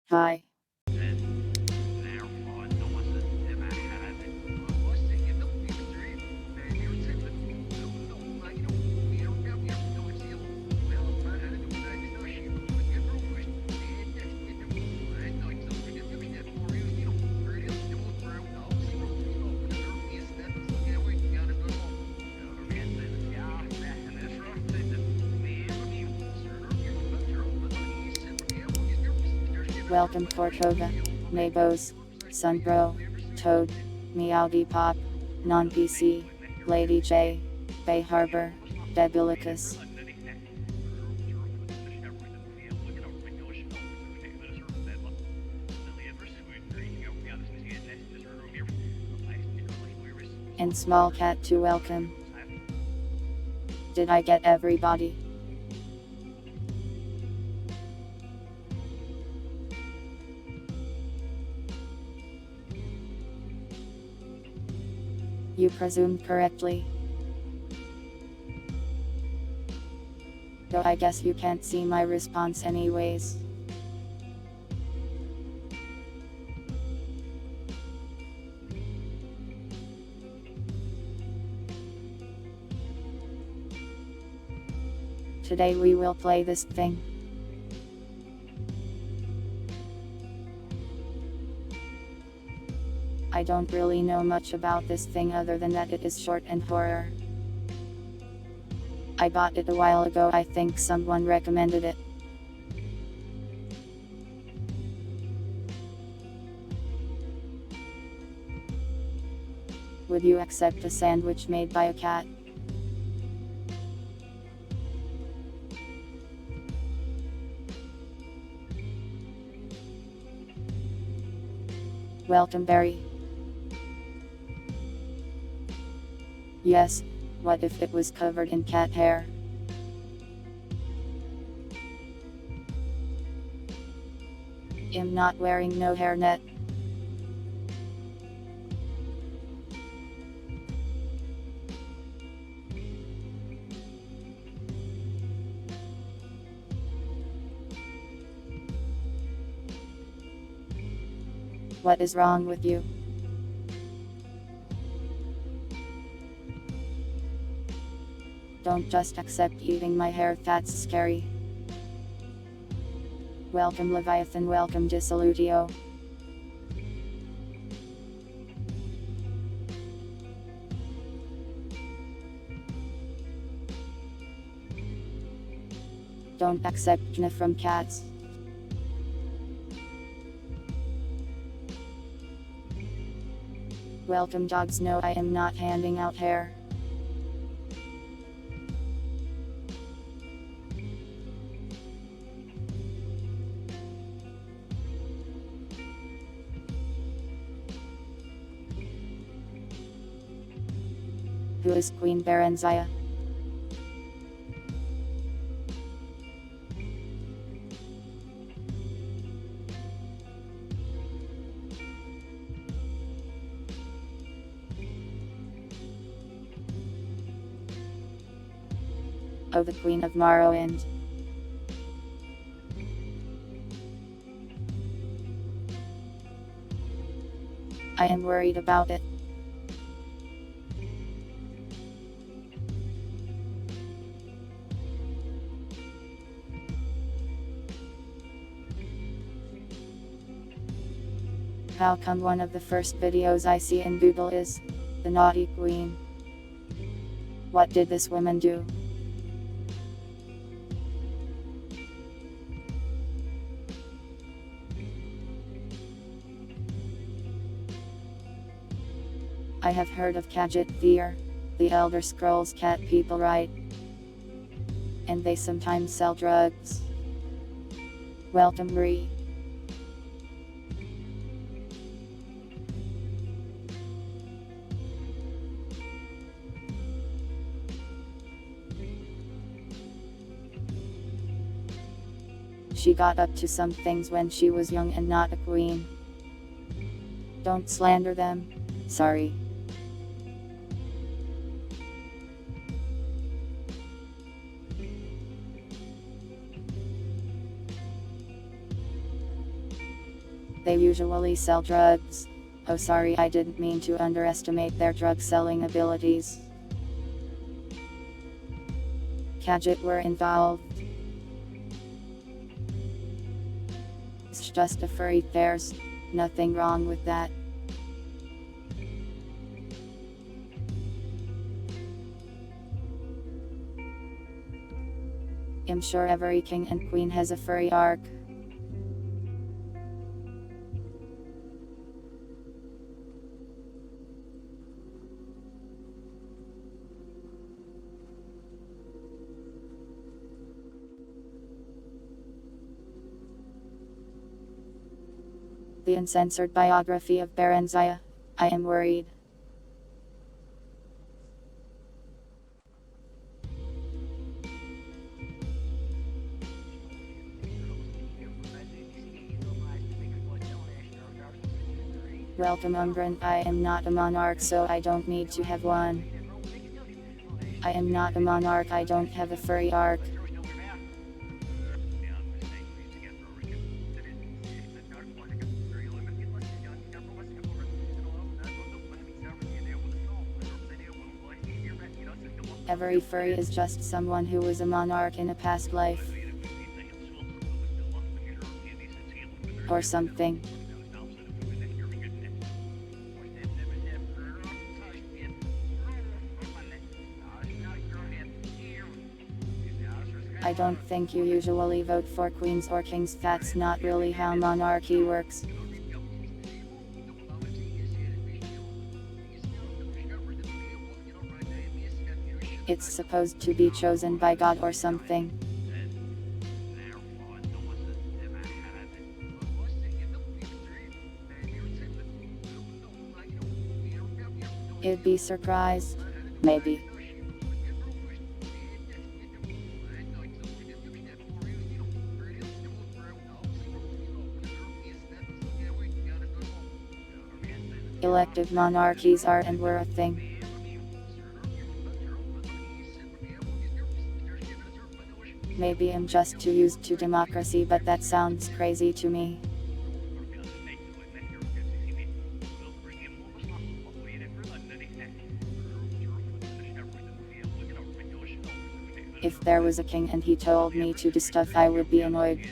Hi. Welcome Cortova, Maybos, Sunbro, Toad, Meowdy Pop, Non-PC, Lady J, Bay Harbor, Debilicus. And Small Cat to welcome. Did I get everybody? You presumed correctly. Though I guess you can't see my response anyways. Today we will play this thing. I don't really know much about this thing other than that it is short and horror. I bought it a while ago, I think someone recommended it. Would you accept a sandwich made by a cat? Welcome Barry. Yes, what if it was covered in cat hair? I'm not wearing no hairnet. What is wrong with you? Don't just accept eating my hair, that's scary. Welcome Leviathan, welcome Dissolutio. Don't accept Jna from cats. Welcome dogs, no I am not handing out hair. Who is Queen Berenzia? Oh, the Queen of Morrowind. I am worried about it. How come one of the first videos I see in Google is the Naughty Queen? What did this woman do? I have heard of Khajiit Vir, the Elder Scrolls cat people, right? And they sometimes sell drugs. Welcome Bree. She got up to some things when she was young and not a queen. Don't slander them. Sorry. They usually sell drugs. Oh sorry, I didn't mean to underestimate their drug selling abilities. Gadget were involved. It's just a furry, there's nothing wrong with that. I'm sure every king and queen has a furry arc. The uncensored biography of Berenzia. I am worried. Welcome Umbran, I am not a monarch so I don't need to have one. I am not a monarch, I don't have a furry arc. Every furry is just someone who was a monarch in a past life. Or something. I don't think you usually vote for queens or kings, that's not really how monarchy works. It's supposed to be chosen by God or something. I'd be surprised. Maybe. Elective monarchies are and were a thing. Maybe I'm just too used to democracy, but that sounds crazy to me. If there was a king and he told me to do stuff, I would be annoyed.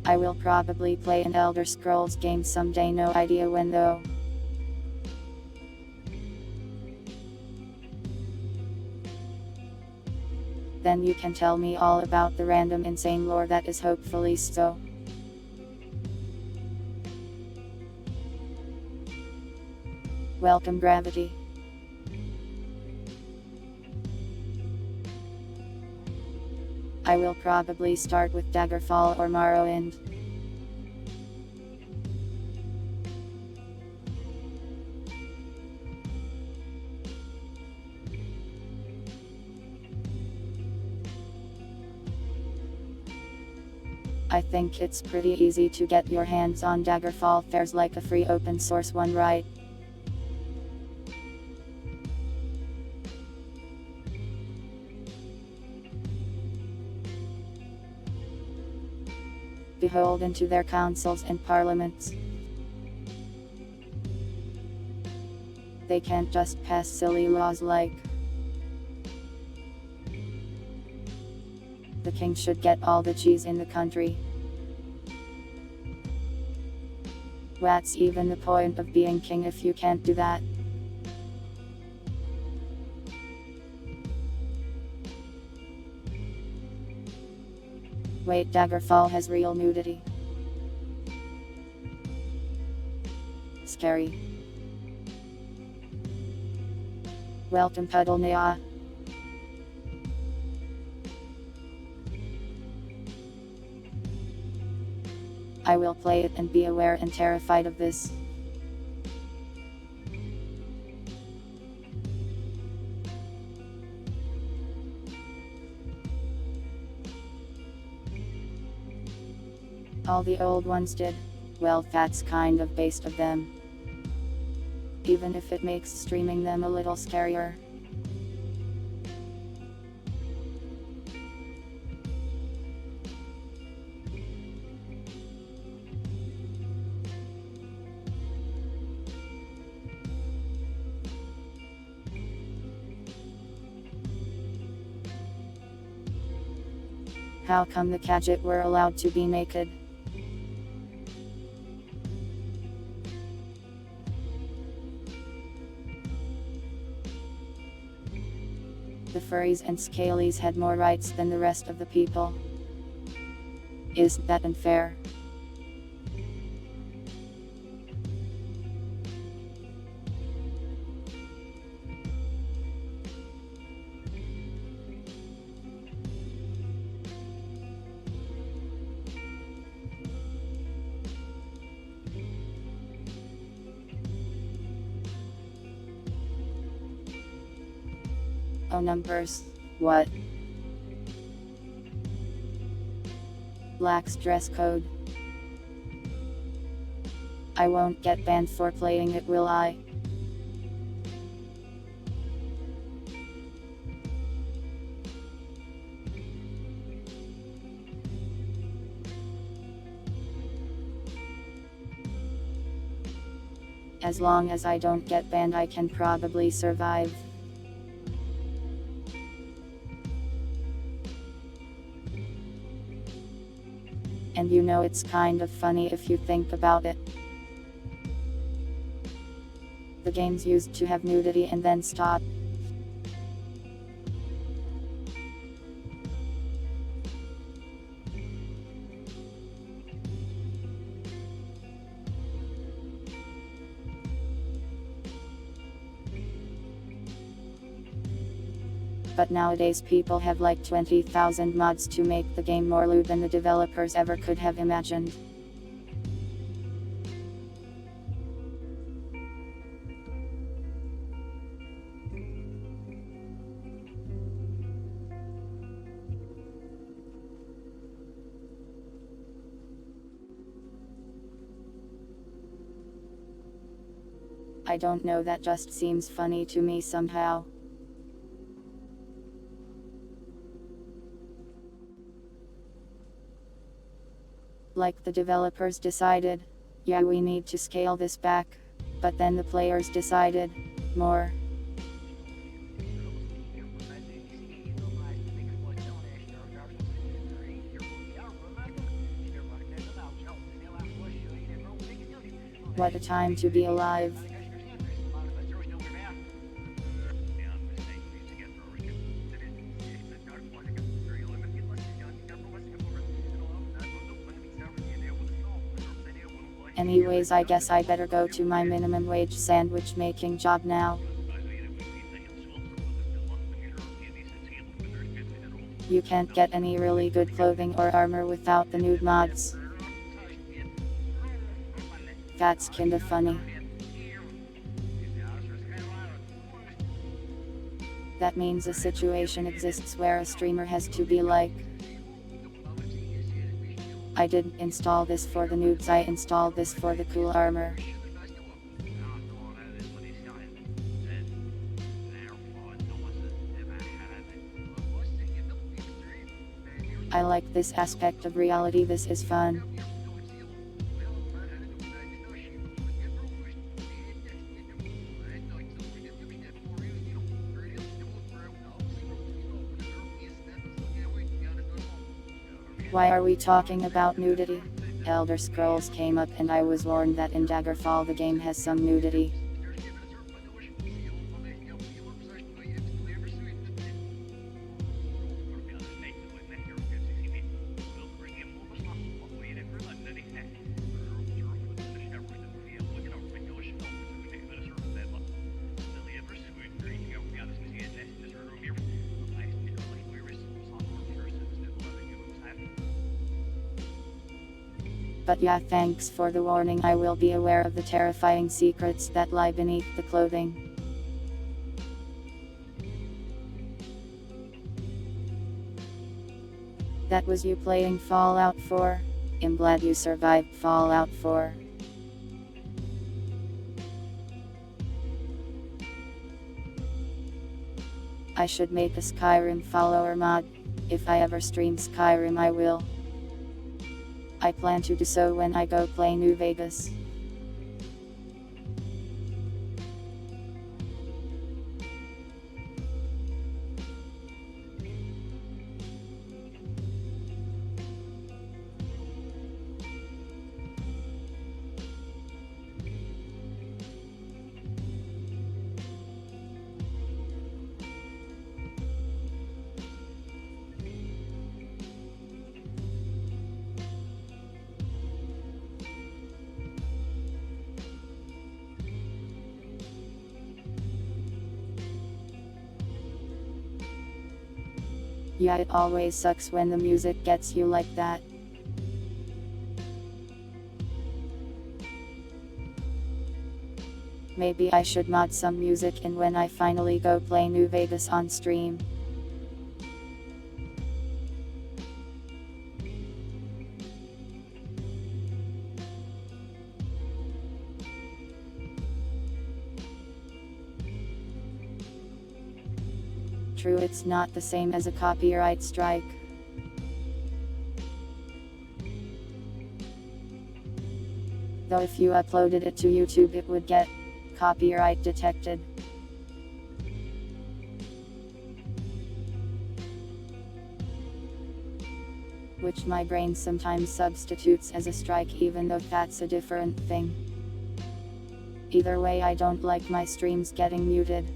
I will probably play an Elder Scrolls game someday, no idea when though. Then you can tell me all about the random insane lore that is hopefully so. Welcome Gravity. I will probably start with Daggerfall or Morrowind. I think it's pretty easy to get your hands on Daggerfall, there's like a free open source one, right? Beholden to their councils and parliaments. They can't just pass silly laws like the king should get all the cheese in the country. What's even the point of being king if you can't do that? Wait, Daggerfall has real nudity. Scary. Welcome Puddlenea. I will play it and be aware and terrified of this. All the old ones did. Well, that's kind of based of them. Even if it makes streaming them a little scarier. How come the Kadjit were allowed to be naked? The furries and scalies had more rights than the rest of the people. Isn't that unfair? Oh, numbers. What? Lax dress code. I won't get banned for playing it, will I? As long as I don't get banned, I can probably survive. And you know, it's kind of funny if you think about it. The games used to have nudity and then stop. But nowadays people have like 20,000 mods to make the game more lewd than the developers ever could have imagined. I don't know, that just seems funny to me somehow. Like the developers decided, yeah, we need to scale this back. But then the players decided, more. What a time to be alive. Anyways, I guess I better go to my minimum wage sandwich making job now. You can't get any really good clothing or armor without the nude mods. That's kinda funny. That means a situation exists where a streamer has to be like, I didn't install this for the nudes, I installed this for the cool armor. I like this aspect of reality, this is fun. Why are we talking about nudity? Elder Scrolls came up and I was warned that in Daggerfall the game has some nudity. But yeah, thanks for the warning, I will be aware of the terrifying secrets that lie beneath the clothing. That was you playing Fallout 4? I'm glad you survived Fallout 4. I should make a Skyrim follower mod. If I ever stream Skyrim I will. I plan to do so when I go play New Vegas. Yeah, it always sucks when the music gets you like that. Maybe I should mod some music in when I finally go play New Vegas on stream. True, it's not the same as a copyright strike. Though if you uploaded it to YouTube it would get copyright detected. Which my brain sometimes substitutes as a strike, even though that's a different thing. Either way, I don't like my streams getting muted.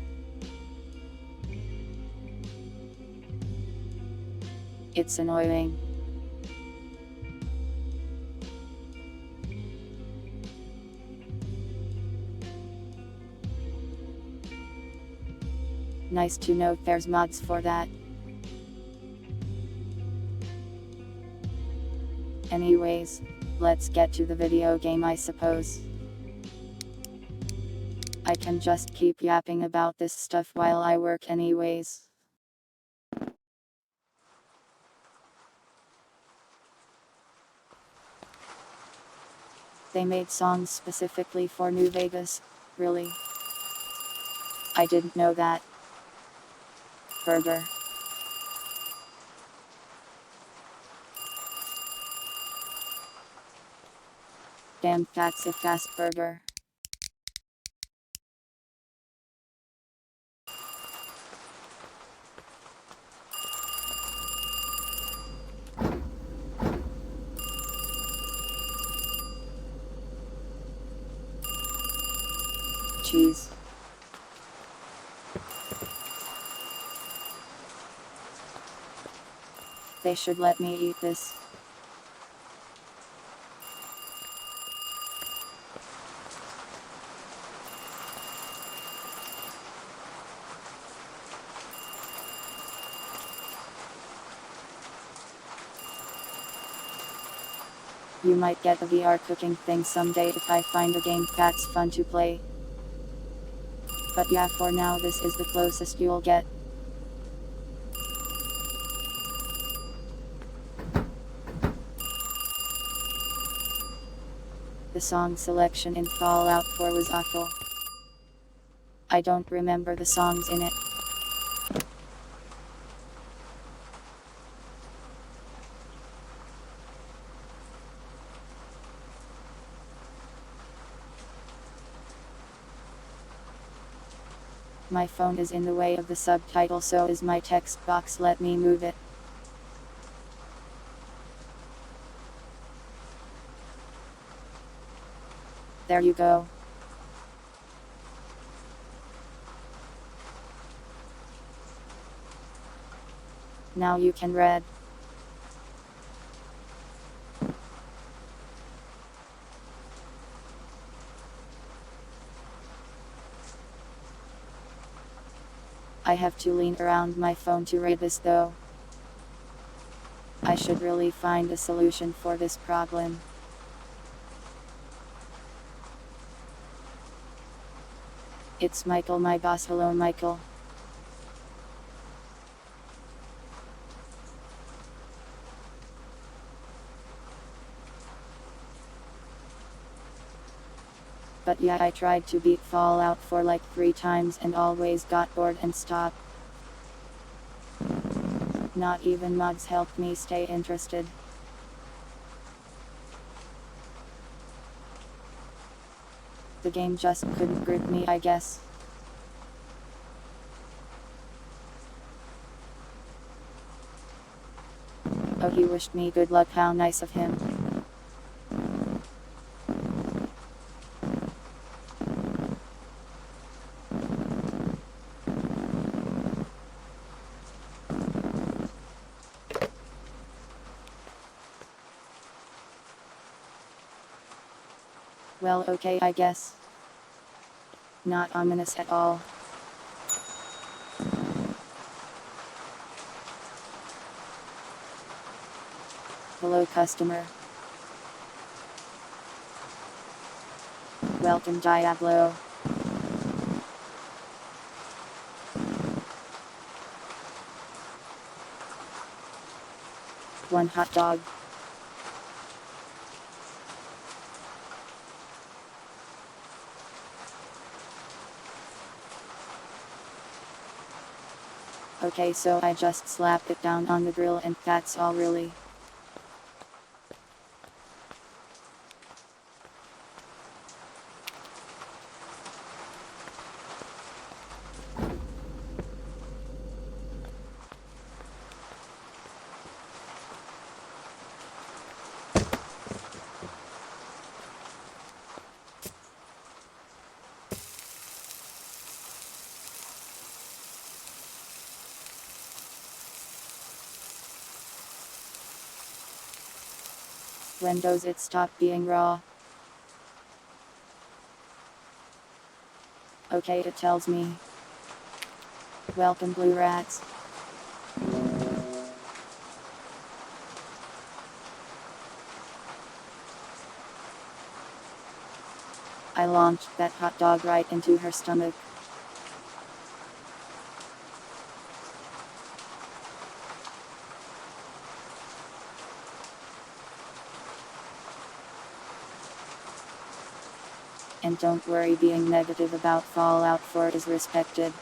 It's annoying. Nice to know there's mods for that. Anyways, let's get to the video game I suppose. I can just keep yapping about this stuff while I work anyways. They made songs specifically for New Vegas, really? I didn't know that. Burger. Damn, that's a fast burger. Cheese. They should let me eat this. You might get a VR cooking thing someday if I find a game that's fun to play. But yeah, for now this is the closest you'll get. The song selection in Fallout 4 was awful. I don't remember the songs in it. My phone is in the way of the subtitle, so is my text box. Let me move it. There you go. Now you can read. I have to lean around my phone to read this though. I should really find a solution for this problem. It's Michael, my boss. Hello, Michael. But yeah, I tried to beat Fallout for like 3 times and always got bored and stopped. Not even mods helped me stay interested. The game just couldn't grip me, I guess. Oh, he wished me good luck, how nice of him. Well, okay, I guess. Not ominous at all. Hello, customer. Welcome, Diablo. One hot dog. Okay, so I just slapped it down on the grill and that's all really. When does it stop being raw? Okay, it tells me. Welcome, blue rats. I launched that hot dog right into her stomach. And don't worry, being negative about Fallout 4 is respected.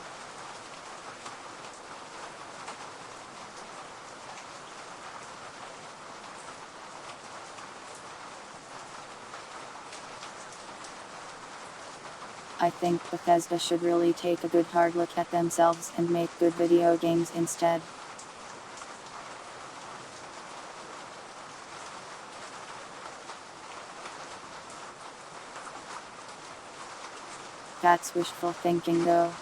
I think Bethesda should really take a good hard look at themselves and make good video games instead. That's wishful thinking though.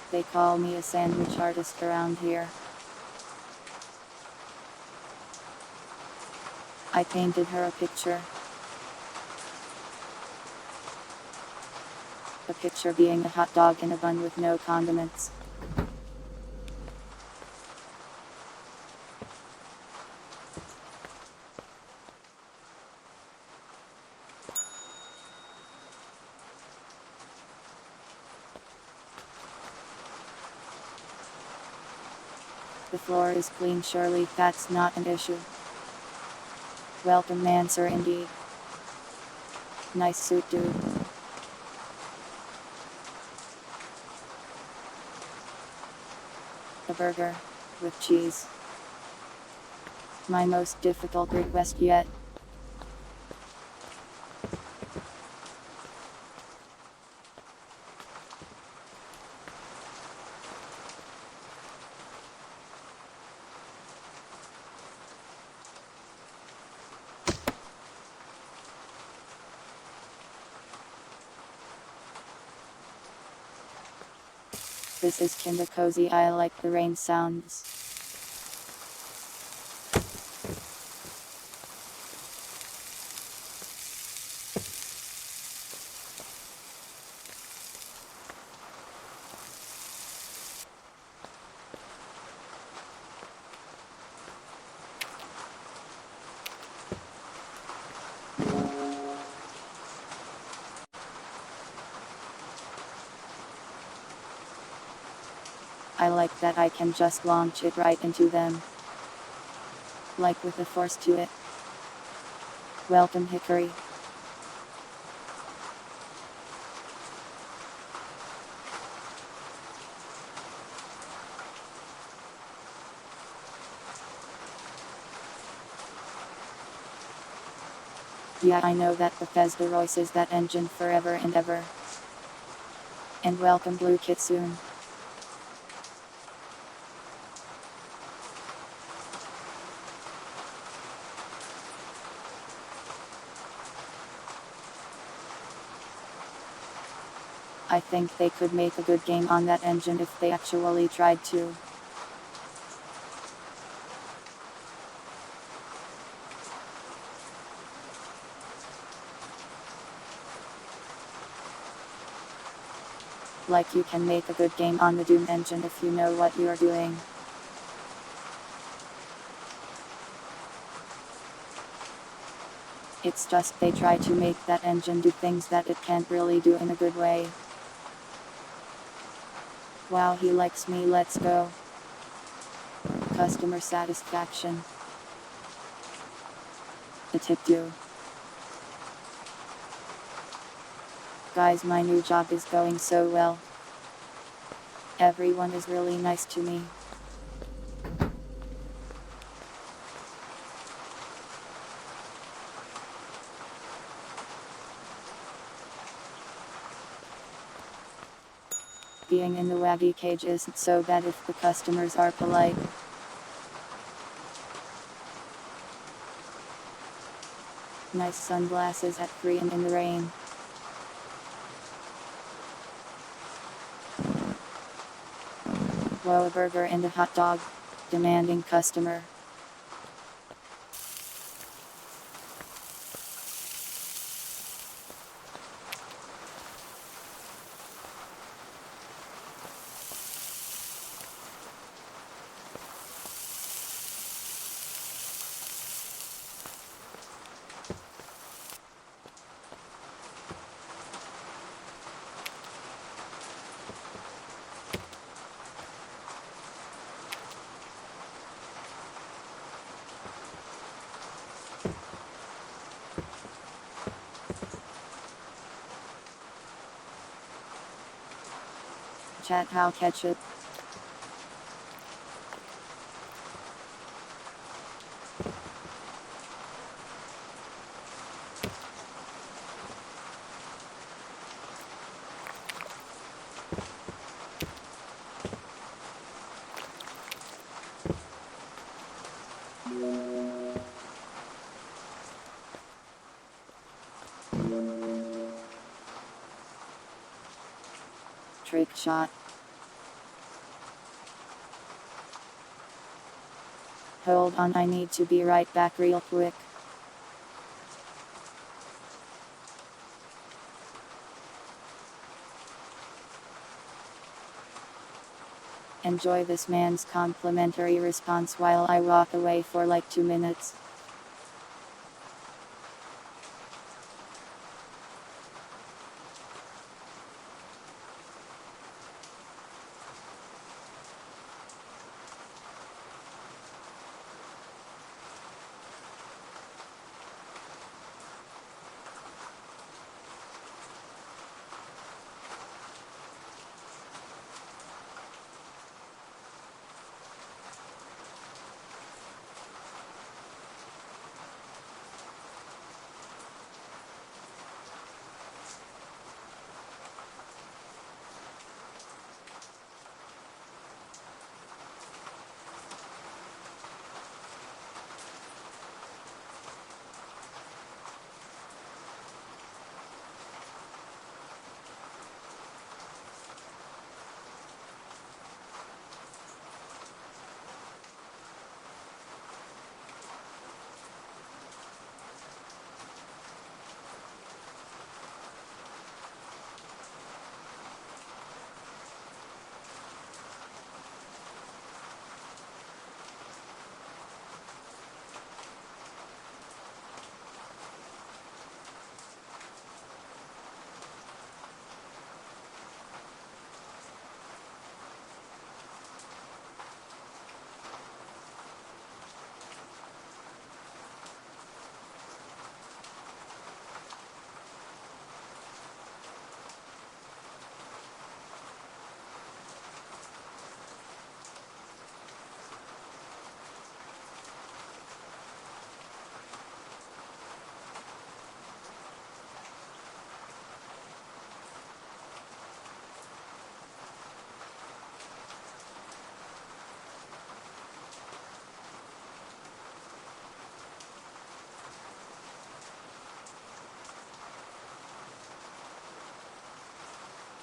They call me a sandwich artist around here. I painted her a picture. The picture being a hot dog in a bun with no condiments. The floor is clean, surely that's not an issue. Welcome, man, sir, indeed. Nice suit, dude. A burger. With cheese. My most difficult request yet. This is kinda cozy, I like the rain sounds. I like that I can just launch it right into them. Like with a force to it. Welcome, Hickory. Yeah, I know that Bethesda voices that engine forever and ever. And welcome, Blue Kitsune. I think they could make a good game on that engine if they actually tried to. Like you can make a good game on the Doom engine if you know what you're doing. It's just they try to make that engine do things that it can't really do in a good way. Wow, he likes me, let's go. Customer satisfaction. A tip due. Guys, my new job is going so well. Everyone is really nice to me. Being in the waggy cage isn't so bad if the customers are polite. Nice sunglasses at 3 and in the rain. Whoa, a burger and a hot dog. Demanding customer. Chat how ketchup. Trick shot. Hold on, I need to be right back real quick. Enjoy this man's complimentary response while I walk away for like 2 minutes.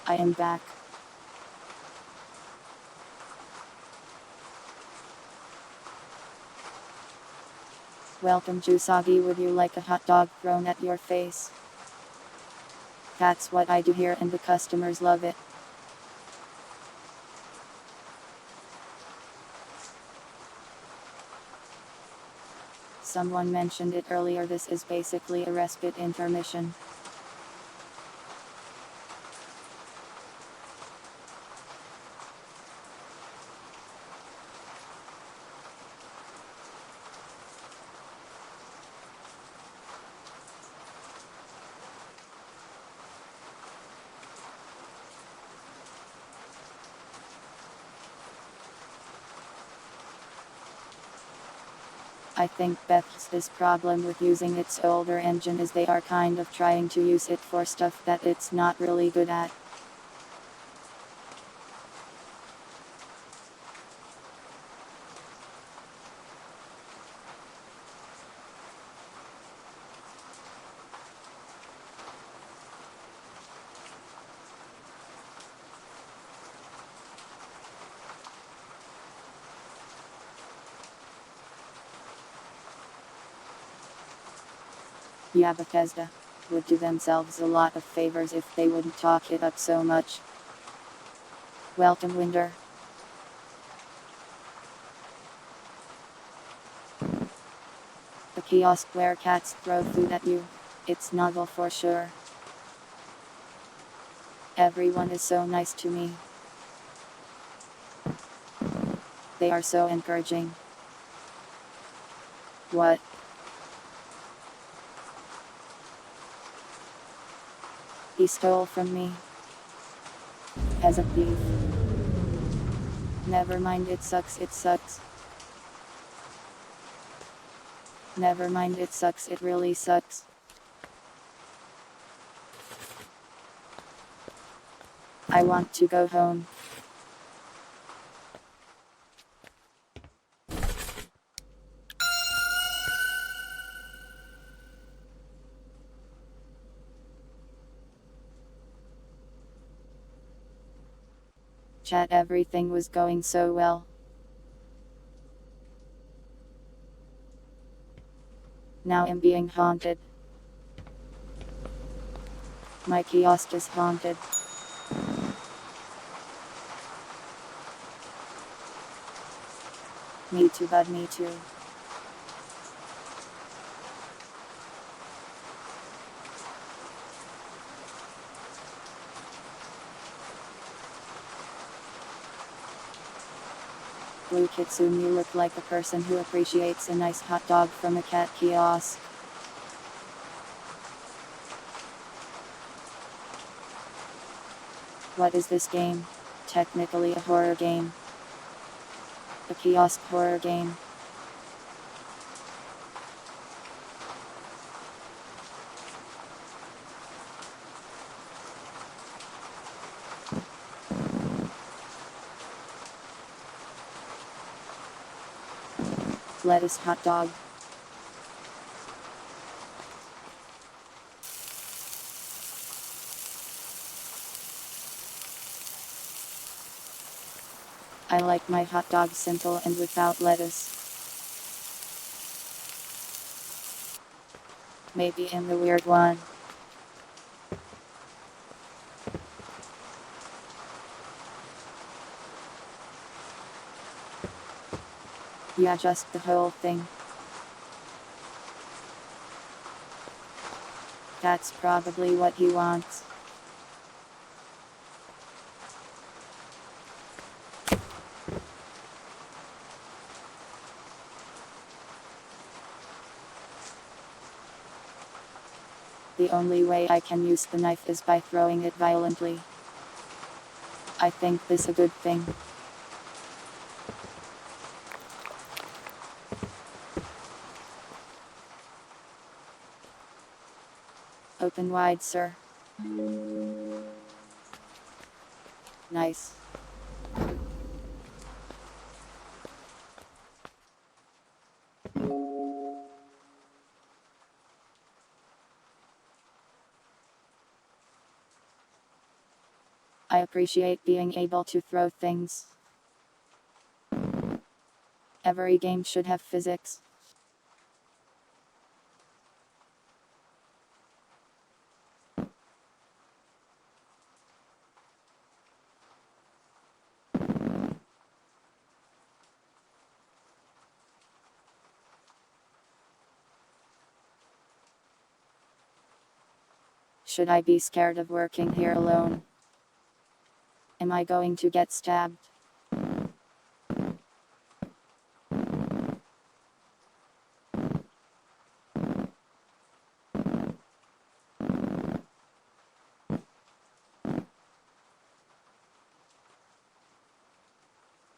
I am back. Welcome Jusagi, would you like a hot dog thrown at your face? That's what I do here and the customers love it. Someone mentioned it earlier, this is basically a respite intermission. I think Beth's problem with using its older engine is they are kind of trying to use it for stuff that it's not really good at. Yeah, Bethesda would do themselves a lot of favors if they wouldn't talk it up so much. Welcome Winder. The kiosk where cats throw food at you. It's novel for sure. Everyone is so nice to me. They are so encouraging. What? He stole from me. As a thief. Never mind, it sucks, it sucks. Never mind, it sucks, it really sucks. I want to go home. Chat, everything was going so well. Now I'm being haunted. My kiosk is haunted. Me too, bud, me too. Blue Kitsune, you look like a person who appreciates a nice hot dog from a cat kiosk. What is this game? Technically a horror game. A kiosk horror game. Lettuce hot dog. I like my hot dog simple and without lettuce. Maybe in the weird one. Yeah, just the whole thing. That's probably what he wants. The only way I can use the knife is by throwing it violently. I think this a good thing. Open wide, sir. Nice. I appreciate being able to throw things. Every game should have physics. Should I be scared of working here alone? Am I going to get stabbed?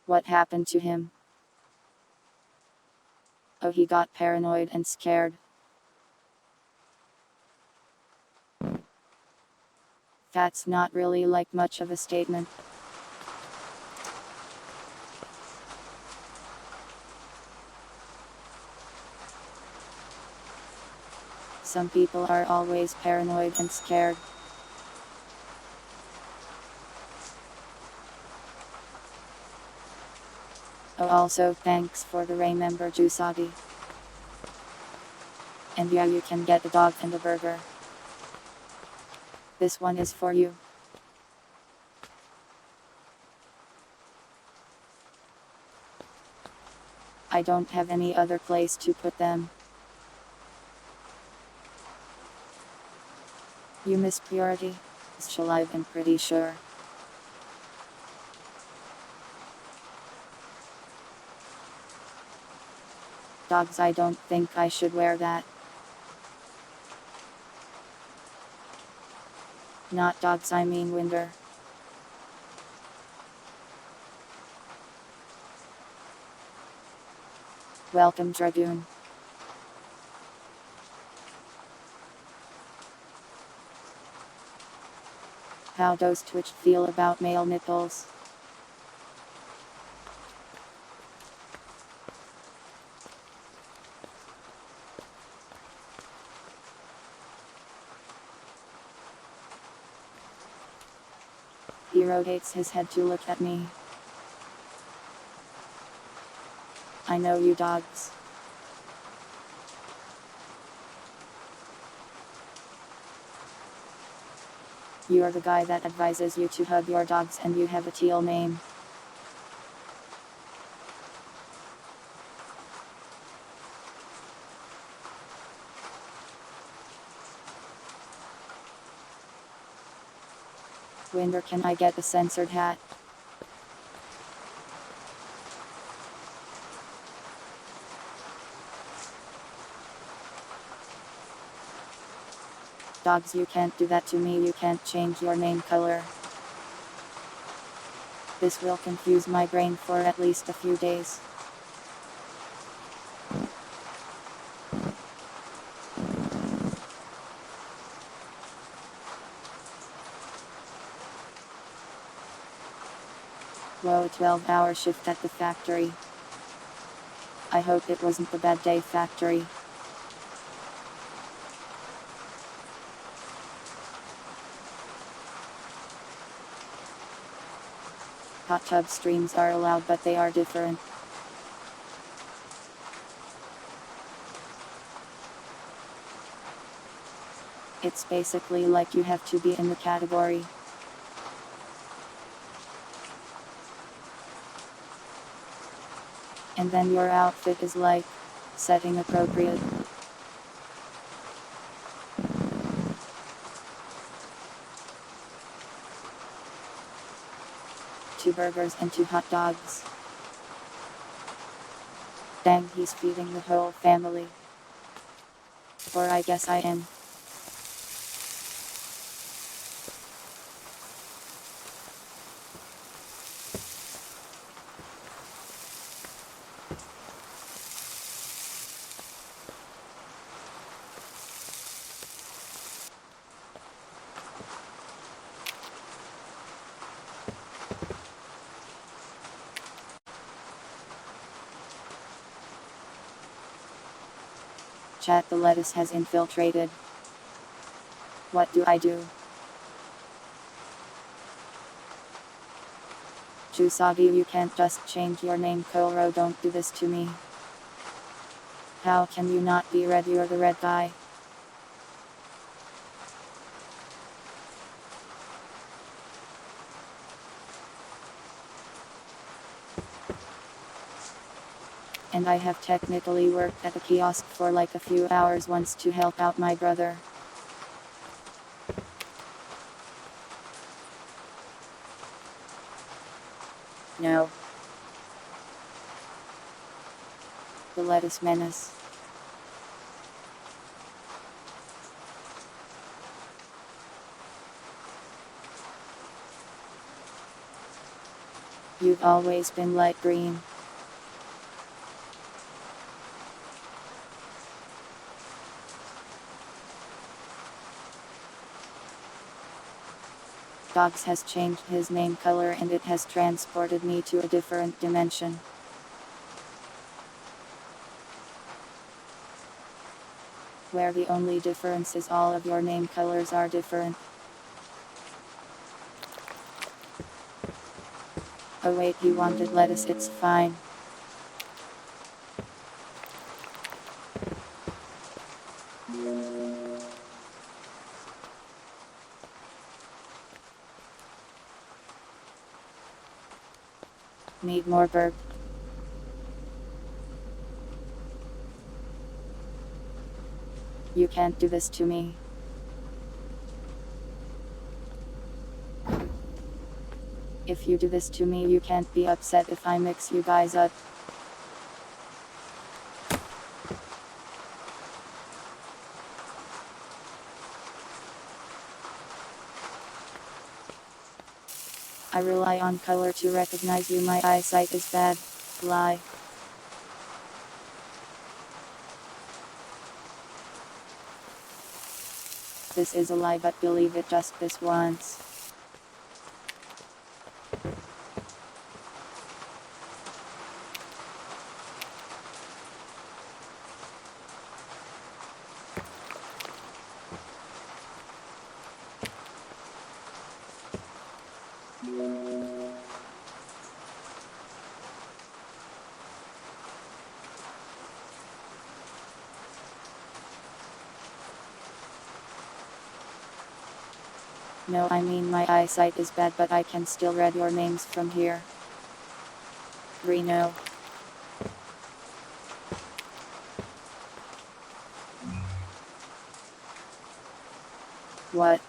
What happened to him? Oh, he got paranoid and scared. That's not really like much of a statement. Some people are always paranoid and scared. Oh, also thanks for the remember Jusagi. And yeah, you can get a dog and a burger. This one is for you. I don't have any other place to put them. You miss purity? Shall I'm pretty sure. Dogs, I don't think I should wear that. Not dogs, I mean Winder. Welcome, Dragoon. How does Twitch feel about male nipples? He rotates his head to look at me. I know you dogs. You are the guy that advises you to hug your dogs and you have a teal name. Winder, can I get a censored hat? Dogs, you can't do that to me, you can't change your name color. This will confuse my brain for at least a few days. Whoa, 12-hour shift at the factory. I hope it wasn't the bad day factory. Hot tub streams are allowed, but they are different. It's basically like you have to be in the category. And then your outfit is like, setting appropriate. Two burgers and two hot dogs. Dang, he's feeding the whole family. Or I guess I am. Chat, the lettuce has infiltrated. What do I do? Chusagi, you can't just change your name. Koro, don't do this to me. How can you not be red? You're the red guy. And I have technically worked at the kiosk for like a few hours once to help out my brother. No. The lettuce menace. You've always been light green. Dogs has changed his name color and it has transported me to a different dimension. Where the only difference is all of your name colors are different. Oh wait, you wanted lettuce, it's fine. Need more burp. You can't do this to me. If you do this to me, you can't be upset if I mix you guys up. I rely on color to recognize you. My eyesight is bad. Lie. This is a lie, but believe it just this once. No, I mean my eyesight is bad, but I can still read your names from here. Reno. What?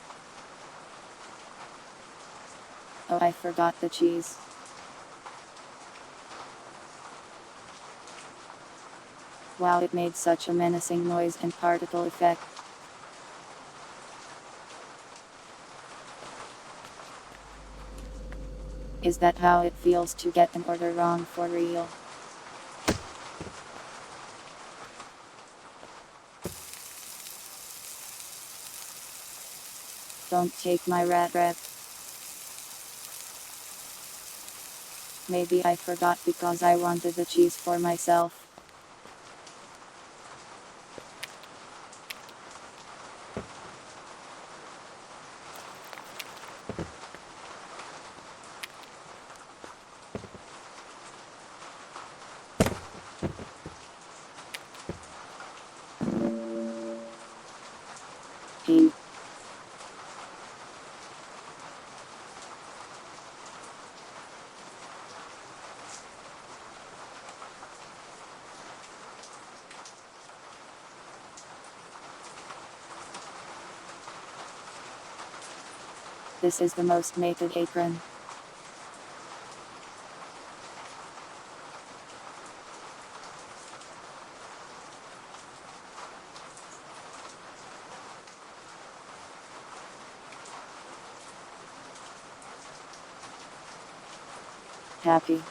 Oh, I forgot the cheese. Wow, it made such a menacing noise and particle effect. Is that how it feels to get an order wrong for real? Don't take my rat rep. Maybe I forgot because I wanted the cheese for myself. Hey. This is the most mated apron. Happy.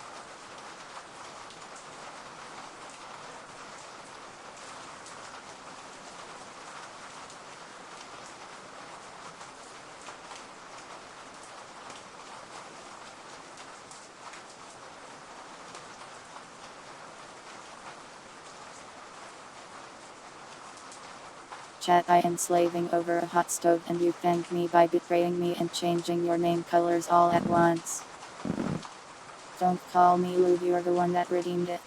Chat, I am slaving over a hot stove and you thank me by betraying me and changing your name colors all at once. Don't call me lewd, you're the one that redeemed it.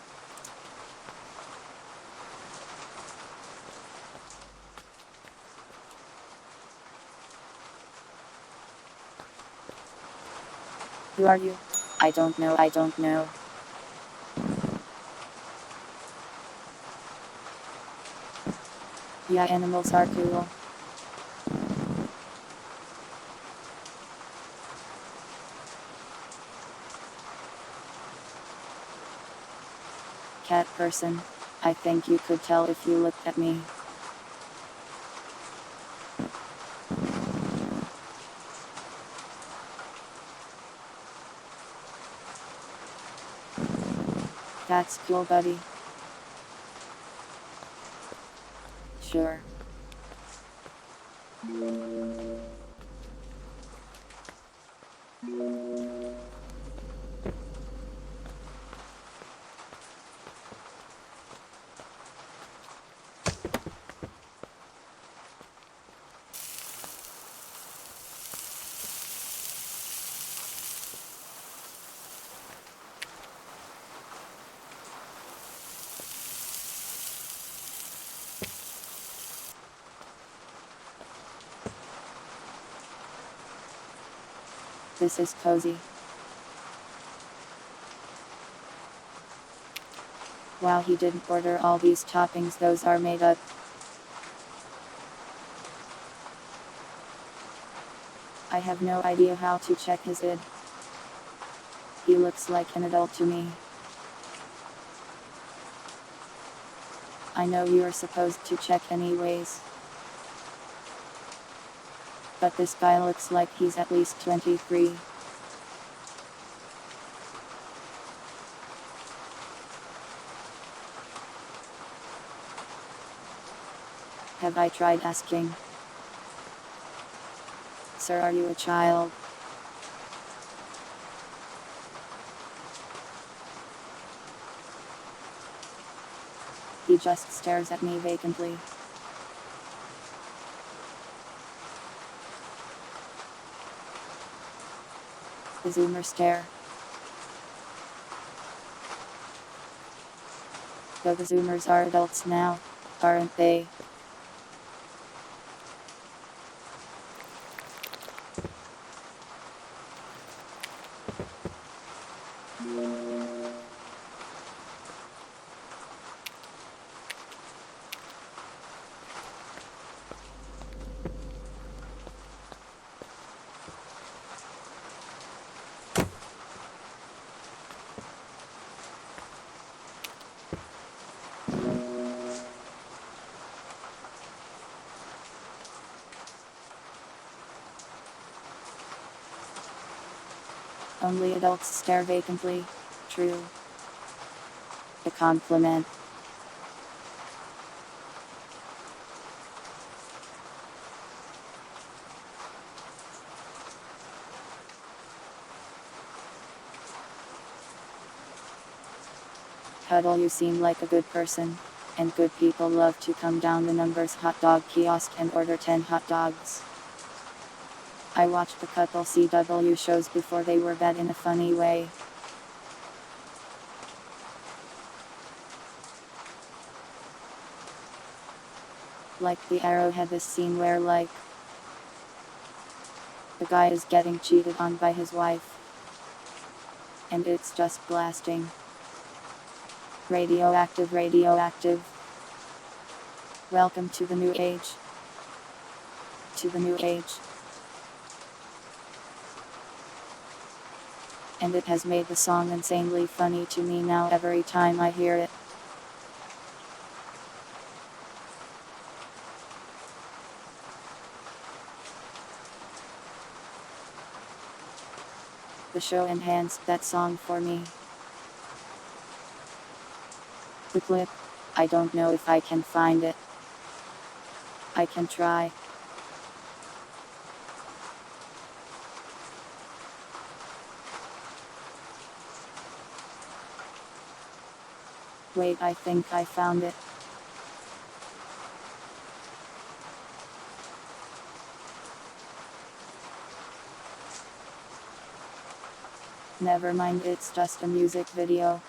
Who are you? I don't know, I don't know. Yeah, animals are cool. Cat person. I think you could tell if you looked at me. That's cool, buddy. Sure. This is cozy. Wow, he didn't order all these toppings, those are made up. I have no idea how to check his id. He looks like an adult to me. I know you're supposed to check anyways. But this guy looks like he's at least 23. Have I tried asking? Sir, are you a child? He just stares at me vacantly. The zoomer stare. Though the zoomers are adults now, aren't they? Only adults stare vacantly. True. A compliment. Cuddle, you seem like a good person. And good people love to come down the numbers hot dog kiosk and order 10 hot dogs. I watched the couple CW shows before they were bad in a funny way. Like the Arrowhead, this scene where like the guy is getting cheated on by his wife. And it's just blasting. Radioactive, radioactive. Welcome to the new age. To the new age. And it has made the song insanely funny to me now every time I hear it. The show enhanced that song for me. The clip. I don't know if I can find it. I can try. Wait, I think I found it. Never mind, it's just a music video.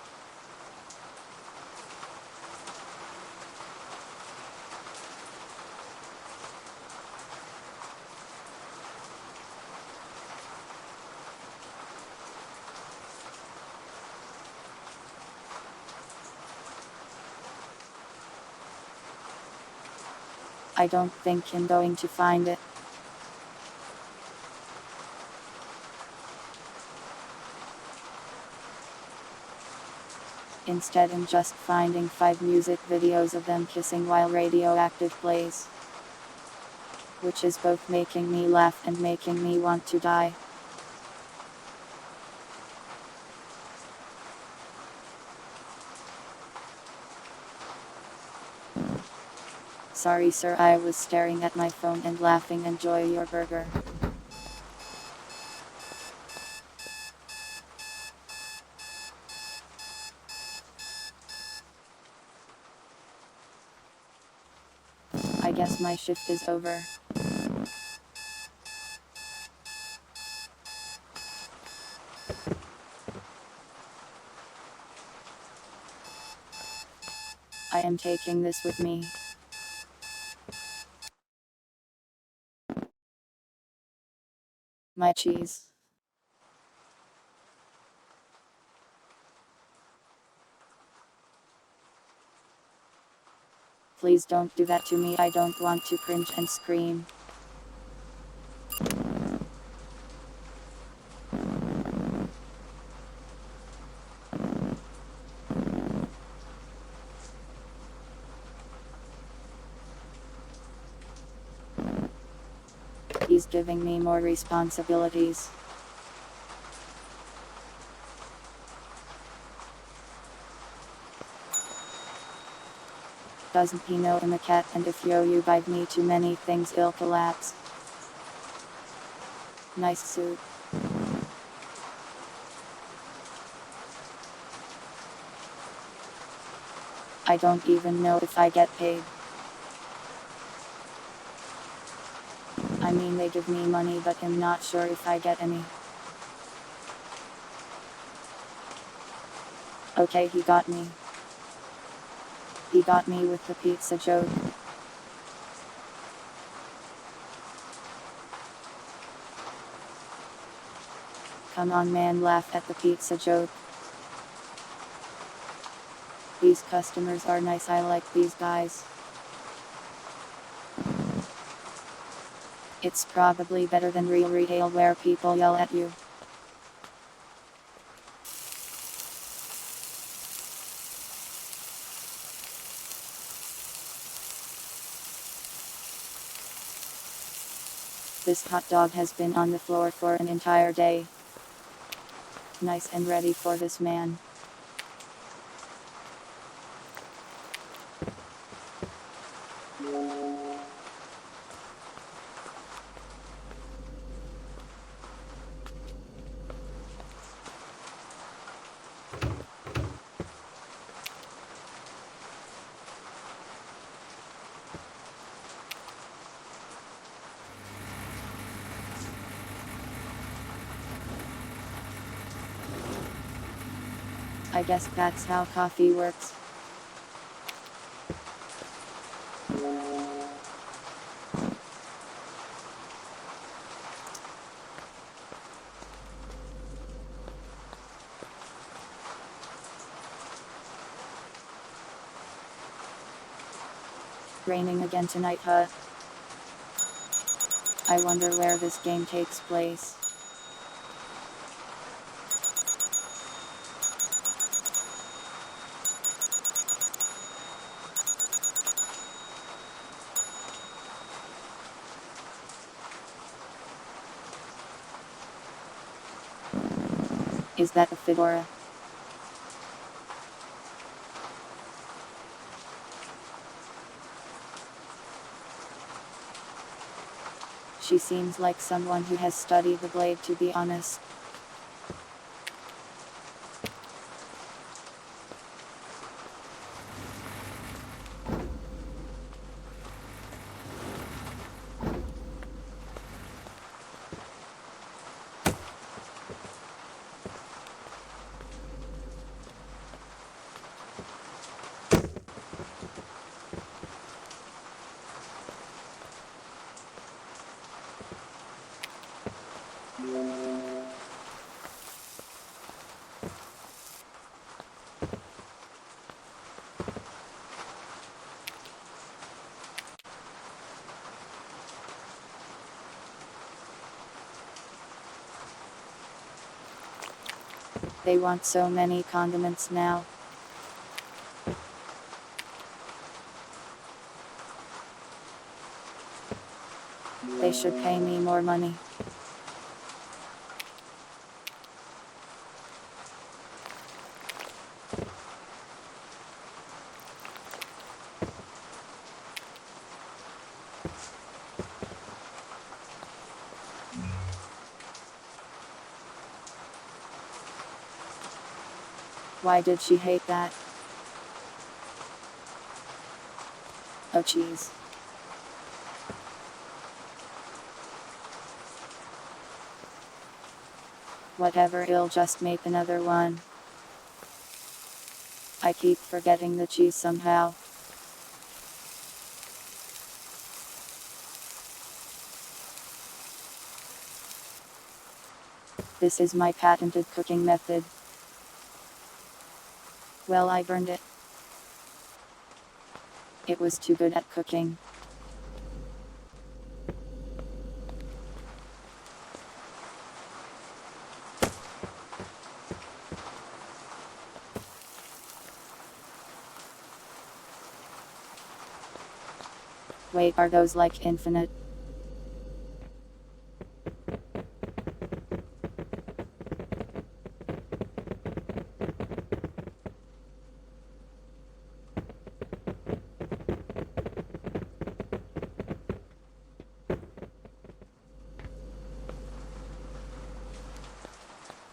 I don't think I'm going to find it. Instead, I'm just finding 5 music videos of them kissing while Radioactive plays. Which is both making me laugh and making me want to die. Sorry sir, I was staring at my phone and laughing. Enjoy your burger. I guess my shift is over. I am taking this with me. My cheese. Please don't do that to me. I don't want to cringe and scream. He's giving me more responsibilities. Doesn't he know I'm a cat, and if you bite me too many things it'll collapse. Nice suit. I don't even know if I get paid. I mean, they give me money, but I'm not sure if I get any. Okay, he got me. He got me with the pizza joke. Come on man, laugh at the pizza joke. These customers are nice, I like these guys. It's probably better than real retail where people yell at you. This hot dog has been on the floor for an entire day. Nice and ready for this man. I guess that's how coffee works. Raining again tonight, huh? I wonder where this game takes place. Is that a fedora? She seems like someone who has studied the blade, to be honest. They want so many condiments now. They should pay me more money. Why did she hate that? Oh cheese. Whatever, I'll just make another one. I keep forgetting the cheese somehow. This is my patented cooking method. Well, I burned it. It was too good at cooking. Wait, are those like infinite?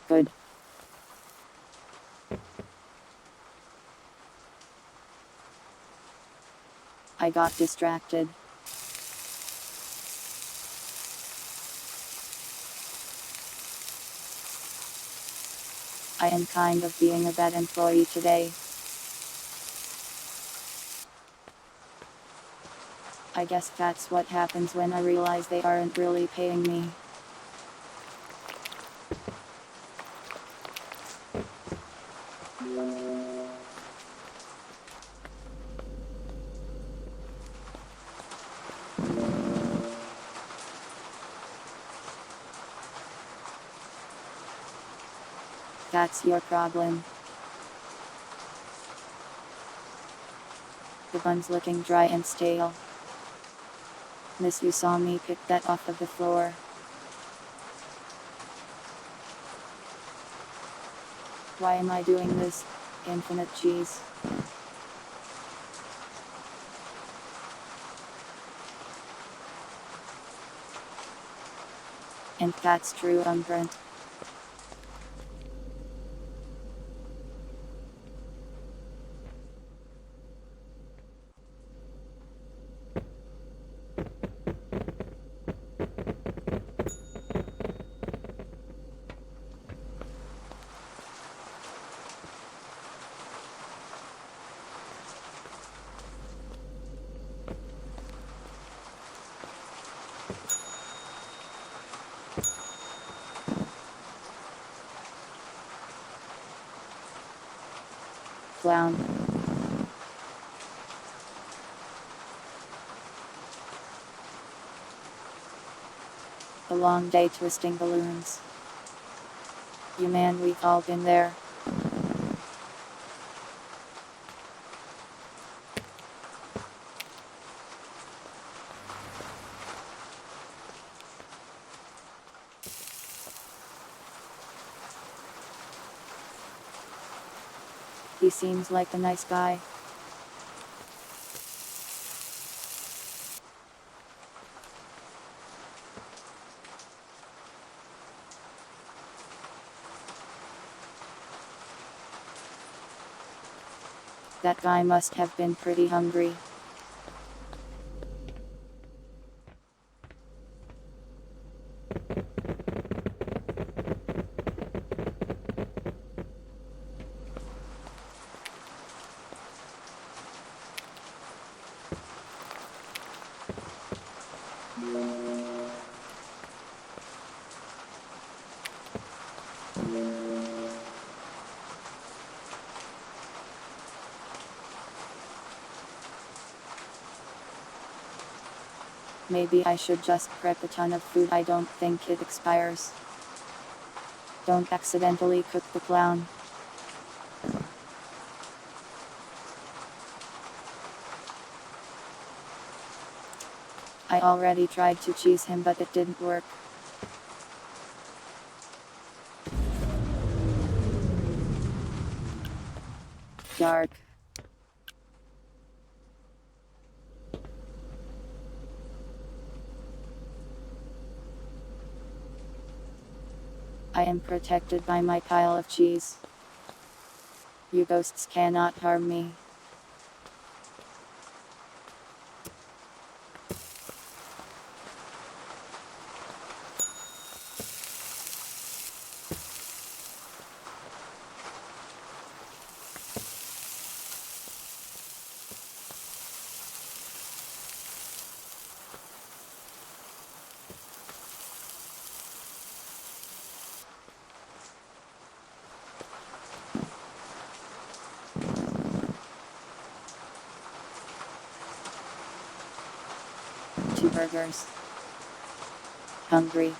Good. I got distracted. I am kind of being a bad employee today. I guess that's what happens when I realize they aren't really paying me. That's your problem. The bun's looking dry and stale. Miss, you saw me pick that off of the floor. Why am I doing this? Infinite cheese. And that's true, Brent. Clown. A long day twisting balloons. You man, we've all been there. He seems like a nice guy. That guy must have been pretty hungry. Maybe I should just prep a ton of food. I don't think it expires. Don't accidentally cook the clown. I already tried to cheese him, but it didn't work. Dark. I am protected by my pile of cheese. You ghosts cannot harm me. Two burgers. Hungry.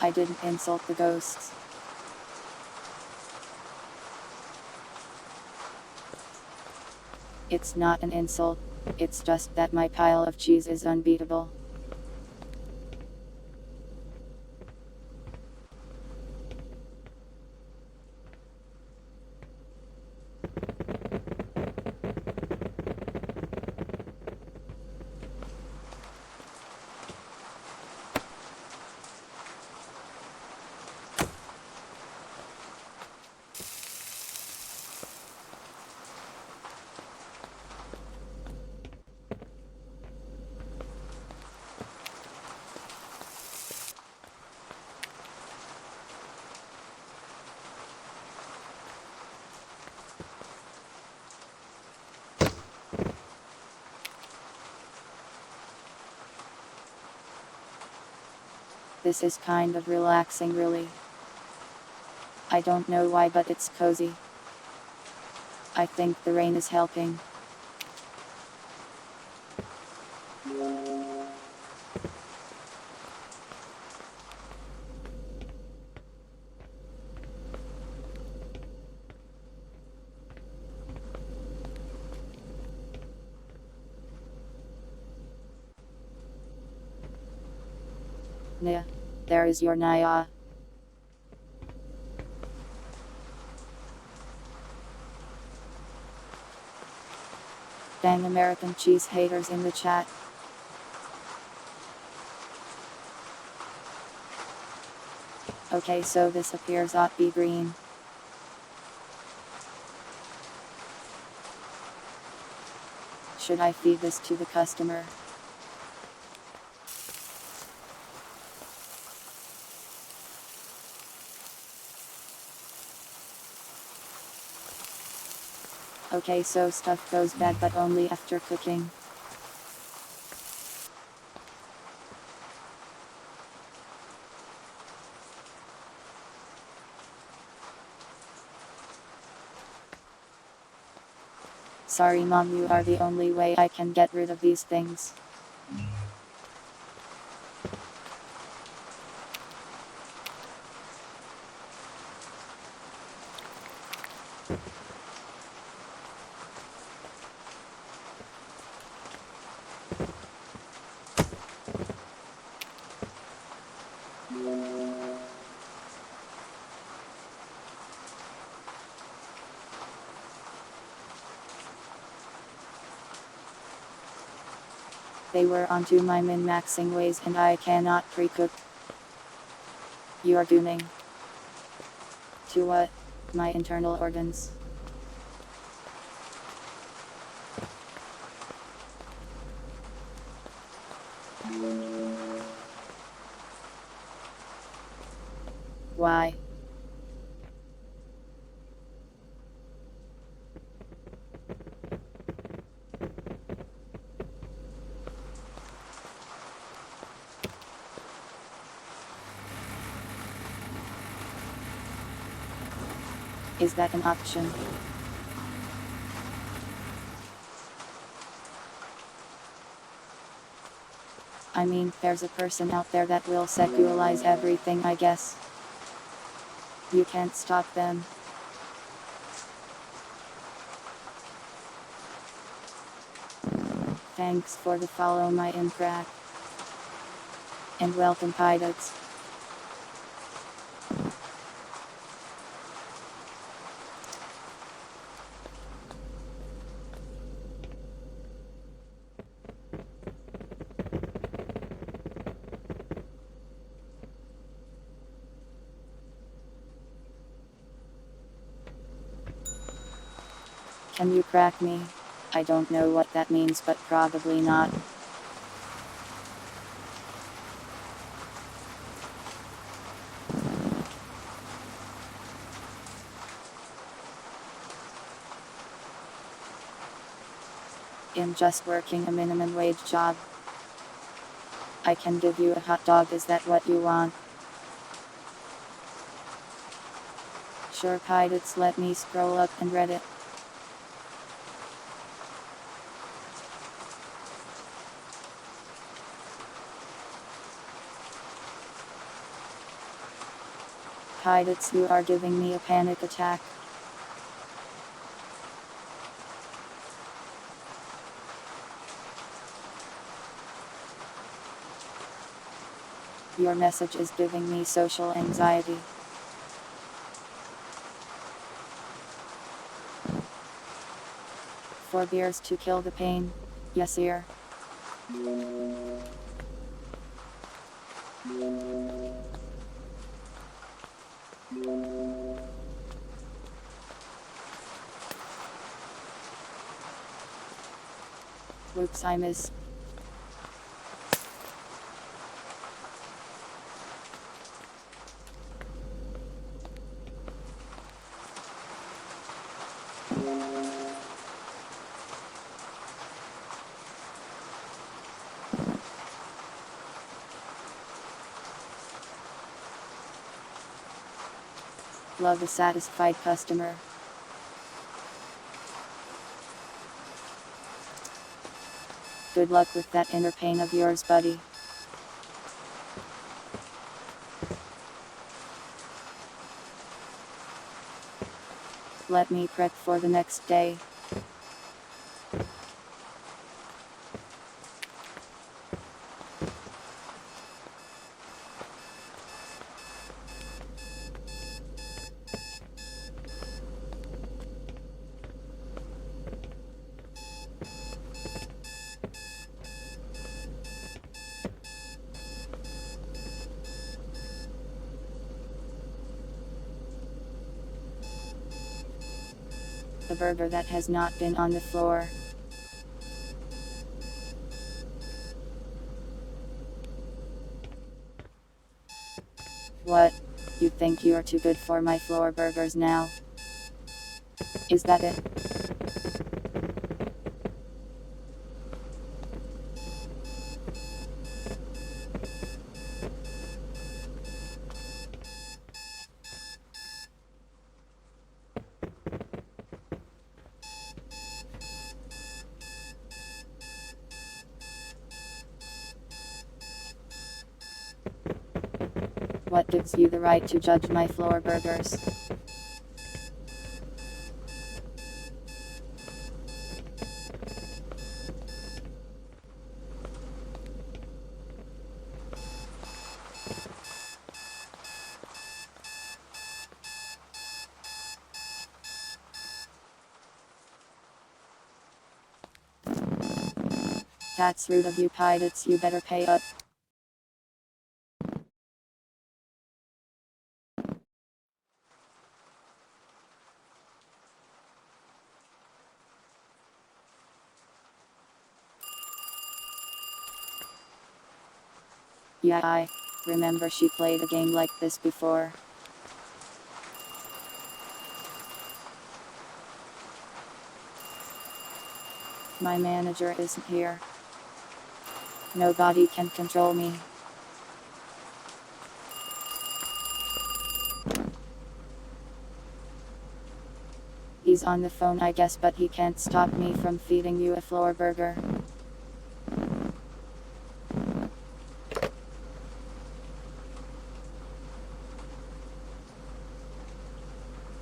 I didn't insult the ghosts. It's not an insult, it's just that my pile of cheese is unbeatable. This is kind of relaxing, really. I don't know why, but it's cozy. I think the rain is helping. Nya. There is your Naya. Dang American cheese haters in the chat. Okay, so this appears ought be green. Should I feed this to the customer? Okay, so stuff goes bad, but only after cooking. Sorry mom, you are the only way I can get rid of these things. They were onto my min-maxing ways and I cannot pre-cook. You are dooming. To what? My internal organs. Why? Is that an option? I mean, there's a person out there that will secularize everything, I guess. You can't stop them. Thanks for the follow my imprac. And welcome pilots. Can you crack me? I don't know what that means, but probably not. I'm just working a minimum wage job. I can give you a hot dog, is that what you want? Sure pilots, let me scroll up and read it. Pilots, you are giving me a panic attack. Your message is giving me social anxiety. Four beers to kill the pain. Yes, sir. Whoops, I missed. Love a satisfied customer. Good luck with that inner pain of yours, buddy. Let me prep for the next day. The burger that has not been on the floor. What? You think you're too good for my floor burgers now? Is that it? What gives you the right to judge my floor burgers? That's rude of you pilots, you better pay up. Yeah, I remember she played a game like this before. My manager isn't here. Nobody can control me. He's on the phone, I guess, but he can't stop me from feeding you a floor burger.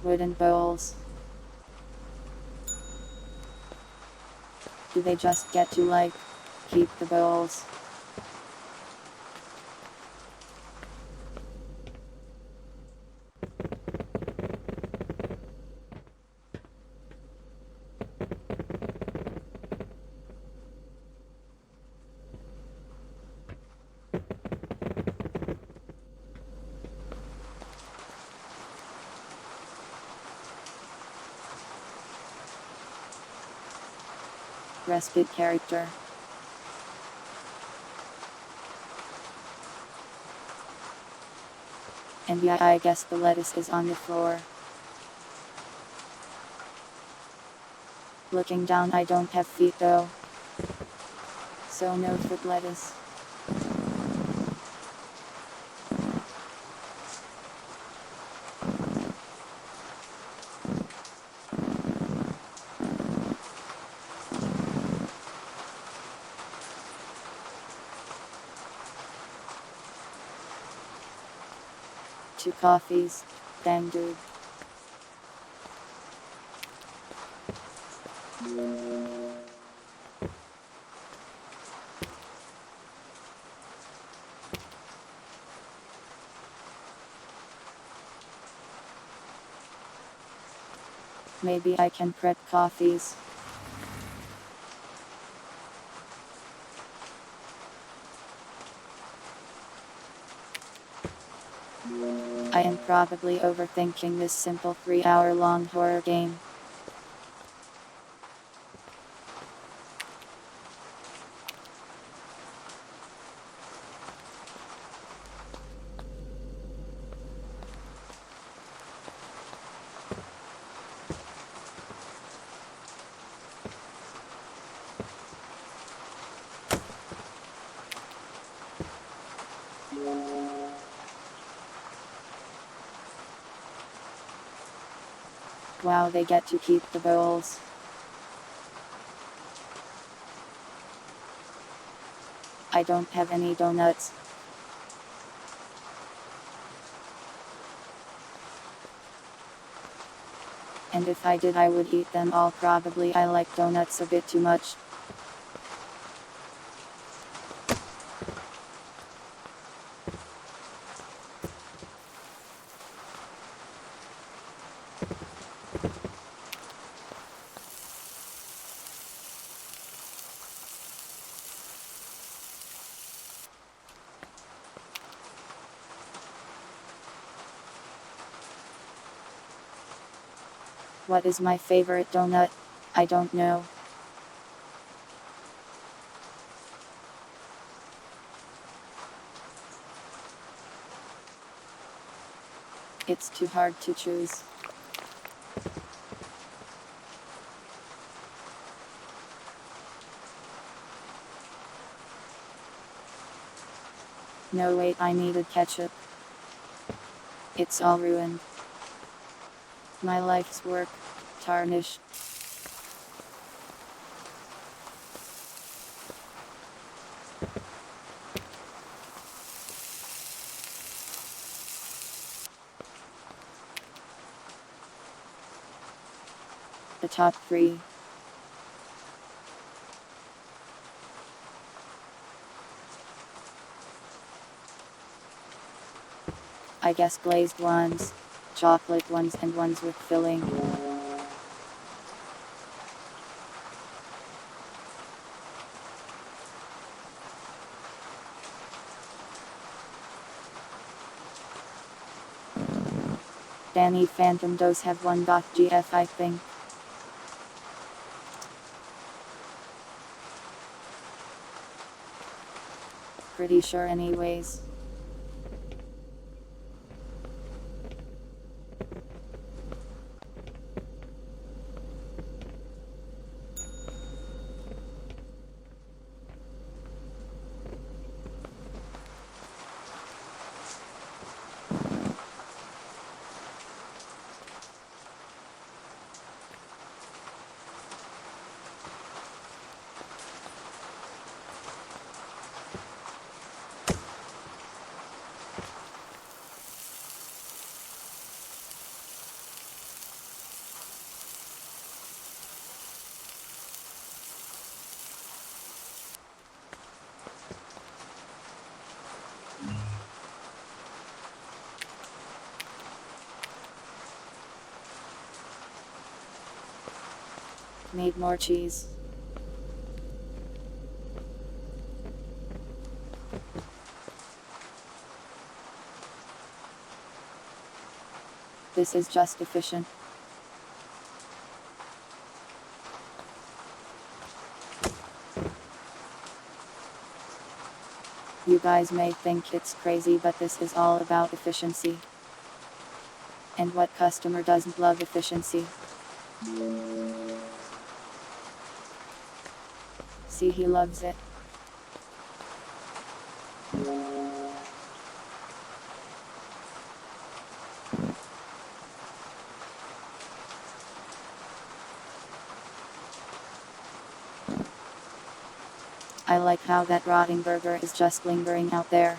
Wooden bowls. Do they just get to keep the bowls? Respite character. And yeah, I guess the lettuce is on the floor. Looking down, I don't have feet though. So no foot lettuce. Two coffees. Dang dude. Maybe I can prep coffees. I am probably overthinking this simple 3-hour-long horror game. Wow, they get to keep the bowls. I don't have any donuts. And if I did, I would eat them all probably. I like donuts a bit too much. What is my favorite donut? I don't know. It's too hard to choose. No wait, I needed ketchup. It's all ruined. My life's work, tarnished. The top 3. I guess glazed ones, chocolate ones, and ones with filling. Danny Phantom those have 1.gf I think. Pretty sure anyways. Made more cheese. This is just efficient. You guys may think it's crazy, but this is all about efficiency. And what customer doesn't love efficiency? See, he loves it. I like how that rotting burger is just lingering out there.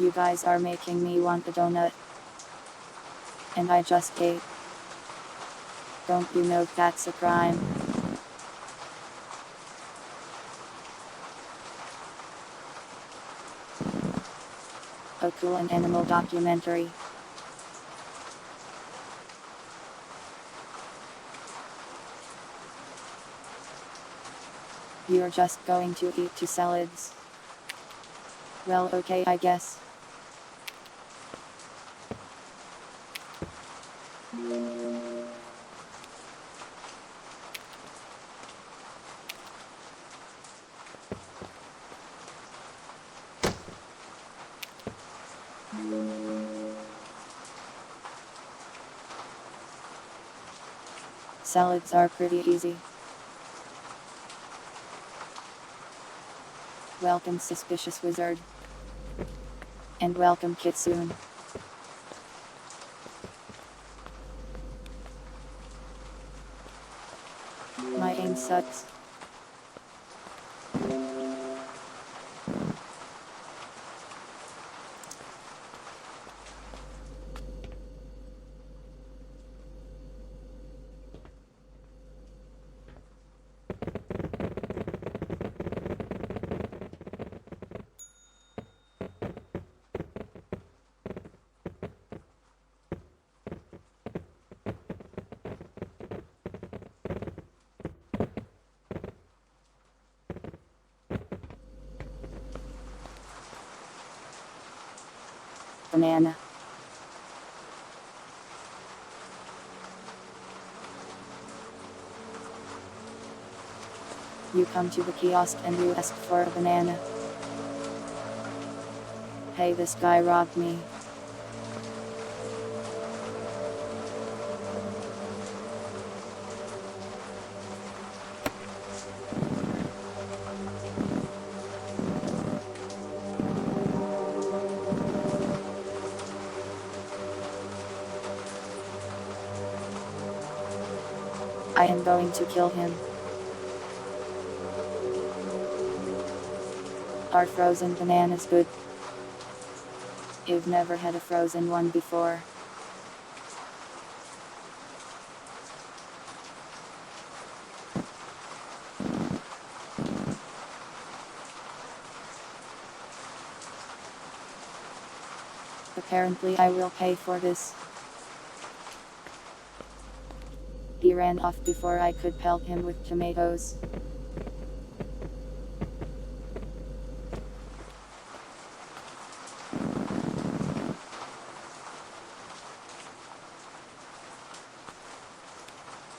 You guys are making me want a donut. And I just ate. Don't you know that's a crime? A cool and animal documentary. You're just going to eat 2 salads. Well, okay, I guess. Salads are pretty easy. Welcome, suspicious wizard. And welcome, Kitsune. My aim sucks. Banana. You come to the kiosk and you ask for a banana. Hey, this guy robbed me. I am going to kill him. Are frozen bananas good? You've never had a frozen one before. Apparently I will pay for this. He ran off before I could pelt him with tomatoes.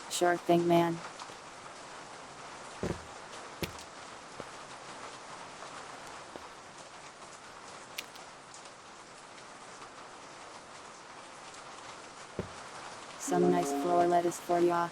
Sure thing, man. Some nice floor lettuce for ya.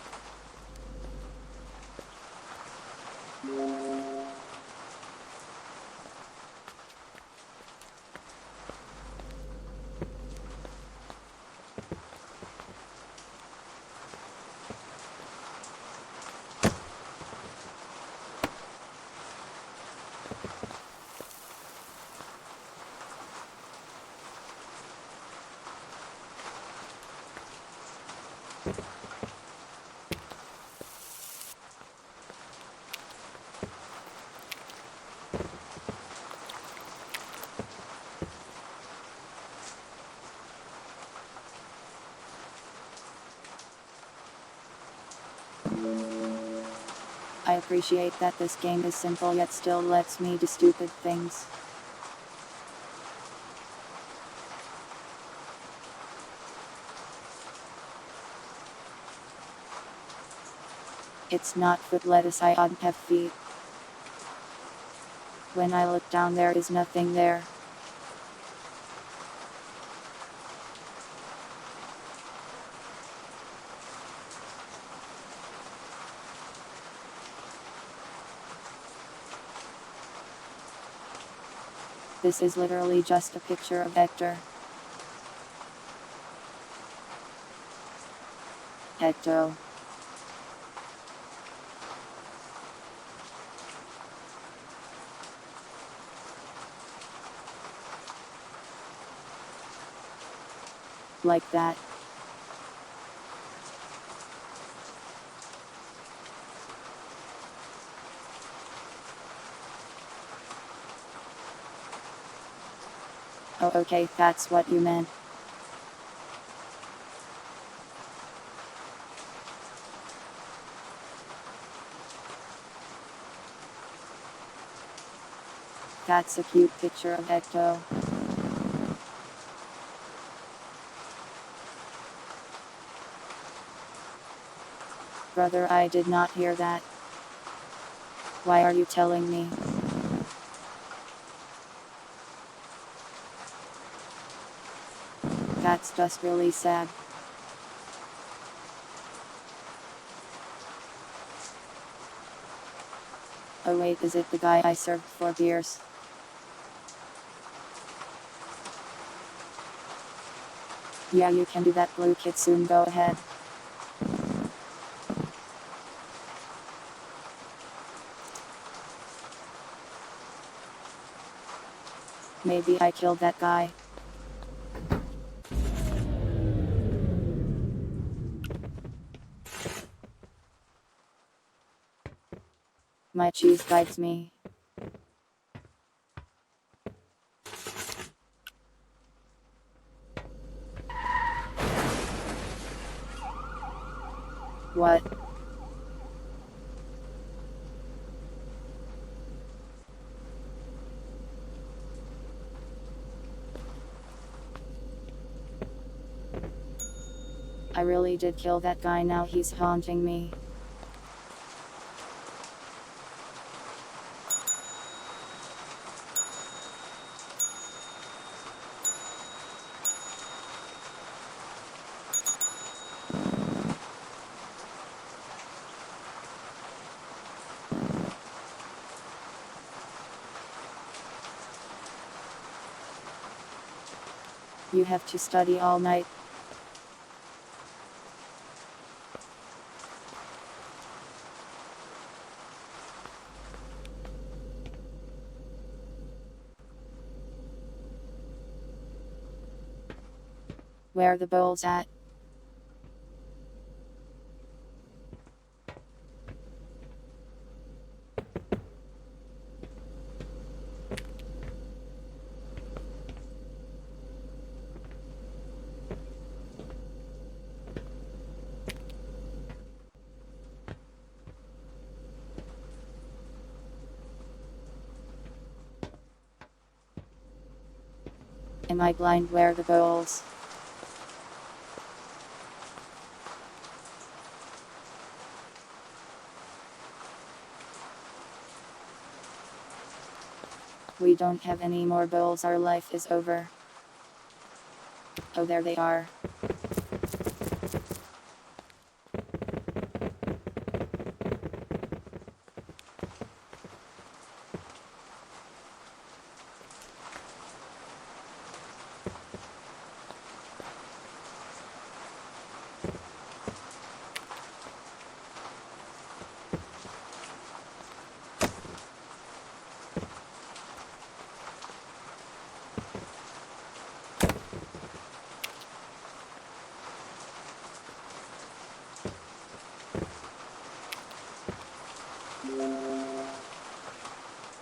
appreciate that this game is simple yet still lets me do stupid things. It's not foot lettuce, I ought have feet. When I look down there is nothing there. This is literally just a picture of Hector. Ecto. Like that. Oh, okay, that's what you meant. That's a cute picture of Ecto. Brother, I did not hear that. Why are you telling me? That's just really sad. Oh wait, is it the guy I served for beers? Yeah, you can do that, blue kitsune, go ahead. Maybe I killed that guy. My cheese guides me. What? I really did kill that guy, now he's haunting me. You have to study all night. Where are the bowls at? Am I blind? Where are the bowls? We don't have any more bowls, our life is over. Oh, there they are.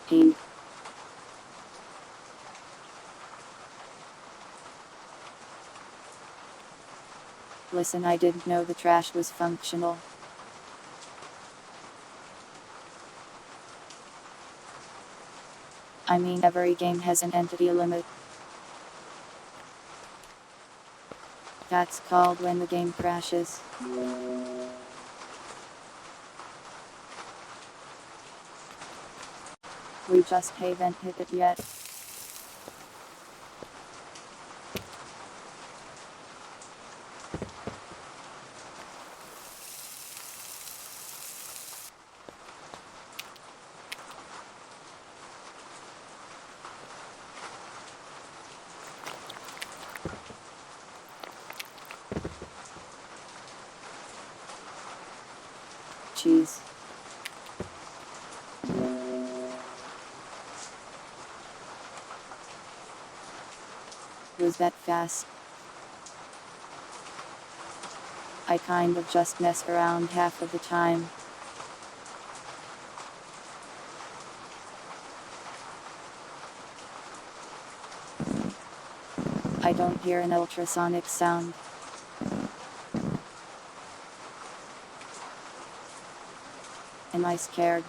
Pink. Listen, I didn't know the trash was functional. I mean, every game has an entity limit. That's called when the game crashes. We just haven't hit it yet. Cheese. Was that fast? I kind of just mess around half of the time. I don't hear an ultrasonic sound. Am I scared?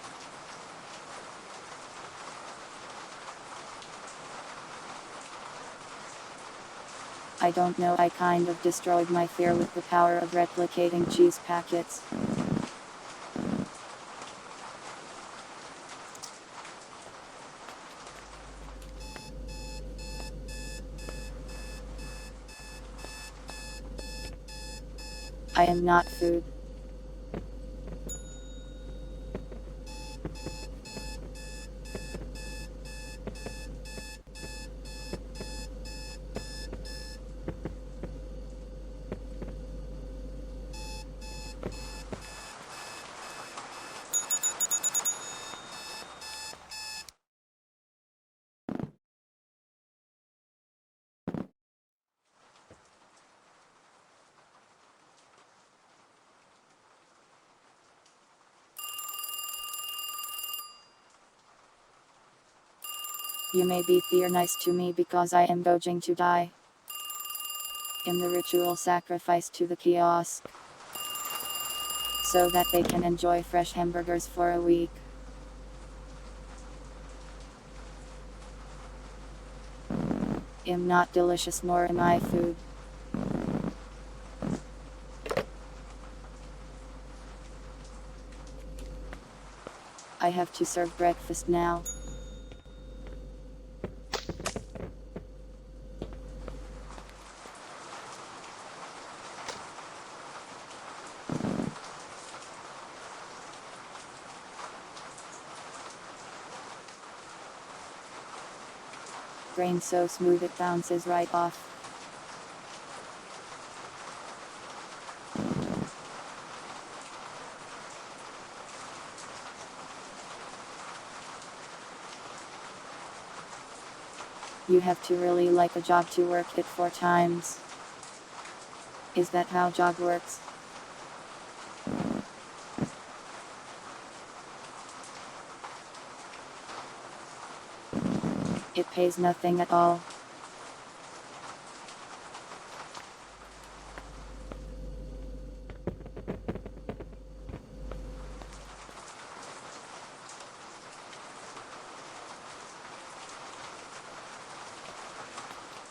I don't know, I kind of destroyed my fear with the power of replicating cheese packets. I am not food. You may be fear nice to me because I am going to die. In the ritual sacrifice to the kiosk. So that they can enjoy fresh hamburgers for a week. Am not delicious nor am I food. I have to serve breakfast now. Grain so smooth it bounces right off. You have to really like a job to work it 4 times. Is that how job works? It pays nothing at all.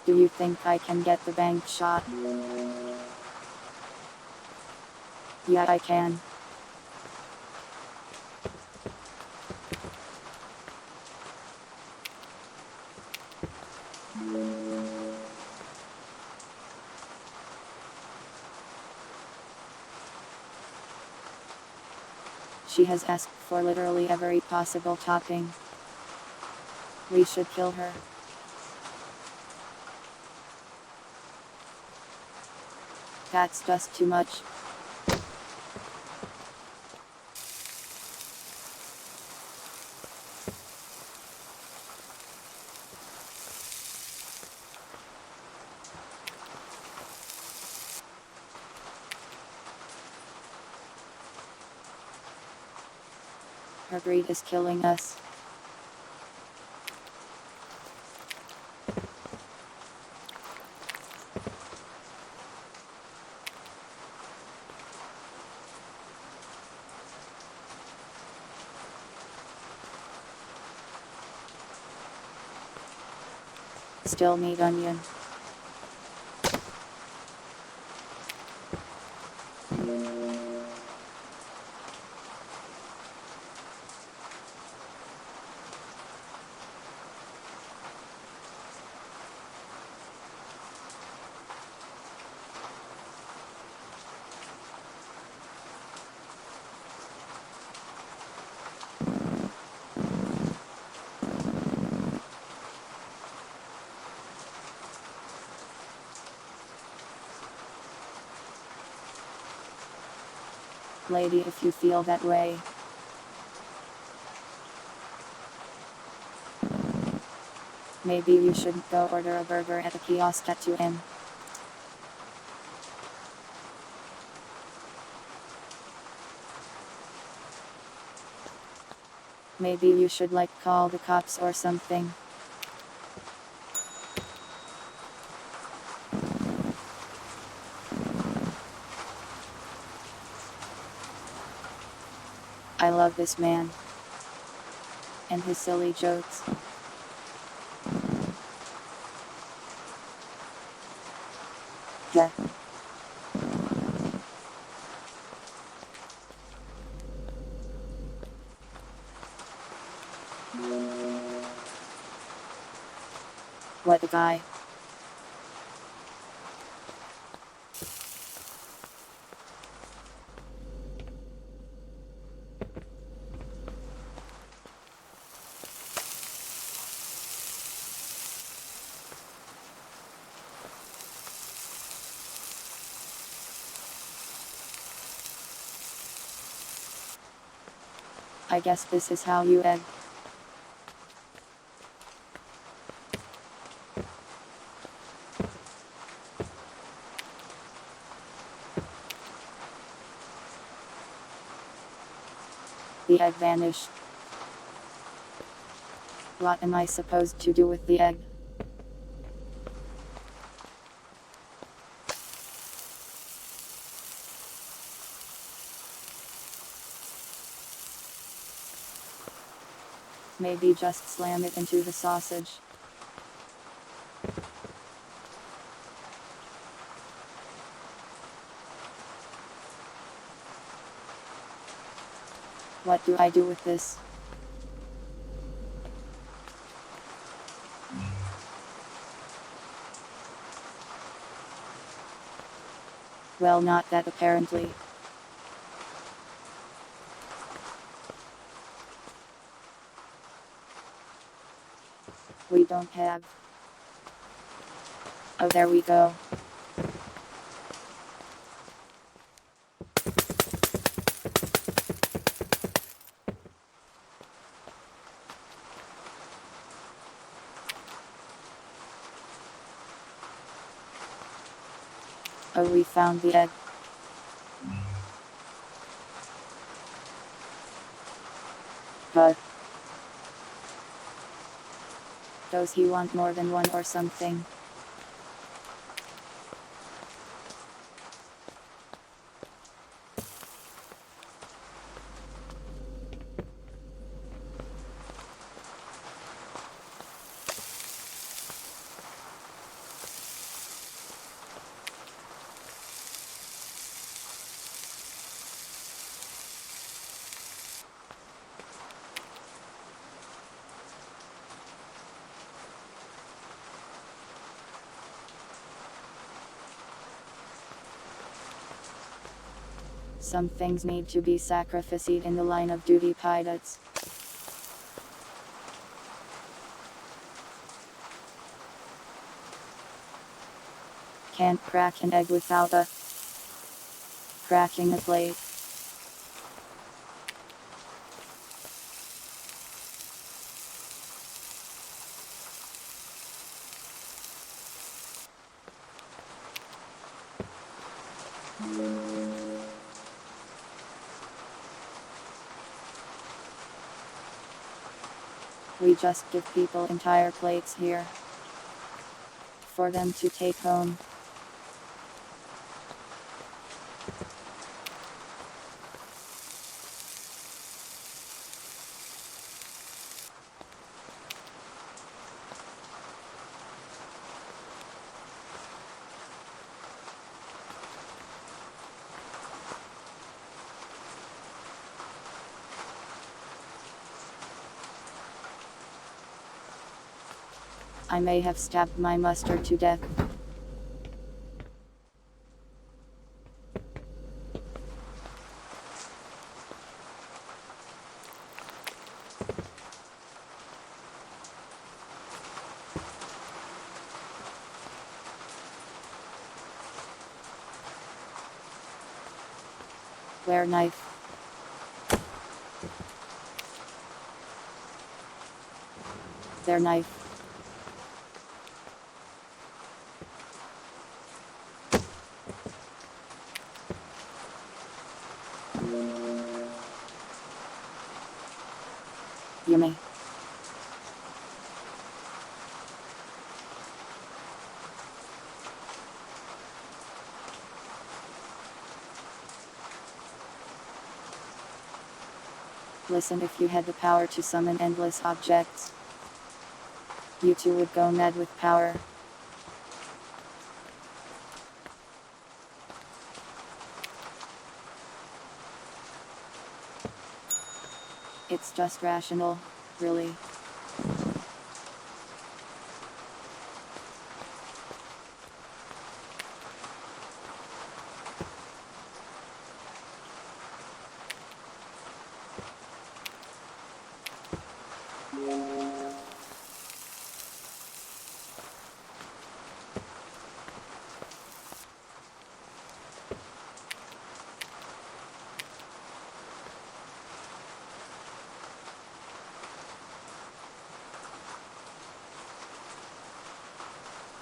Do you think I can get the bank shot? Yeah, I can. She has asked for literally every possible topping. We should kill her. That's just too much. Her greed is killing us. Still need onion. Lady, if you feel that way, maybe you should go order a burger at a kiosk at 2 am. Maybe you should call the cops or something. I love this man. And his silly jokes. Yeah. What a guy. I guess this is how you egg. The egg vanished. What am I supposed to do with the egg? Maybe just slam it into the sausage. What do I do with this? Well, not that apparently. We don't have. Oh, there we go. Oh, we found the egg. But does he want more than one or something? Some things need to be sacrificed in the line of duty, pilots. Can't crack an egg without cracking a plate. We just give people entire plates here. For them to take home. I may have stabbed my mustard to death. Where knife? Their knife. Yummy. Listen, if you had the power to summon endless objects, you too would go mad with power. It's just rational, really.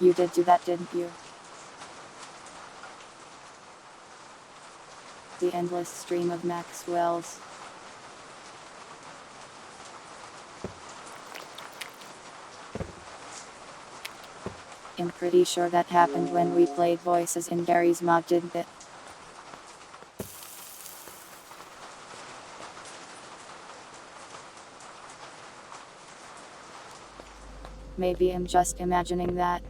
You did do that, didn't you? The endless stream of Maxwell's. I'm pretty sure that happened when we played voices in Gary's mod, didn't it? Maybe I'm just imagining that.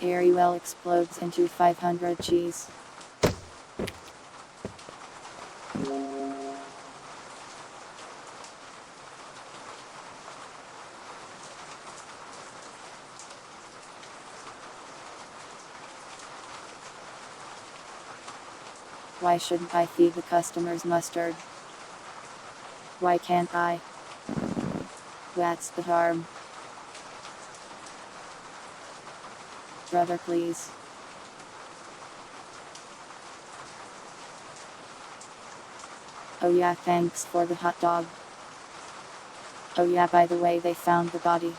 Ariel explodes into 500 cheese. Why shouldn't I feed the customers mustard? Why can't I? What's the harm? Brother, please. Oh yeah, thanks for the hot dog. Oh yeah, by the way, they found the body.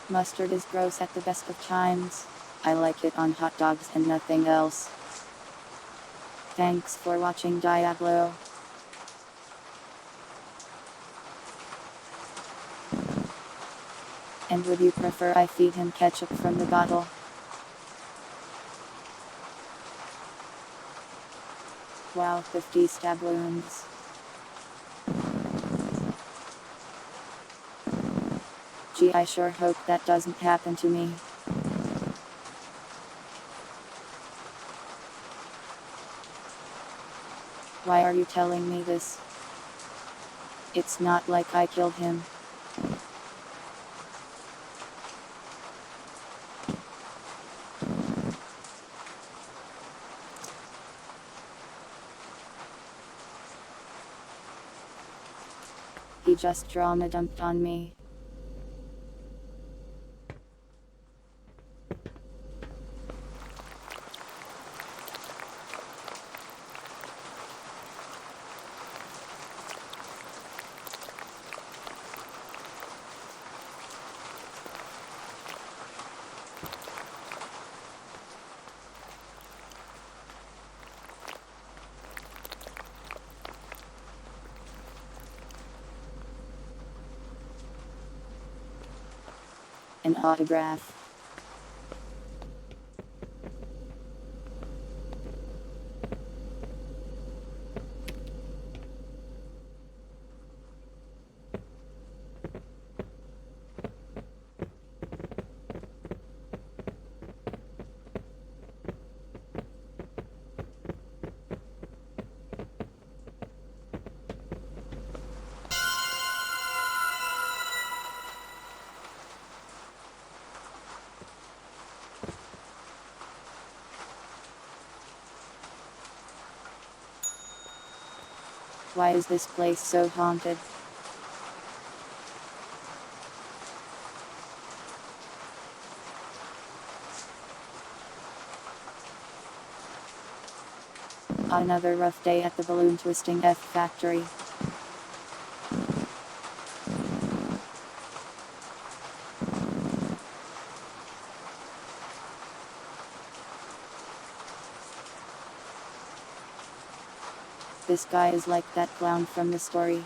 Mustard is gross at the best of times. I like it on hot dogs and nothing else. Thanks for watching Diablo. And would you prefer I feed him ketchup from the bottle? Wow, 50 stab wounds. Gee, I sure hope that doesn't happen to me. Why are you telling me this? It's not like I killed him. He just drama dumped on me. an autograph. Why is this place so haunted? Another rough day at the balloon twisting F factory. This guy is like that clown from the story.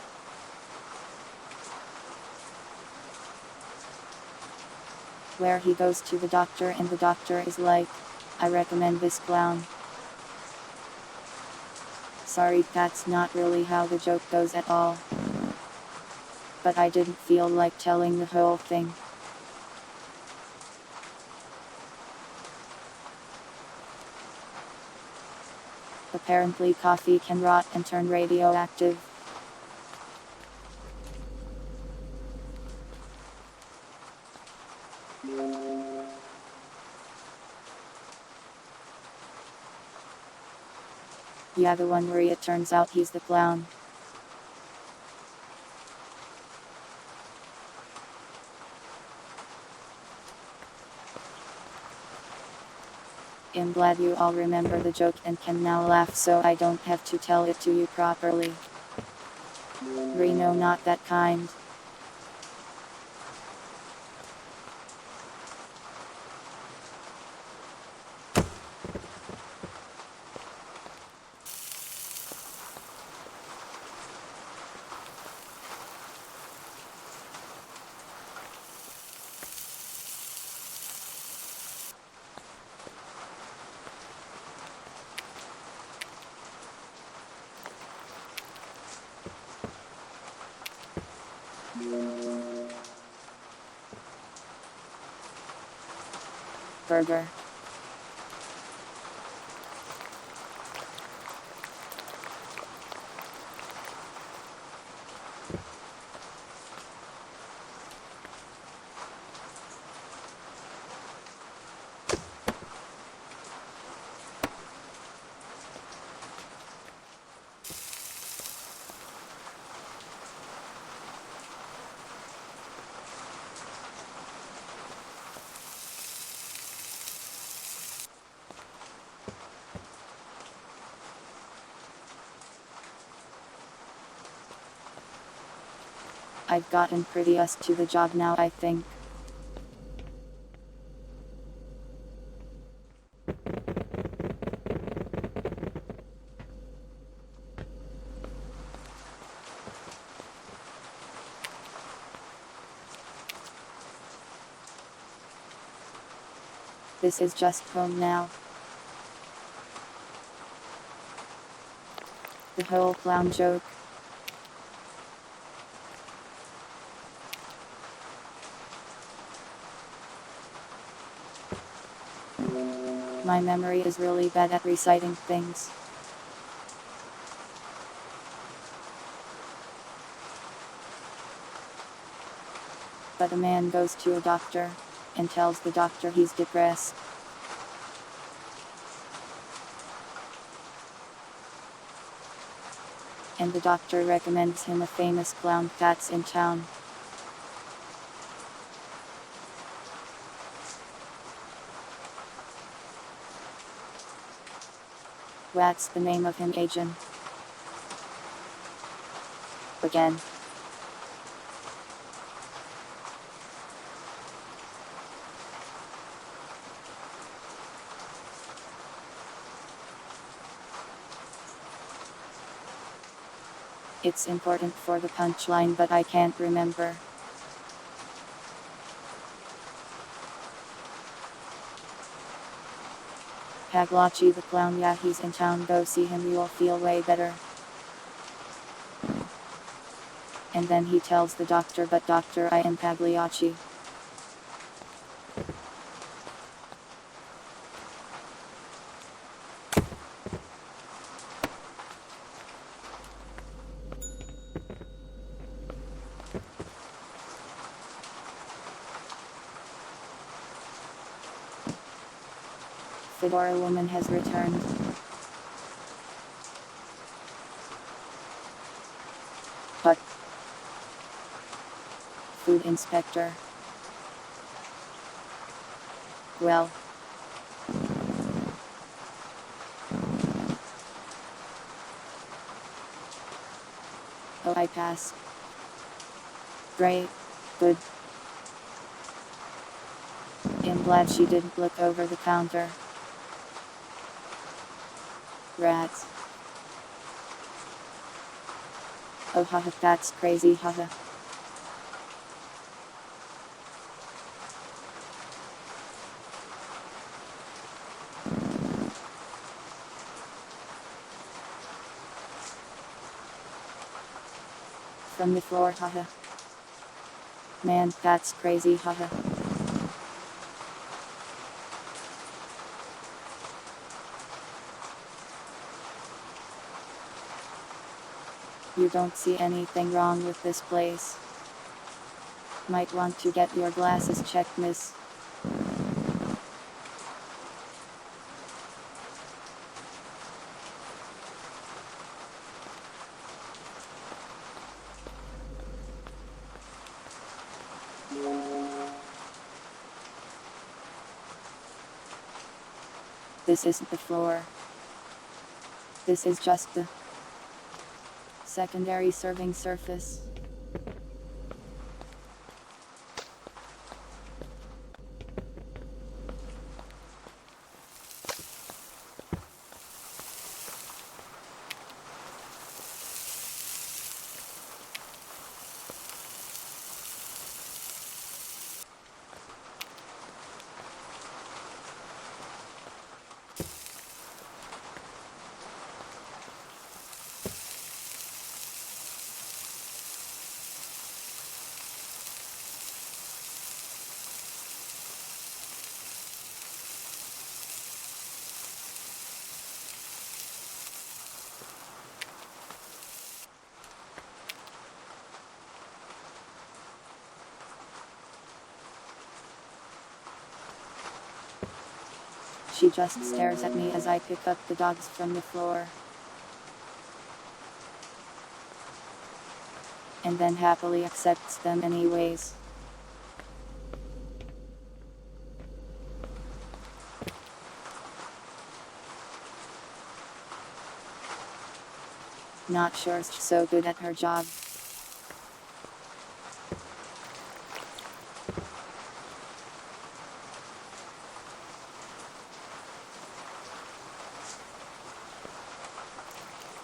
Where he goes to the doctor and the doctor is like, I recommend this clown. Sorry, that's not really how the joke goes at all. But I didn't feel like telling the whole thing. Apparently coffee can rot and turn radioactive. Yeah, the one where it turns out he's the clown. I'm glad you all remember the joke and can now laugh so I don't have to tell it to you properly. Reno, not that kind. Burger. I've gotten pretty used to the job now, I think. This is just home now. The whole clown joke. My memory is really bad at reciting things. But a man goes to a doctor and tells the doctor he's depressed. And the doctor recommends him a famous clown that's in town. What's the name of him, agent? Again. It's important for the punchline, but I can't remember. Pagliacci the clown, yeah, he's in town, go see him, you'll feel way better. And then he tells the doctor, but doctor, I am Pagliacci. Fedora woman has returned. But food inspector. Well. Oh, I pass. Great. Good. I'm glad she didn't look over the counter. Rats. Oh haha, that's crazy, haha. From the floor, haha. Man, that's crazy, haha. You don't see anything wrong with this place. Might want to get your glasses checked, miss. This isn't the floor. This is just the secondary serving surface. She just stares at me as I pick up the dogs from the floor. And then happily accepts them anyways. Not sure she's so good at her job.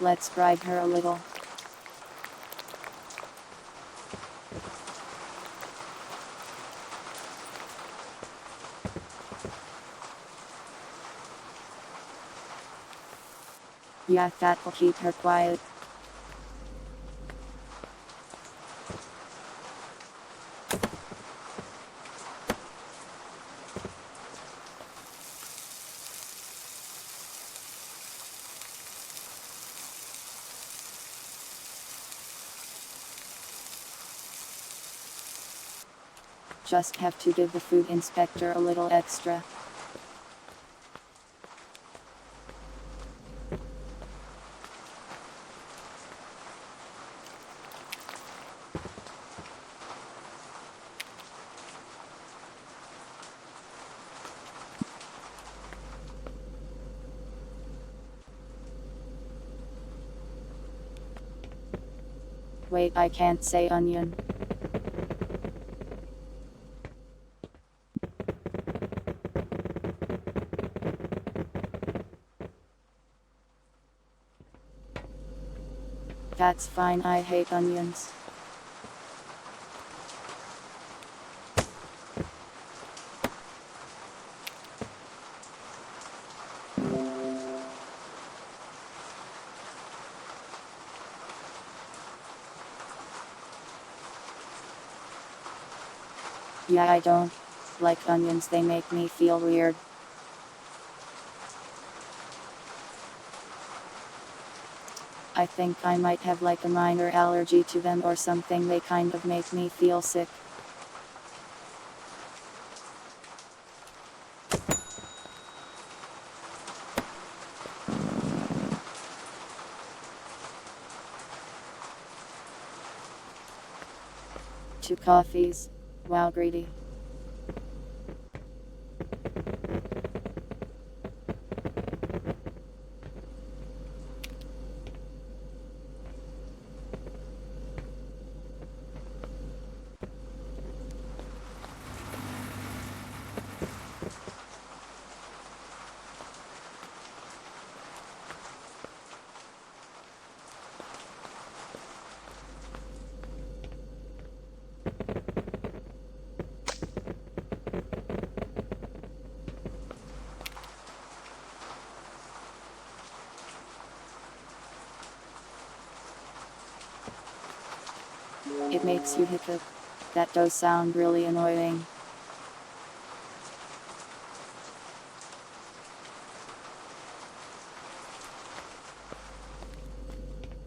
Let's bribe her a little. Yeah, that'll keep her quiet. Just have to give the food inspector a little extra. Wait, I can't say onion. That's fine, I hate onions. Yeah, I don't like onions, they make me feel weird. I think I might have like a minor allergy to them or something, they kind of make me feel sick. Two coffees. Wow, greedy. It makes you hiccup. That does sound really annoying.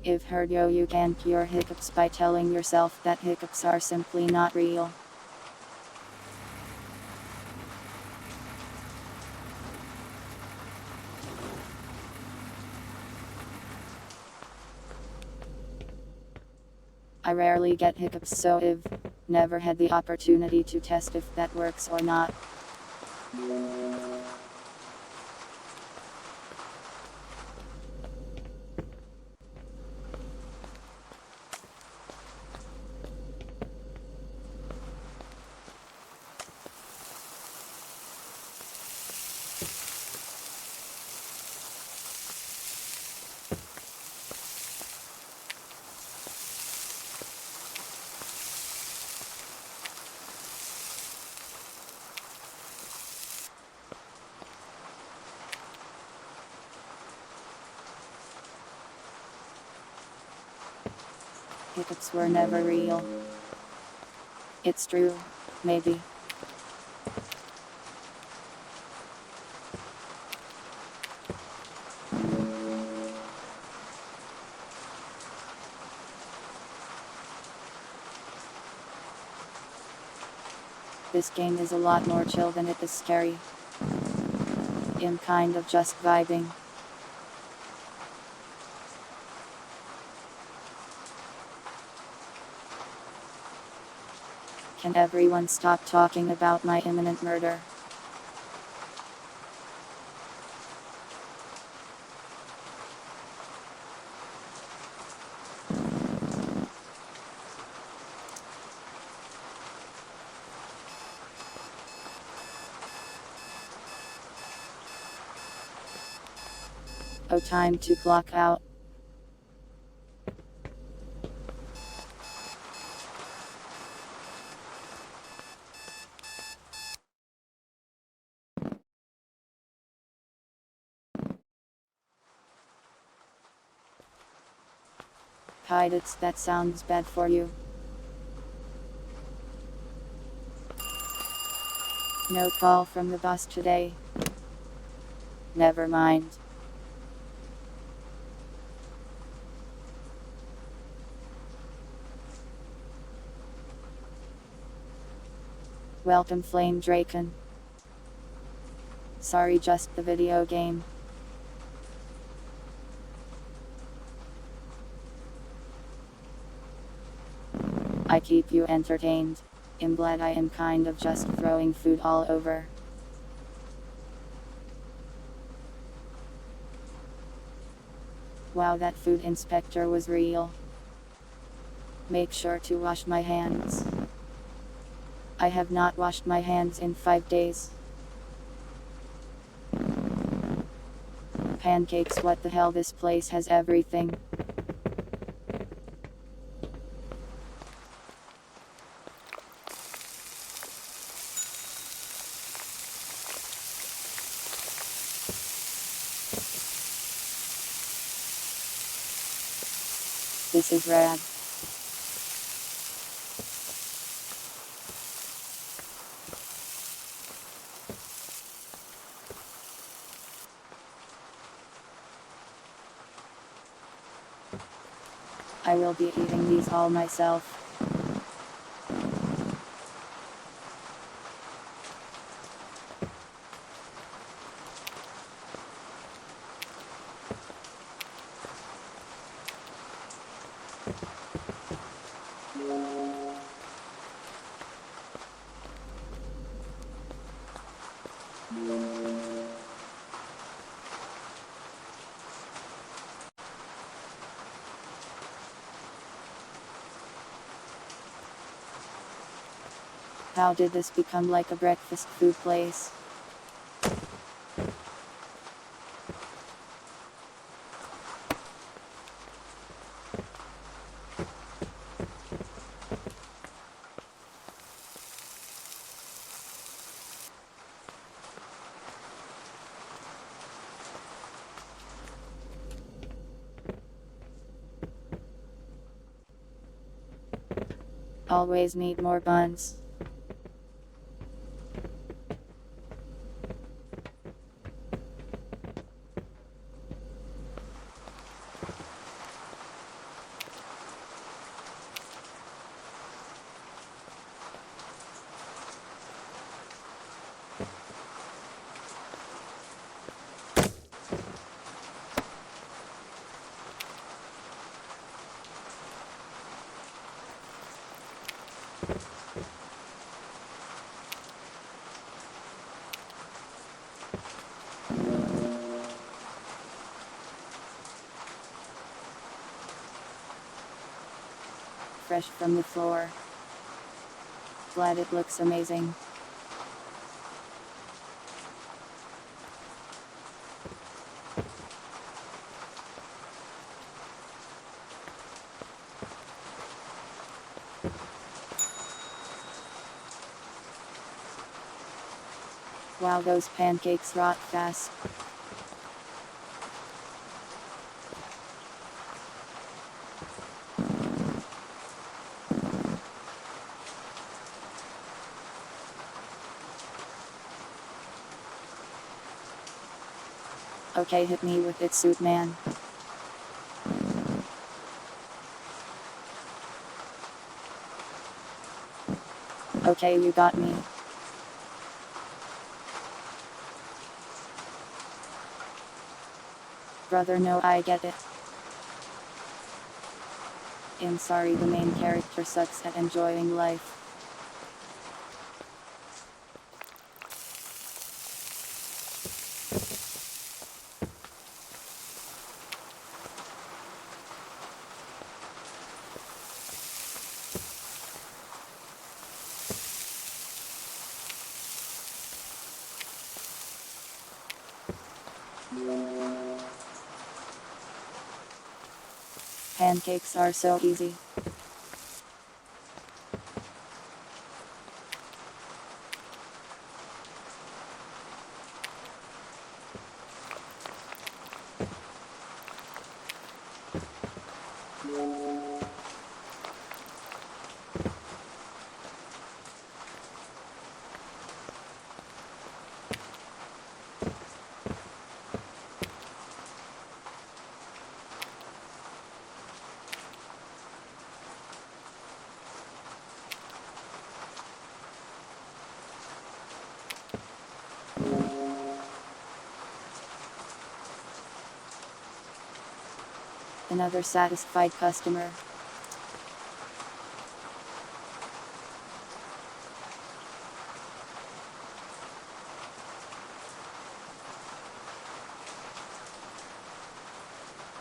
I've heard you can cure hiccups by telling yourself that hiccups are simply not real. I rarely get hiccups, so I've never had the opportunity to test if that works or not. Hiccups were never real. It's true, maybe. This game is a lot more chill than it is scary. I'm kind of just vibing. Can everyone stop talking about my imminent murder? Oh, time to clock out. Hide it, that sounds bad for you. No call from the boss today. Never mind. Welcome, Flame Draken. Sorry, just the video game. I keep you entertained. I'm glad I am kind of just throwing food all over. Wow, that food inspector was real. Make sure to wash my hands. I have not washed my hands in 5 days. Pancakes, what the hell, this place has everything. This is rad. I will be eating these all myself. How did this become like a breakfast food place? Always need more buns. Fresh from the floor. Glad it looks amazing. Wow, those pancakes rot fast. Okay, hit me with it, suit man. Okay, you got me. Brother, no, I get it. I'm sorry, the main character sucks at enjoying life. Pancakes are so easy. Another satisfied customer.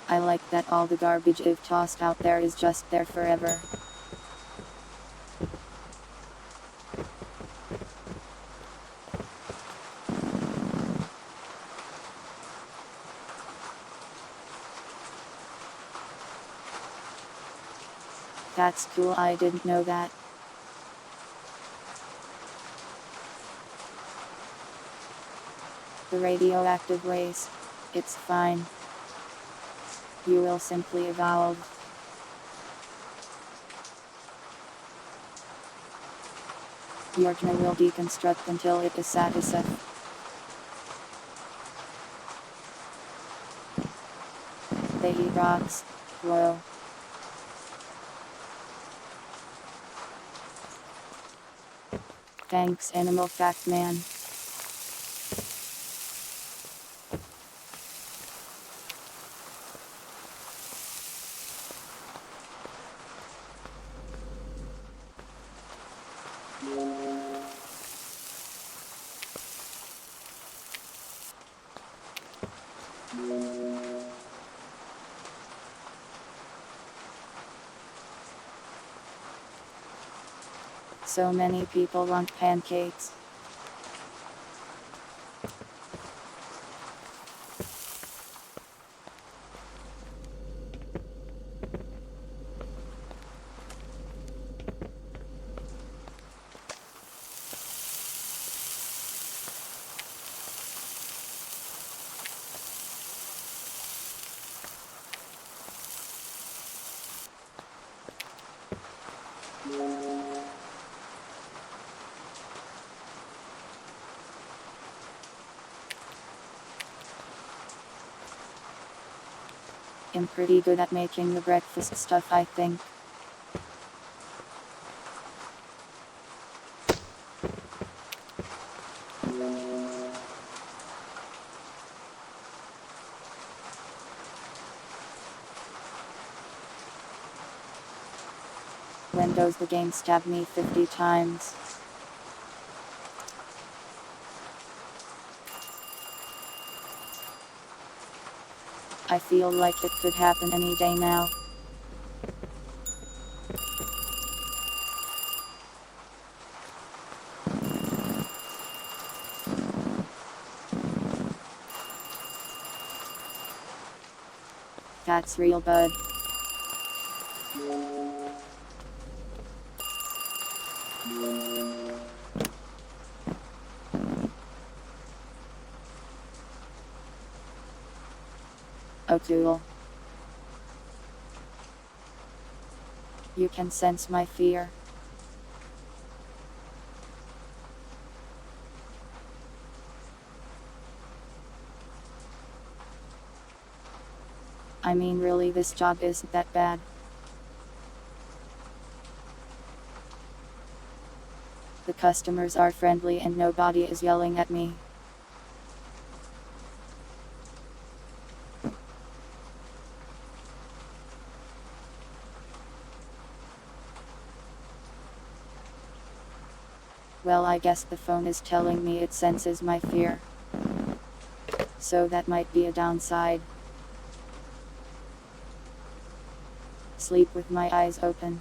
I like that all the garbage I've tossed out there is just there forever. That's cool, I didn't know that. The radioactive waste. It's fine. You will simply evolve. Your journey will deconstruct until it is satisfied. They eat rocks. Whoa. Thanks, Animal Fact Man. So many people want pancakes. I'm pretty good at making the breakfast stuff, I think. Windows the game stabbed me 50 times. I feel like it could happen any day now. That's real, bud. Oh, cool. You can sense my fear. I mean, really, this job isn't that bad. The customers are friendly and nobody is yelling at me. Well, I guess the phone is telling me it senses my fear. So that might be a downside. Sleep with my eyes open.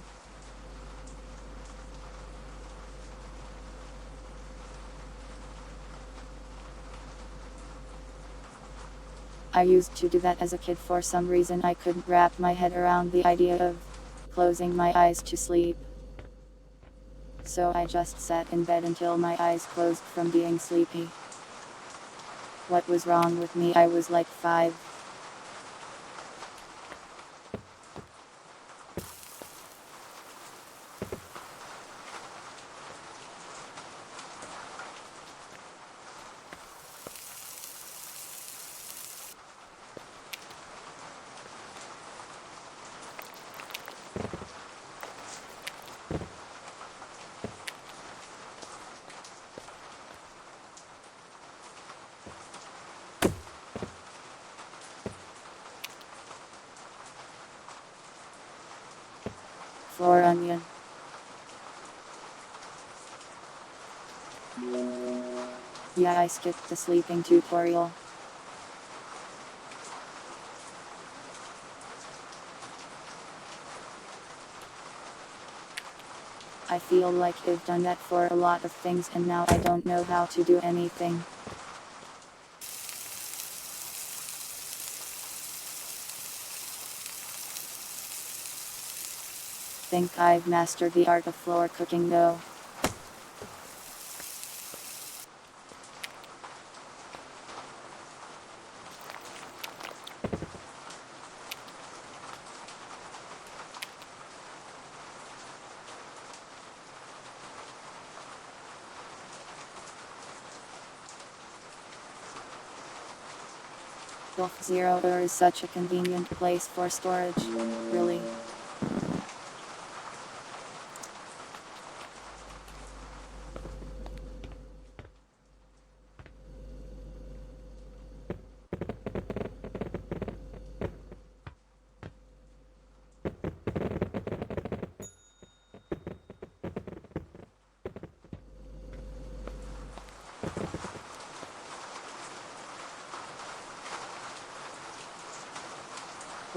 I used to do that as a kid. For some reason I couldn't wrap my head around the idea of closing my eyes to sleep. So I just sat in bed until my eyes closed from being sleepy. What was wrong with me? I was like 5. Floor onion. Yeah, I skipped the sleeping tutorial. I feel like I've done that for a lot of things and now I don't know how to do anything. Think I've mastered the art of floor cooking though. Golf Zero is such a convenient place for storage, really.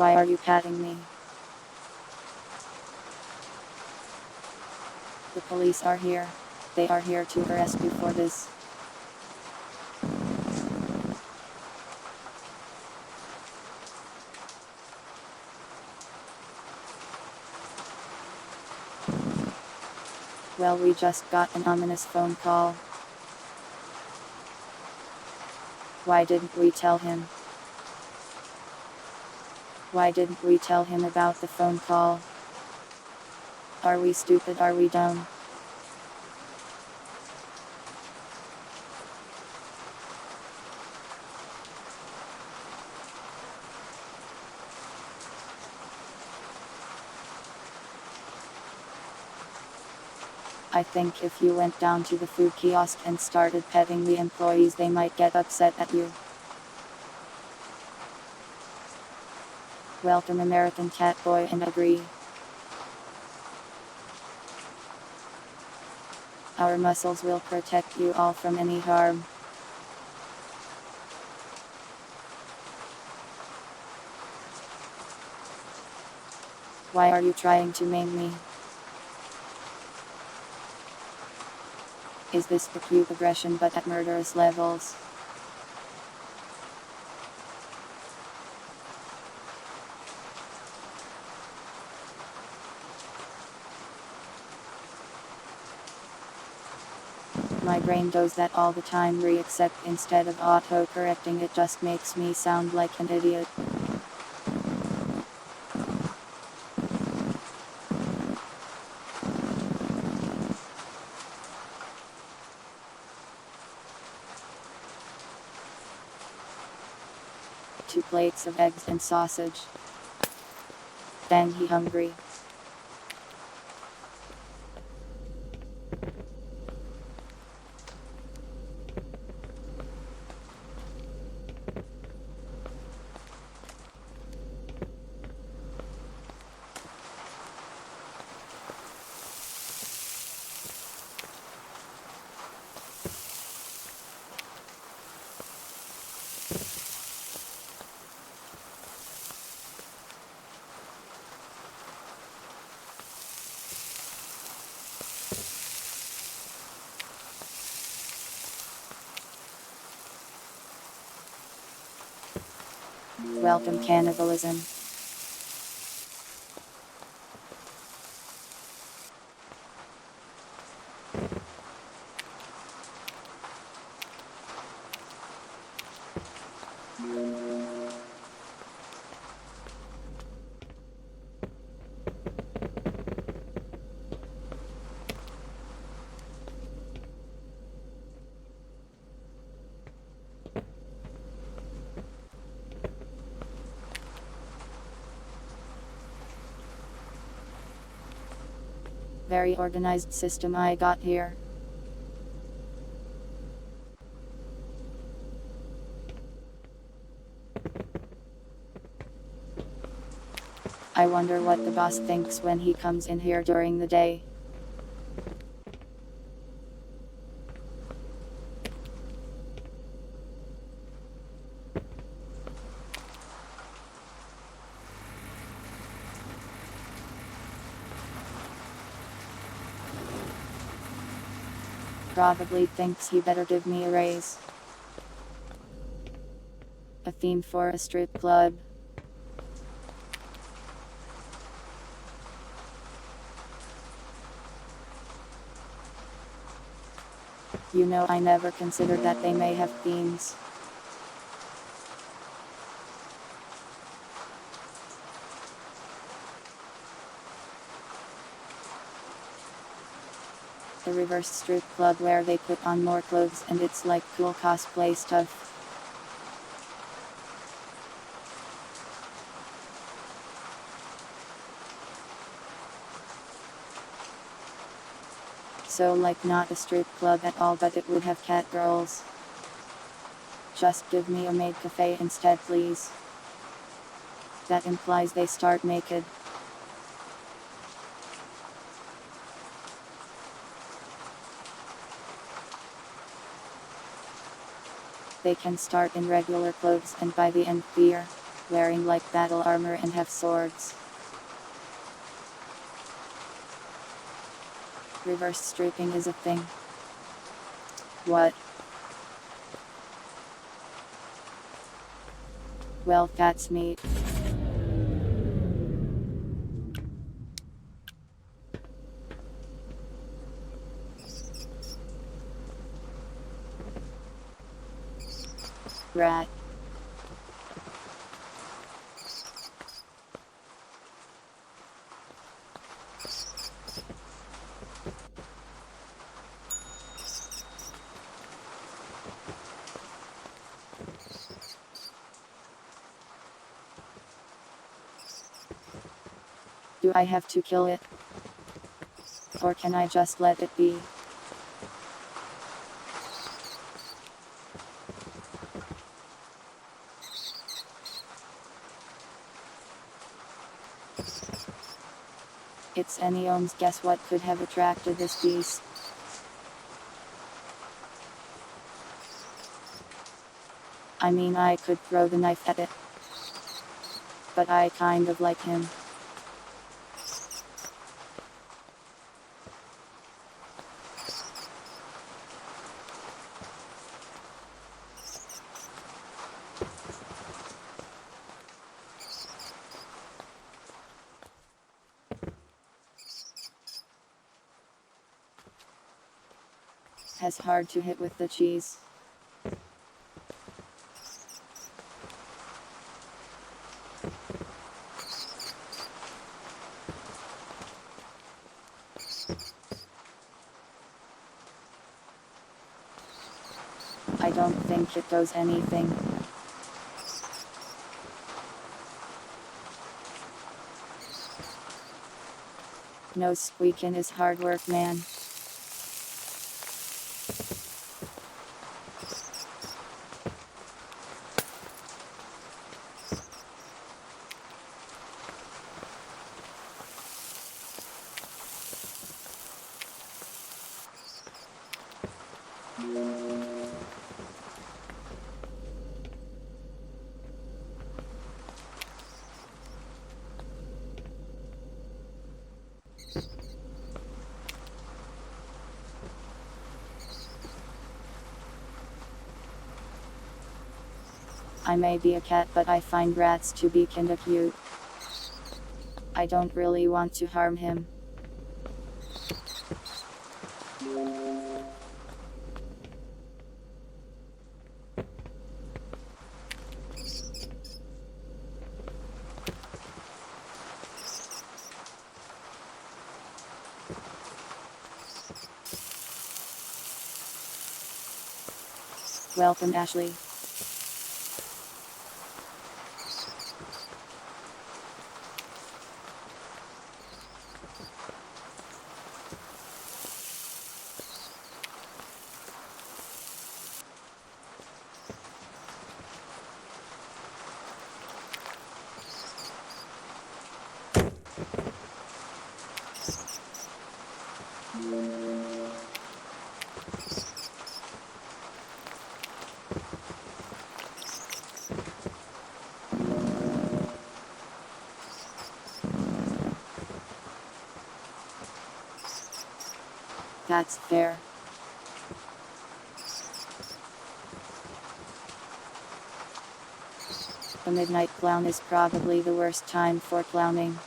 Why are you patting me? The police are here. They are here to arrest you for this. Well, we just got an ominous phone call. Why didn't we tell him? Why didn't we tell him about the phone call? Are we stupid? Are we dumb? I think if you went down to the food kiosk and started petting the employees, they might get upset at you. Welcome, American cat boy, and agree. Our muscles will protect you all from any harm. Why are you trying to maim me? Is this acute aggression but at murderous levels? My brain does that all the time, except instead of auto-correcting it just makes me sound like an idiot. Two plates of eggs and sausage. Dang, he hungry. Welcome, cannibalism. Very organized system I got here. I wonder what the boss thinks when he comes in here during the day. Probably thinks he better give me a raise. A theme for a strip club. You know, I never considered that they may have themes. The reverse strip club where they put on more clothes and it's like cool cosplay stuff. So like not a strip club at all, but it would have cat girls. Just give me a maid cafe instead, please. That implies they start naked. They can start in regular clothes and by the end beer, wearing like battle armor and have swords. Reverse stripping is a thing. What? Well, that's neat. Rat. Do I have to kill it? Or can I just let it be? It's anyone's guess what could have attracted this beast. I mean, I could throw the knife at it. But I kind of like him. Has hard to hit with the cheese. I don't think it does anything. No squeaking is hard work, man. I may be a cat, but I find rats to be kinda cute. I don't really want to harm him. Welcome, Ashley. That's fair. The midnight clown is probably the worst time for clowning.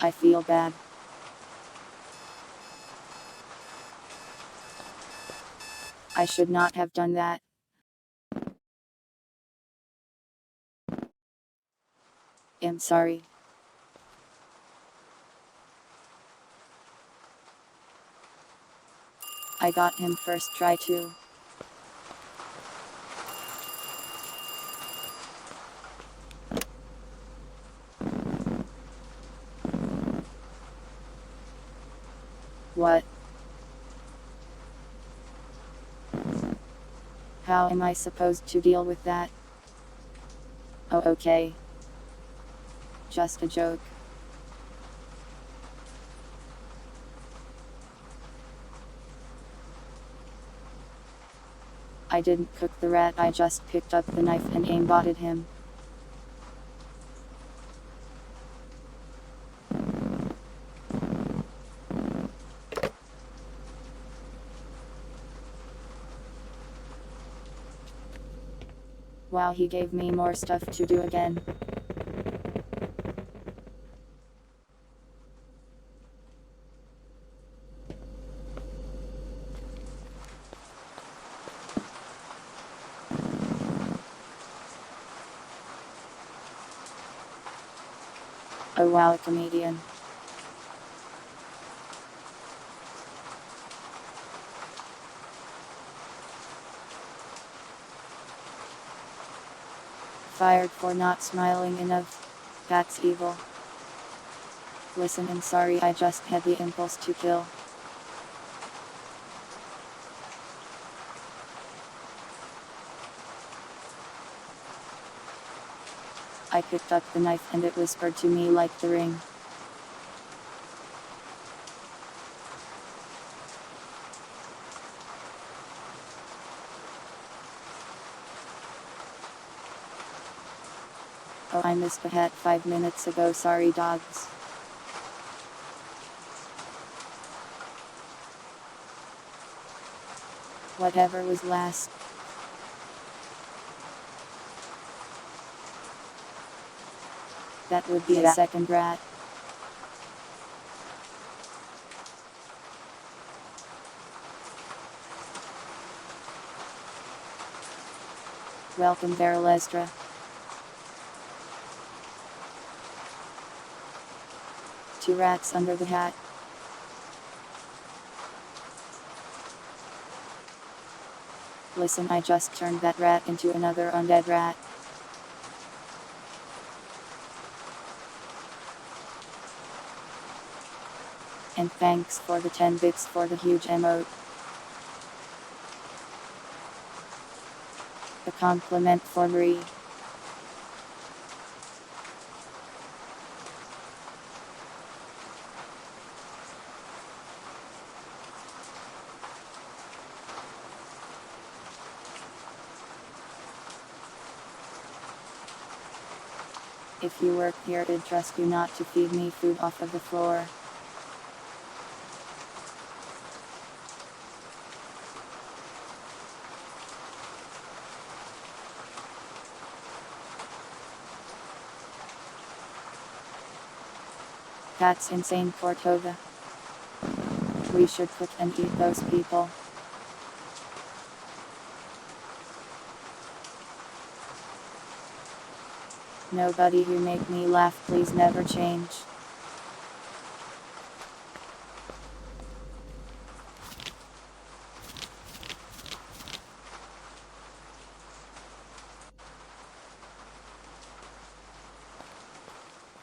I feel bad. I should not have done that. I'm sorry. I got him first try too. What? How am I supposed to deal with that? Oh, okay. Just a joke. I didn't cook the rat, I just picked up the knife and aimbotted him. Wow, he gave me more stuff to do again. Oh wow, a comedian. Fired for not smiling enough. That's evil. Listen, I'm sorry, I just had the impulse to kill. I picked up the knife and it whispered to me like the ring. Oh, I missed the hat 5 minutes ago, sorry dogs. Whatever was last. That would be a second rat. Welcome there, Lestra. Two rats under the hat. Listen, I just turned that rat into another undead rat. And thanks for the 10 bits for the huge emote. A compliment for Marie. If you work here, I'd trust you not to feed me food off of the floor. That's insane, Cortova. We should cook and eat those people. Nobody who make me laugh, please never change.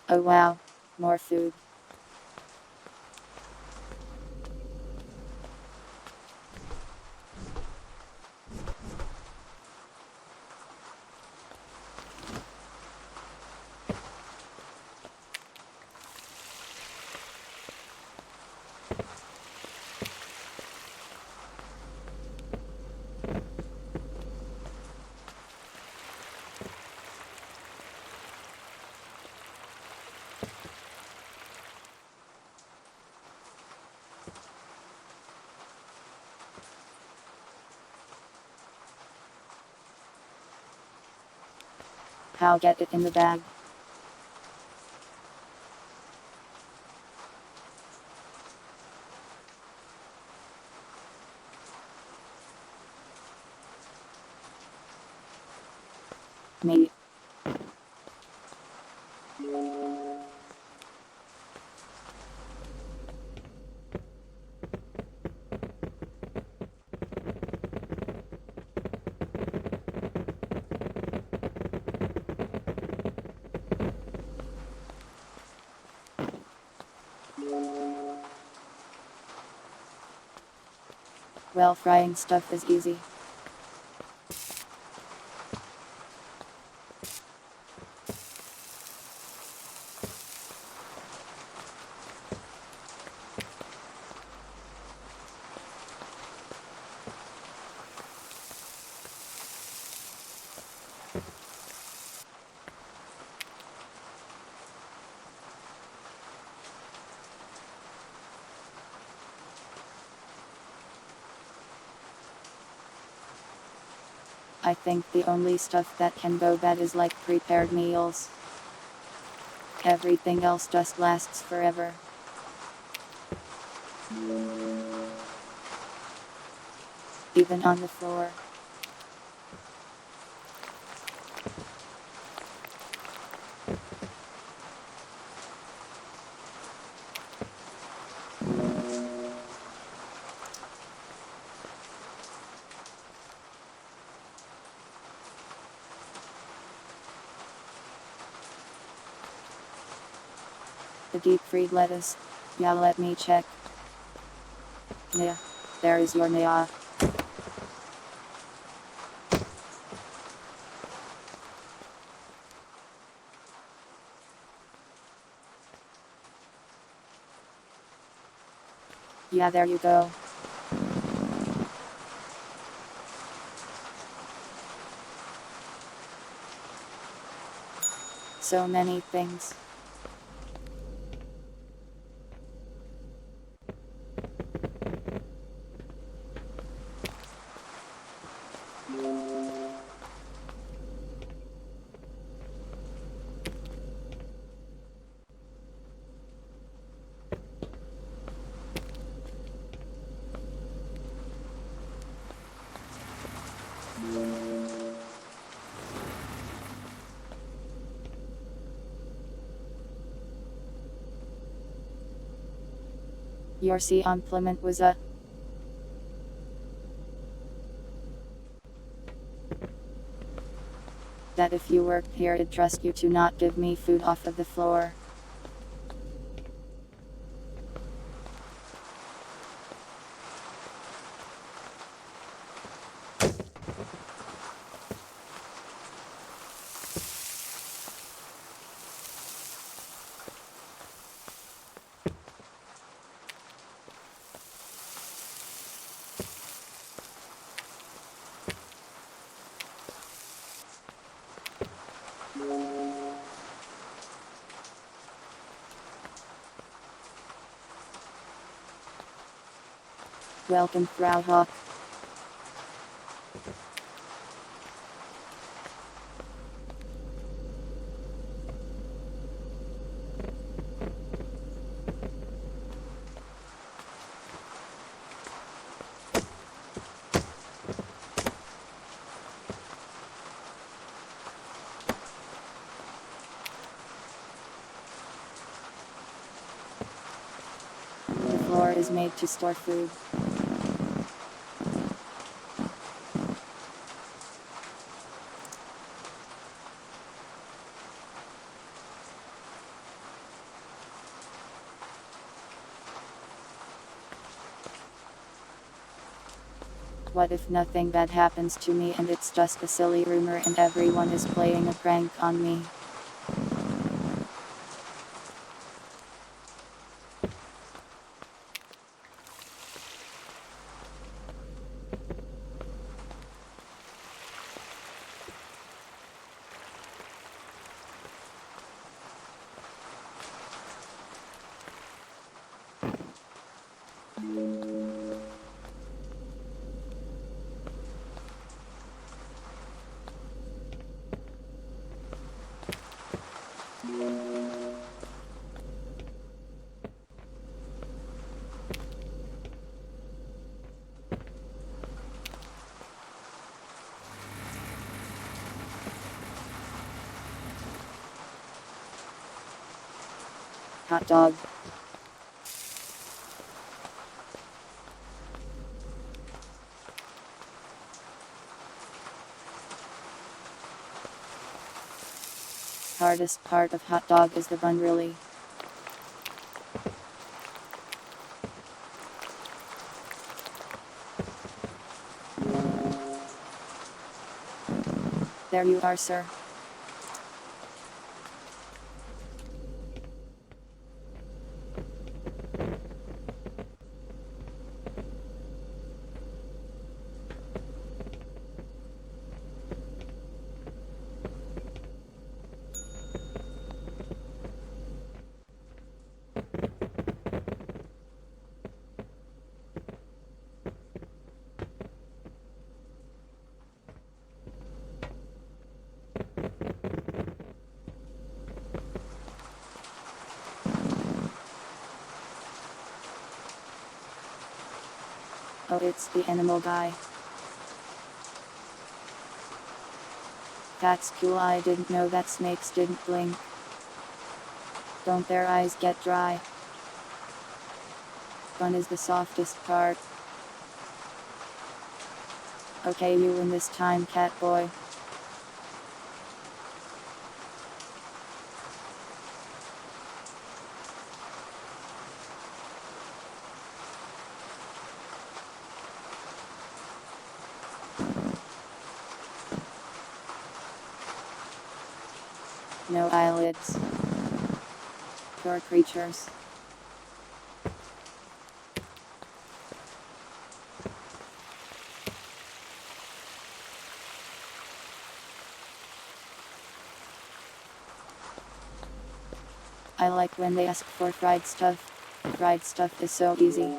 Oh wow, more food. I'll get it in the bag. Me. Well, frying stuff is easy. I think the only stuff that can go bad is like prepared meals. Everything else just lasts forever. Even on the floor. The deep fried lettuce. Yeah, let me check. Yeah, there is your nya. Yeah, there you go. So many things. Your C implement was a that if you worked here I'd trust you to not give me food off of the floor. Welcome, Frau Hawk. The floor is made to store food. What if nothing bad happens to me and it's just a silly rumor and everyone is playing a prank on me? Hot dog. Hardest part of hot dog is the bun, really. There you are, sir. Oh, it's the animal guy. That's cool, I didn't know that snakes didn't blink. Don't their eyes get dry? Fun is the softest part. Okay, you win this time, cat boy. No eyelids. Poor creatures. I like when they ask for fried stuff. Fried stuff is so easy.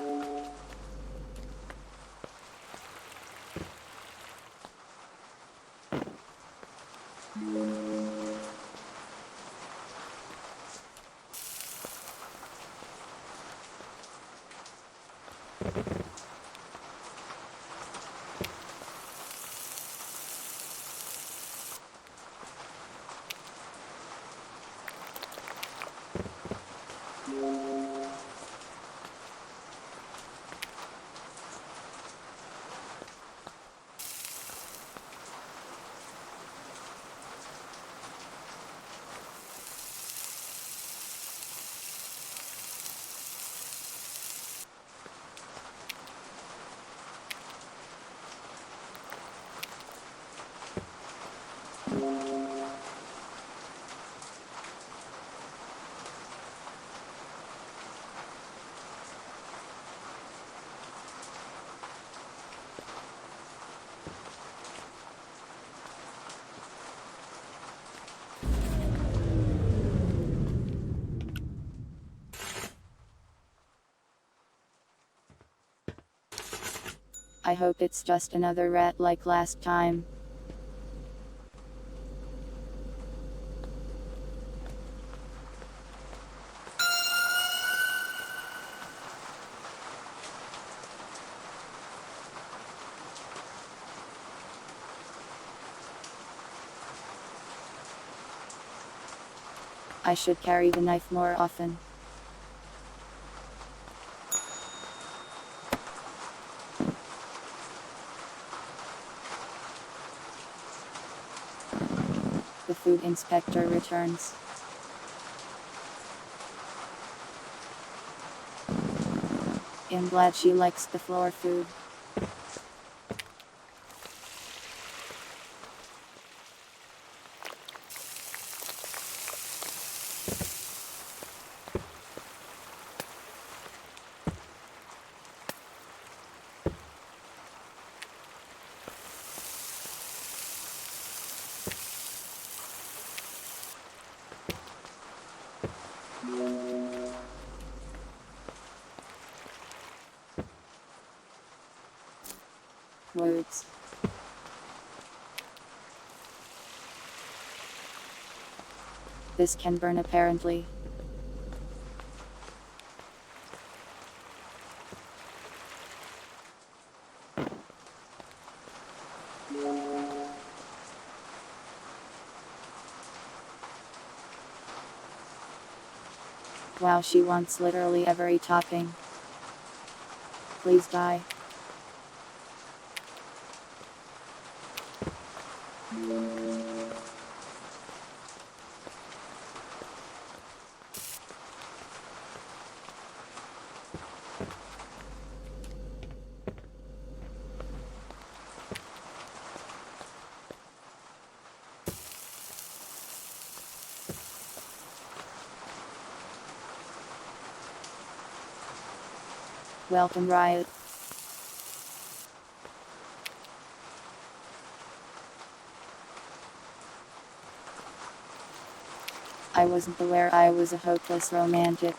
I hope it's just another rat like last time. I should carry the knife more often. The food inspector returns. I'm glad she likes the floor food. Words. This can burn apparently. Wow, she wants literally every topping. Please die. Welcome, Riot. I wasn't aware I was a hopeless romantic.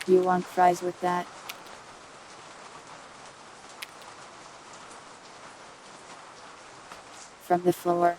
You want fries with that? From the floor.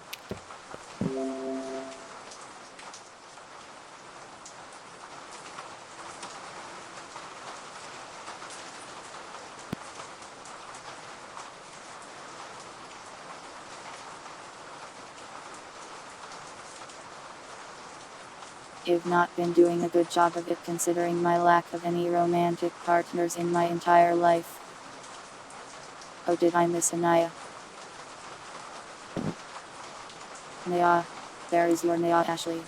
I've not been doing a good job of it considering my lack of any romantic partners in my entire life. Oh, did I miss Anaya? Naya. There is your Naya, Ashley.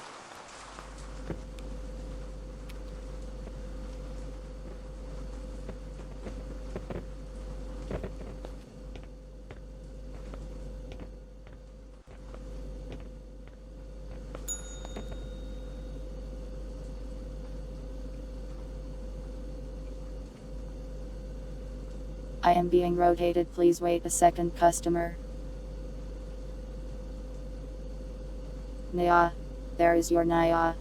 I am being rotated, please wait a second, customer. Naya. There is your Naya.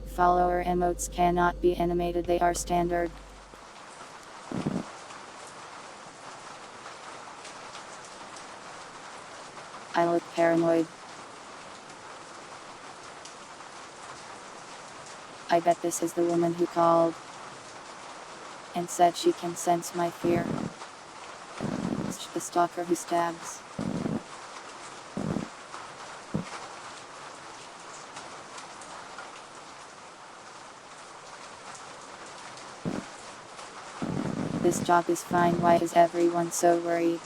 Follower emotes cannot be animated, they are standard. I look paranoid. I bet this is the woman who called and said she can sense my fear. It's the stalker who stabs. This job is fine, why is everyone so worried?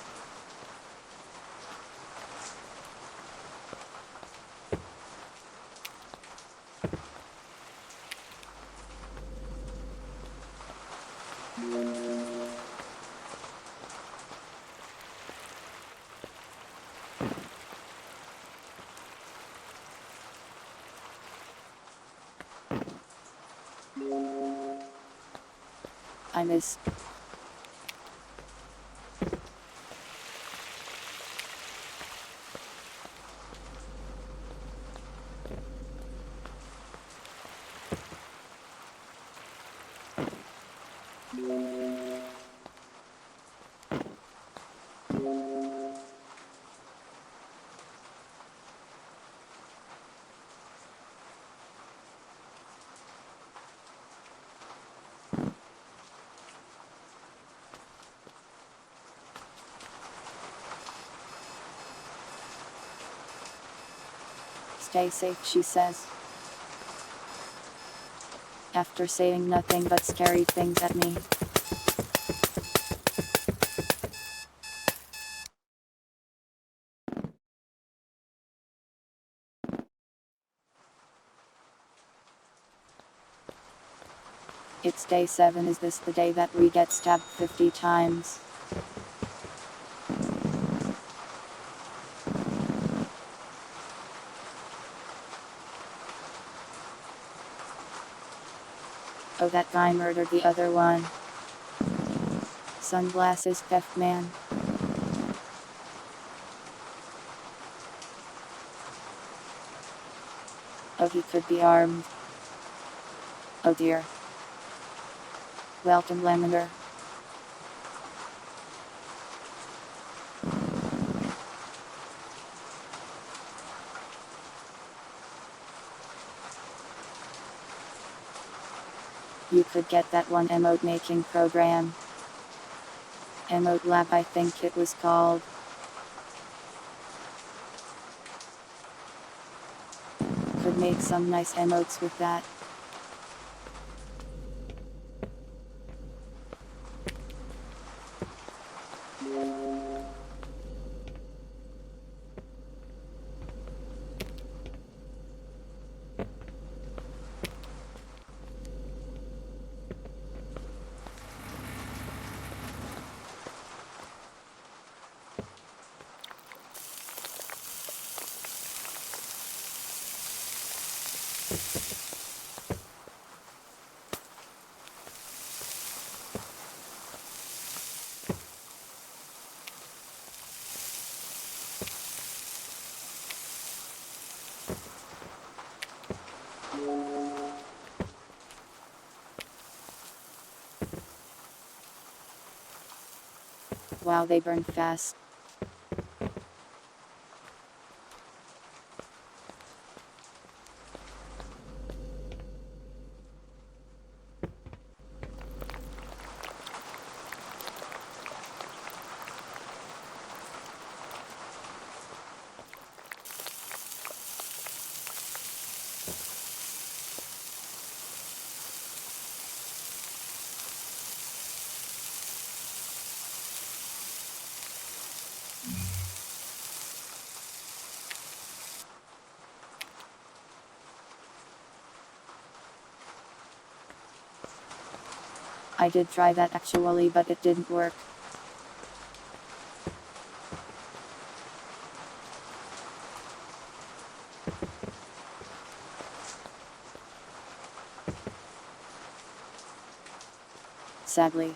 I miss. Stay safe, she says. After saying nothing but scary things at me. It's day 7, is this the day that we get stabbed 50 times? Oh, that guy murdered the other one. Sunglasses theft man. Oh, he could be armed. Oh dear. Welcome, Lemender. You could get that one emote making program. Emote Lab, I think it was called. Could make some nice emotes with that. Wow, they burn fast. I did try that actually, but it didn't work. Sadly.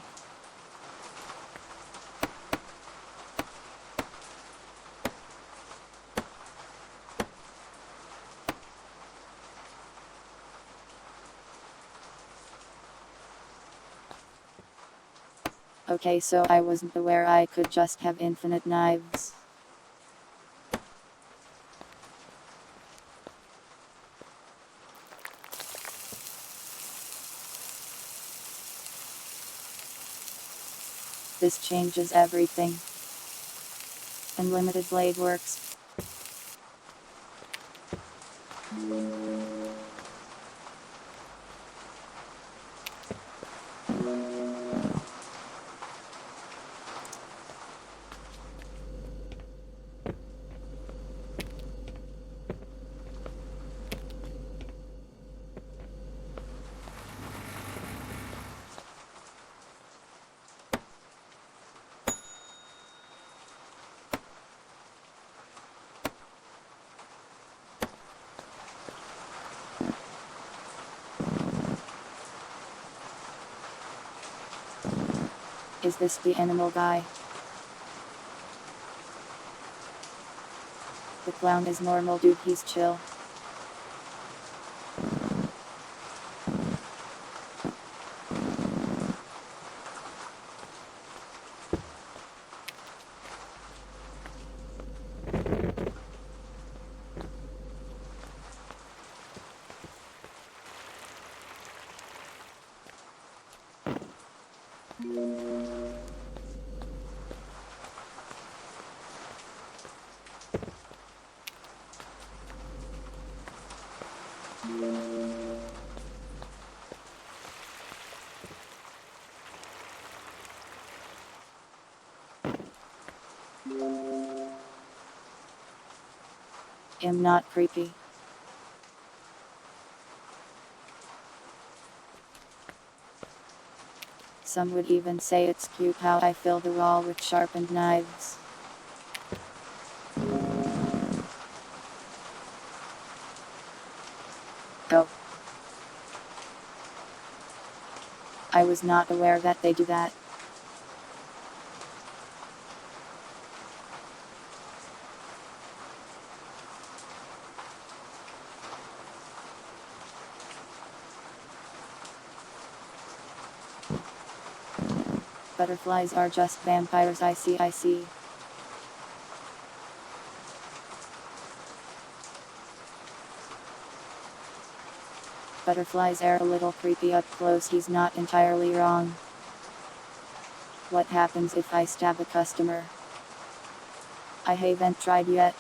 Okay, so I wasn't aware I could just have infinite knives. This changes everything. Unlimited blade works. Is this the animal guy? The clown is normal dude, he's chill. I'm not creepy. Some would even say it's cute how I fill the wall with sharpened knives. Oh. I was not aware that they do that. Butterflies are just vampires, I see. Butterflies are a little creepy up close, he's not entirely wrong. What happens if I stab a customer? I haven't tried yet.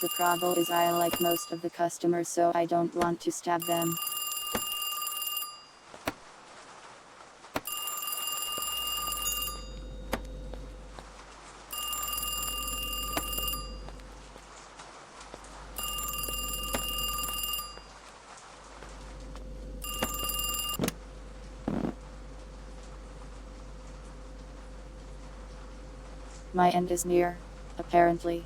The problem is I like most of the customers, so I don't want to stab them. My end is near, apparently.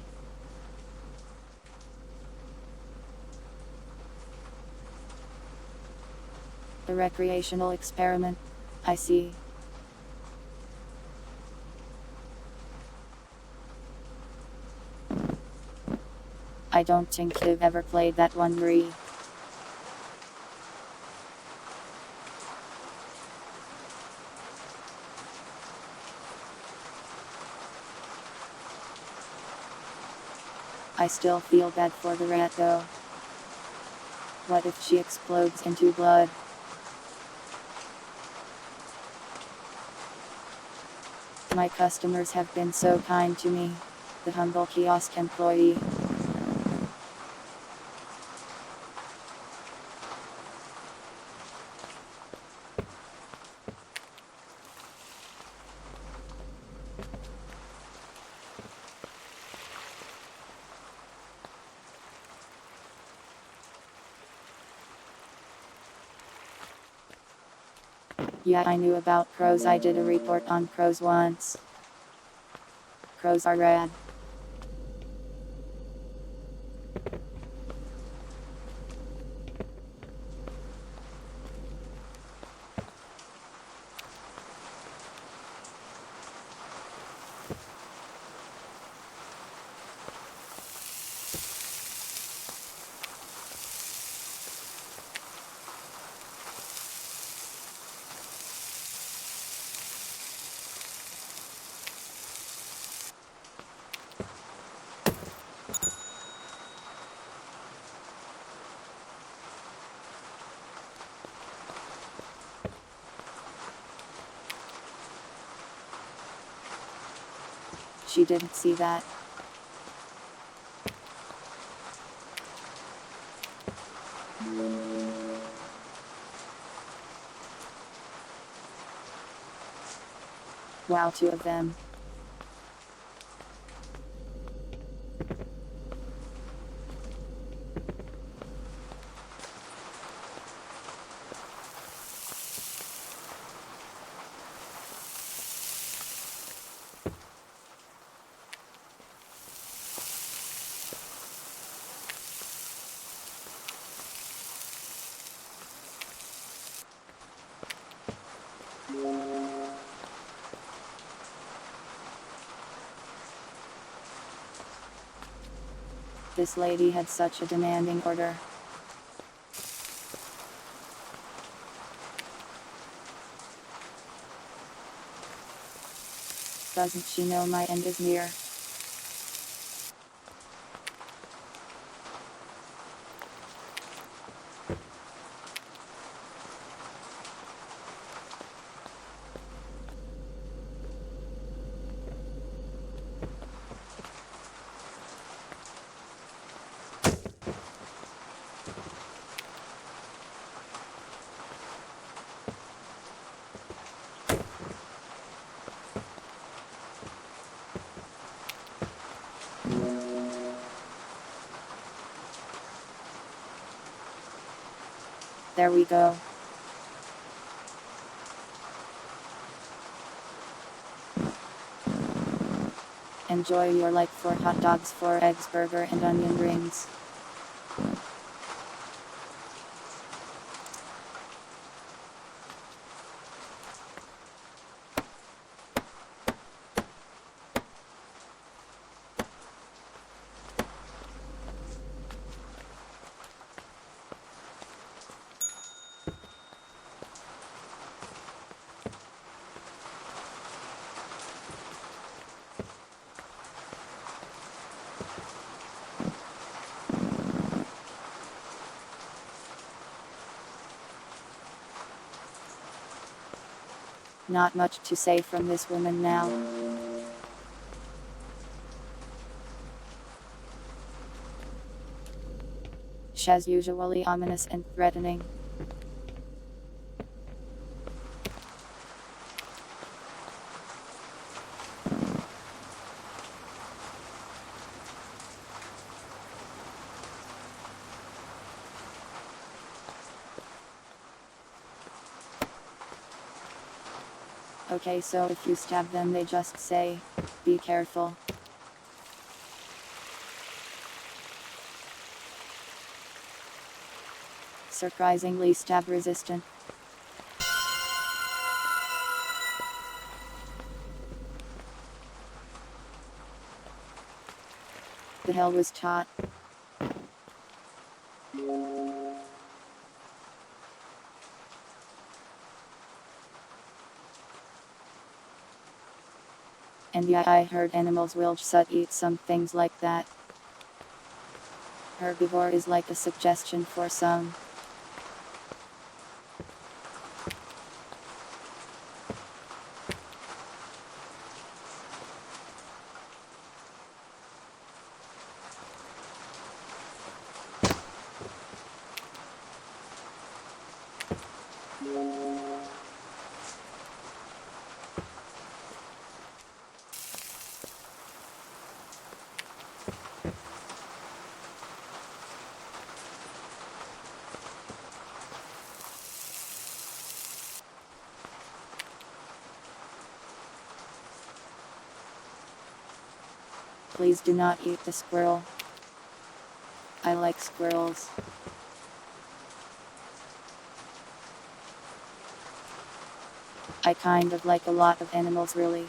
A recreational experiment, I see. I don't think you've ever played that one, Marie. I still feel bad for the rat though. What if she explodes into blood? My customers have been so kind to me. The humble kiosk employee. Yeah, I knew about crows. I did a report on crows once. Crows are rad. She didn't see that. Wow, two of them. This lady had such a demanding order. Doesn't she know my end is near? There we go. Enjoy your like 4 hot dogs, 4 eggs, burger and onion rings. Not much to say from this woman now. She's usually ominous and threatening. Okay, so if you stab them, they just say, "Be careful." Surprisingly stab resistant. The hell was taught. And yeah, I heard animals will just eat some things like that. Herbivore is like a suggestion for some. Please do not eat the squirrel. I like squirrels. I kind of like a lot of animals really.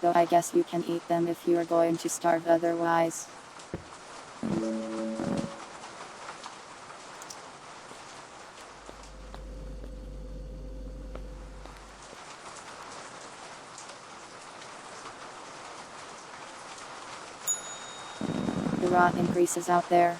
Though I guess you can eat them if you are going to starve otherwise. The rot increases out there.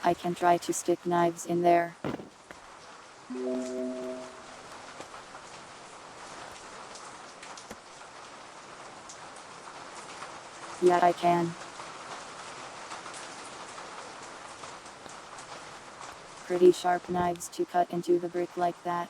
I can try to stick knives in there. Yeah, I can. Pretty sharp knives to cut into the brick like that.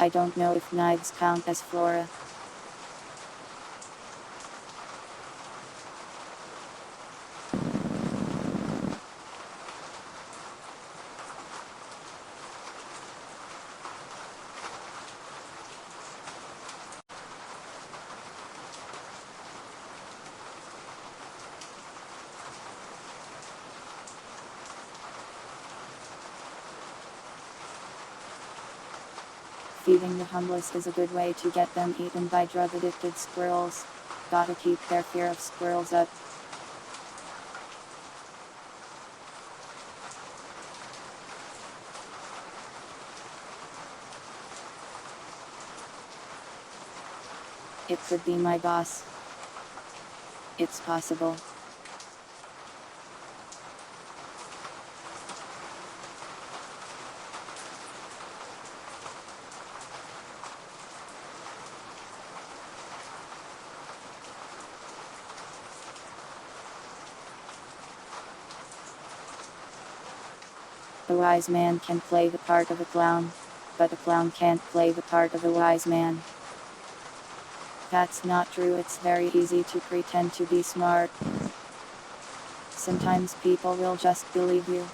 I don't know if knives count as flora. Feeding the homeless is a good way to get them eaten by drug-addicted squirrels. Gotta keep their fear of squirrels up. It could be my boss. It's possible. The wise man can play the part of a clown, but a clown can't play the part of a wise man. That's not true. It's very easy to pretend to be smart. Sometimes people will just believe you.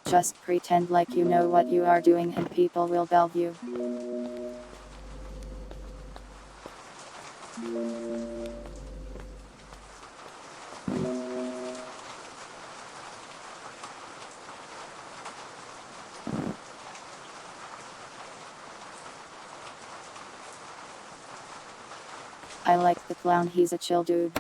Just pretend like you know what you are doing and people will believe you. I like the clown, he's a chill dude.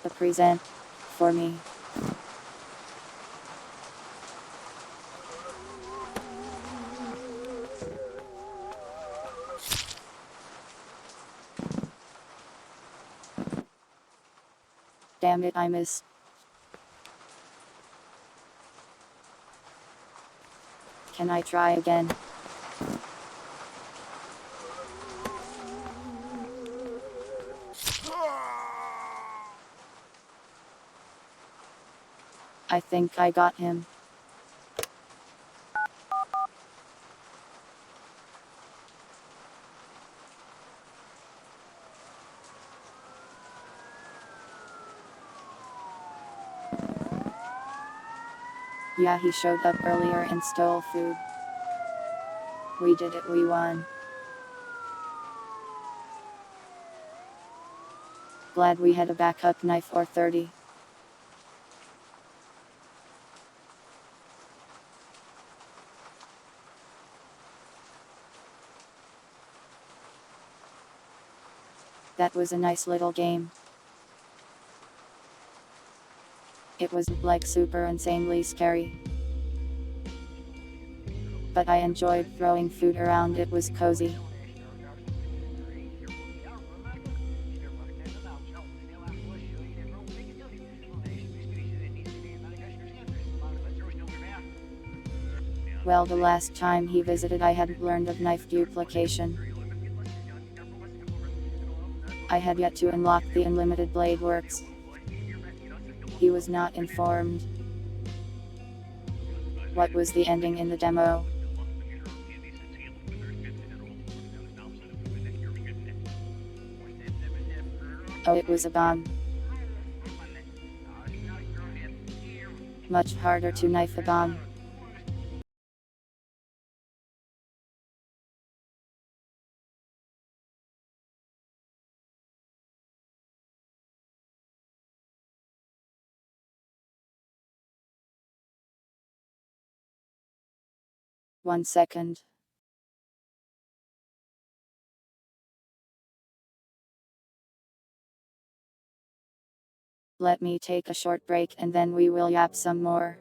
The present for me. Damn it, I missed. Can I try again? I think I got him. Yeah, he showed up earlier and stole food. We did it, we won. Glad we had a backup knife or 30. That was a nice little game. It wasn't like super insanely scary. But I enjoyed throwing food around, it was cozy. Well, the last time he visited I hadn't learned of knife duplication. I had yet to unlock the unlimited blade works. He was not informed. What was the ending in the demo? Oh, it was a bomb. Much harder to knife a bomb. One second. Let me take a short break and then we will yap some more.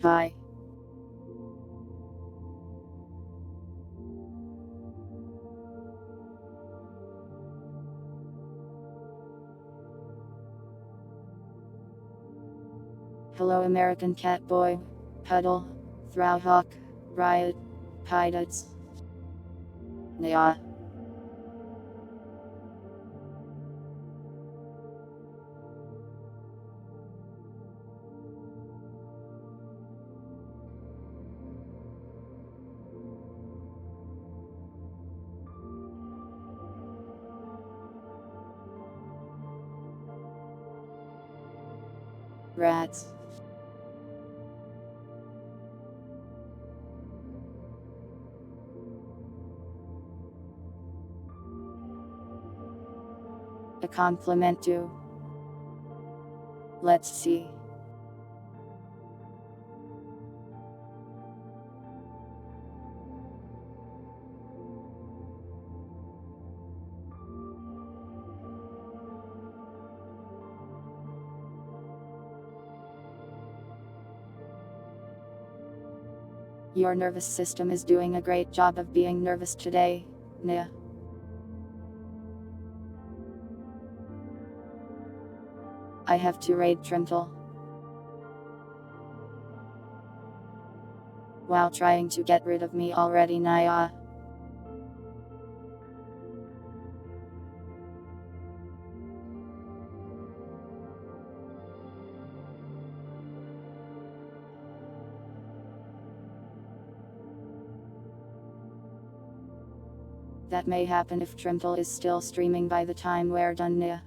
Hi. Hello American cat boy. Puddle. Throwhawk. Riot. Pidots. Nya. Rats. A compliment to. Let's see. Your nervous system is doing a great job of being nervous today. Nya. I have to raid Trimtle. While trying to get rid of me already Nya. That may happen if Trimtle is still streaming by the time we're done Nya.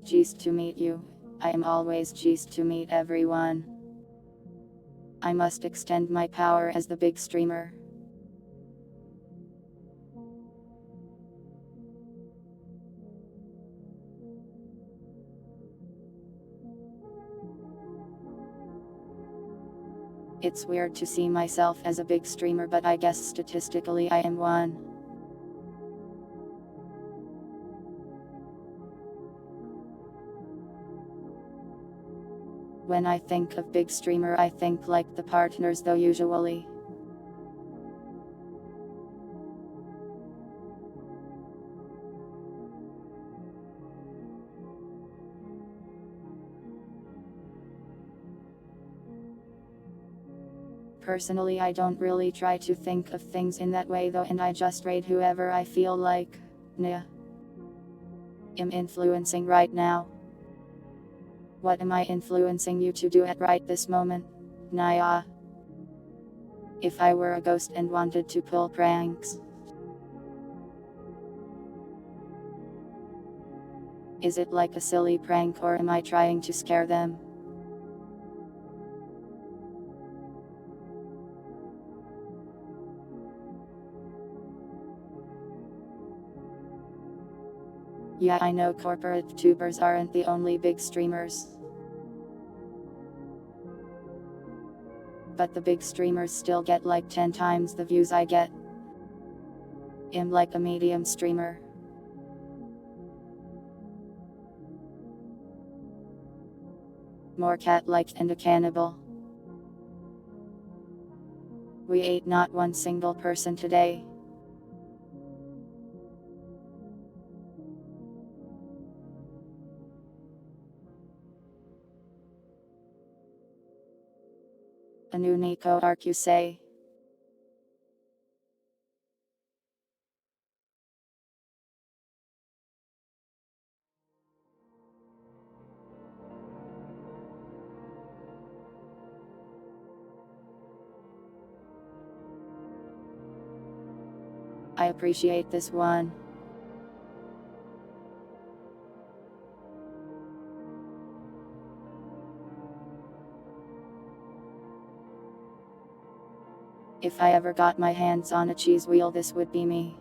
Jeez to meet you. I am always jeez to meet everyone. I must extend my power as the big streamer. It's weird to see myself as a big streamer, but I guess statistically I am one. When I think of big streamer, I think like the partners though usually. Personally, I don't really try to think of things in that way though, and I just raid whoever I feel like. Nya. Am influencing right now. What am I influencing you to do at right this moment? Nya. If I were a ghost and wanted to pull pranks. Is it like a silly prank or am I trying to scare them? Yeah, I know corporate tubers aren't the only big streamers. But the big streamers still get like 10 times the views I get. I'm like a medium streamer. More cat-like and a cannibal. We ate not one single person today. A new Nico Arcuse. I appreciate this one. If I ever got my hands on a cheese wheel, this would be me.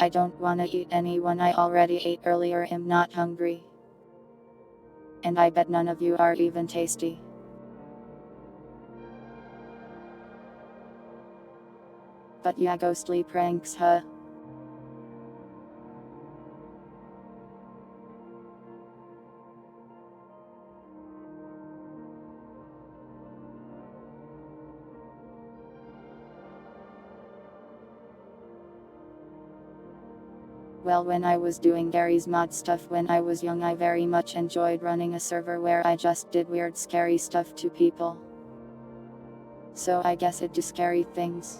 I don't wanna eat anyone I already ate earlier. I'm not hungry. And I bet none of you are even tasty. But yeah, ghostly pranks, huh? Well, when I was doing Gary's mod stuff when I was young, I very much enjoyed running a server where I just did weird scary stuff to people. So I guess it do scary things.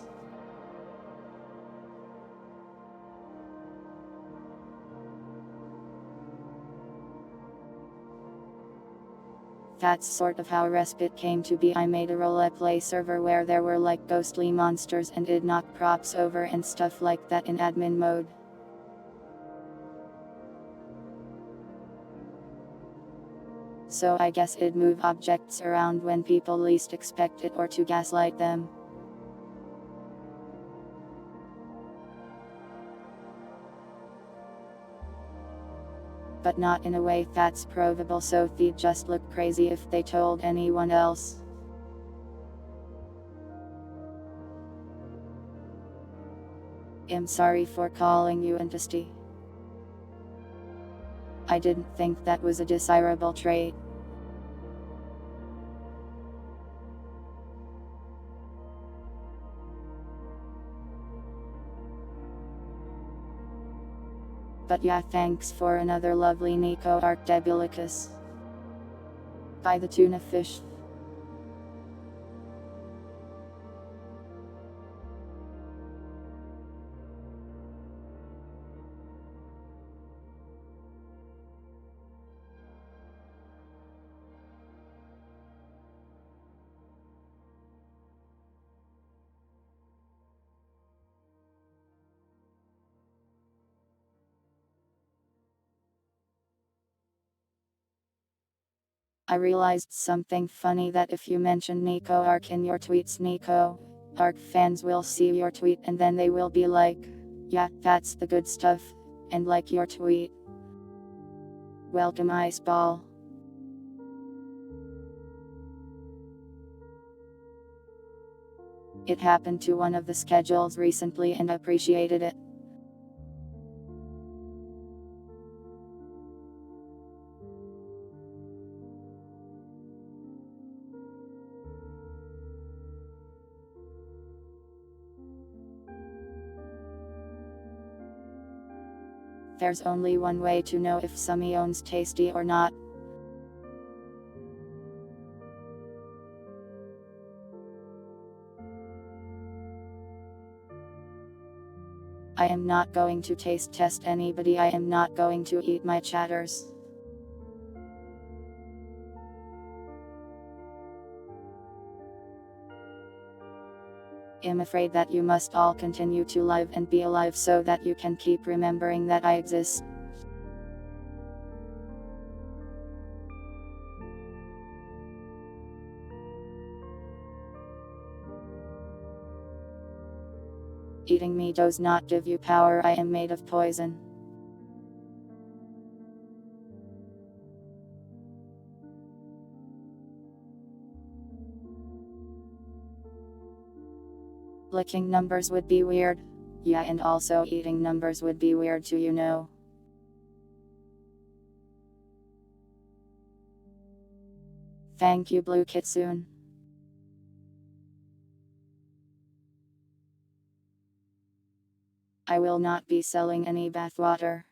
That's sort of how Respite came to be. I made a roleplay server where there were like ghostly monsters and it'd knock props over and stuff like that in admin mode. So I guess it'd move objects around when people least expect it or to gaslight them. But not in a way that's provable, so they'd just look crazy if they told anyone else. I'm sorry for calling you entity. I didn't think that was a desirable trait. But yeah, thanks for another lovely Nico Arcdebulicus. Buy the tuna fish. I realized something funny, that if you mention Nico Arc in your tweets, Nico Arc fans will see your tweet and then they will be like, yeah, that's the good stuff, and like your tweet. Welcome, Iceball. It happened to one of the schedules recently and appreciated it. There's only one way to know if Sumion's tasty or not. I am not going to taste test anybody. I am not going to eat my chatters. I'm afraid that you must all continue to live and be alive so that you can keep remembering that I exist. Eating me does not give you power. I am made of poison. Licking numbers would be weird. Yeah, and also eating numbers would be weird too, you know. Thank you, Blue Kitsune. I will not be selling any bathwater.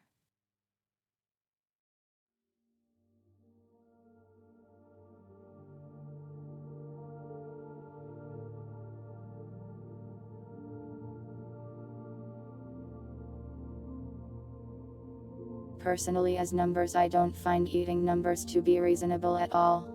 Personally, as numbers, I don't find eating numbers to be reasonable at all.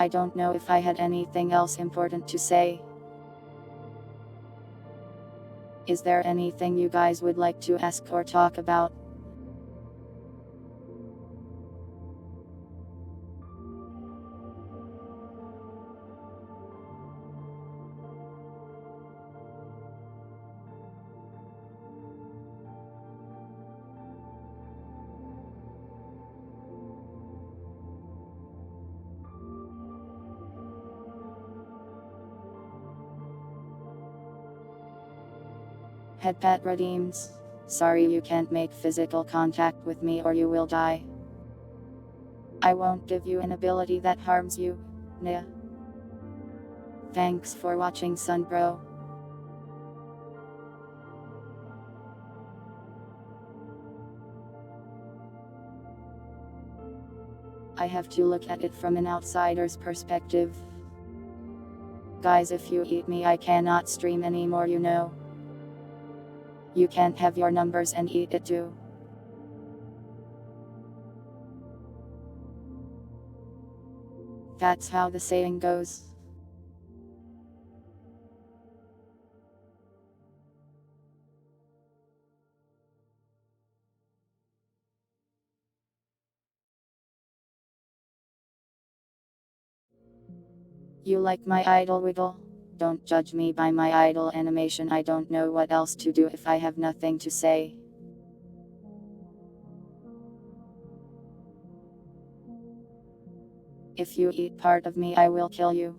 I don't know if I had anything else important to say. Is there anything you guys would like to ask or talk about? Headpad redeems. Sorry you can't make physical contact with me or you will die. I won't give you an ability that harms you. Nah. Thanks for watching, son bro. I have to look at it from an outsider's perspective. Guys, if you eat me I cannot stream anymore, you know. You can't have your numbers and eat it too. That's how the saying goes. You like my idol wiggle? Don't judge me by my idol animation. I don't know what else to do if I have nothing to say. If you eat part of me I will kill you.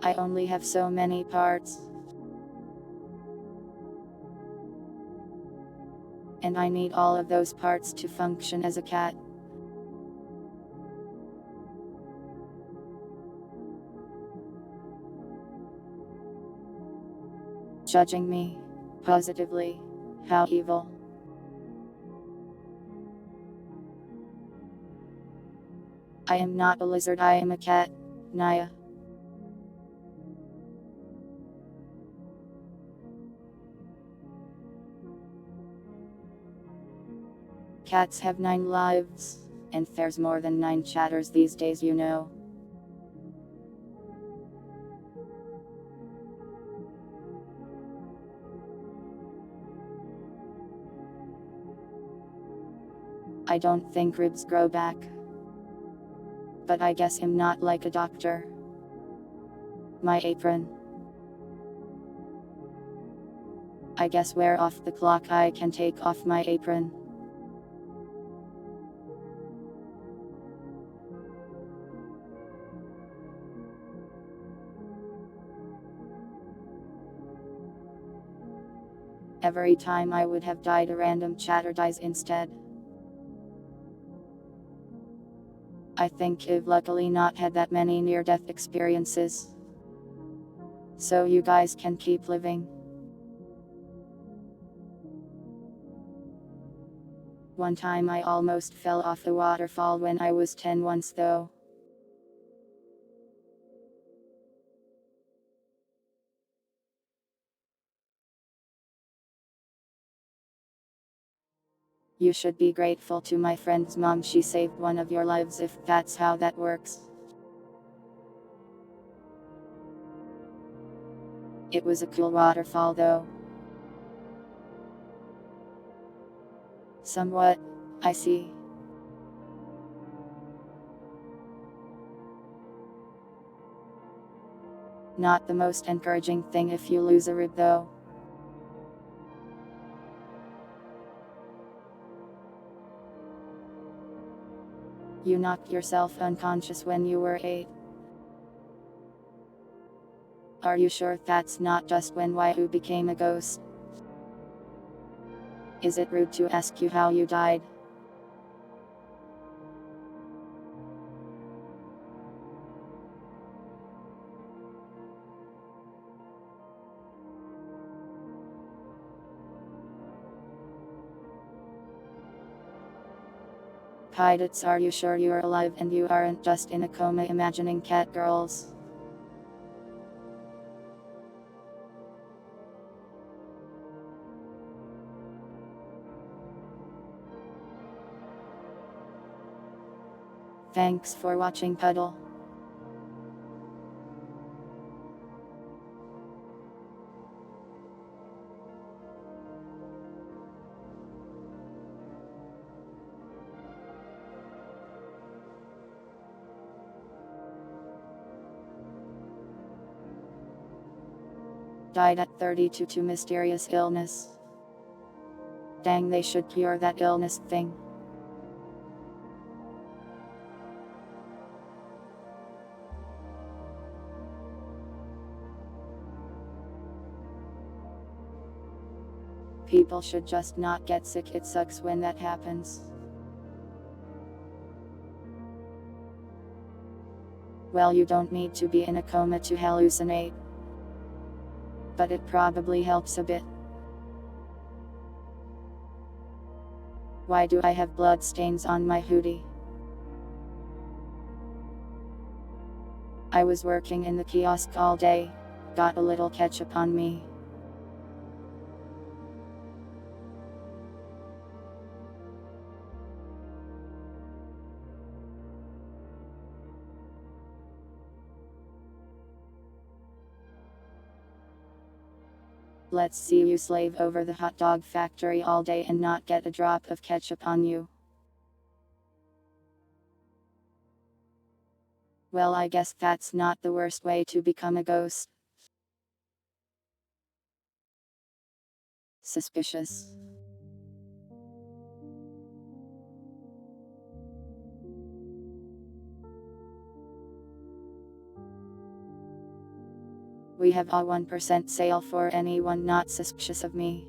I only have so many parts. And I need all of those parts to function as a cat. Judging me positively. How evil. I am not a lizard, I am a cat. Naya. Cats have 9 lives. And there's more than 9 chatters these days, you know. I don't think ribs grow back. But I guess I'm not like a doctor. My apron. I guess we're off the clock, I can take off my apron. Every time I would have died a random chatter dies instead. I think I've luckily not had that many near-death experiences. So you guys can keep living. One time I almost fell off a waterfall when I was 10 once though. You should be grateful to my friend's mom, she saved one of your lives if that's how that works. It was a cool waterfall though. Somewhat, I see. Not the most encouraging thing if you lose a rib though. You knocked yourself unconscious when you were 8. Are you sure that's not just when Waihu became a ghost? Is it rude to ask you how you died? Pilots, are you sure you're alive and you aren't just in a coma imagining cat girls? Thanks for watching, Puddle. Died at 32 to mysterious illness. Dang, they should cure that illness thing. People should just not get sick, it sucks when that happens. Well, you don't need to be in a coma to hallucinate. But it probably helps a bit. Why do I have blood stains on my hoodie? I was working in the kiosk all day. Got a little ketchup on me. Let's see you slave over the hot dog factory all day and not get a drop of ketchup on you. Well, I guess that's not the worst way to become a ghost. Suspicious. We have a 1% sale for anyone not suspicious of me.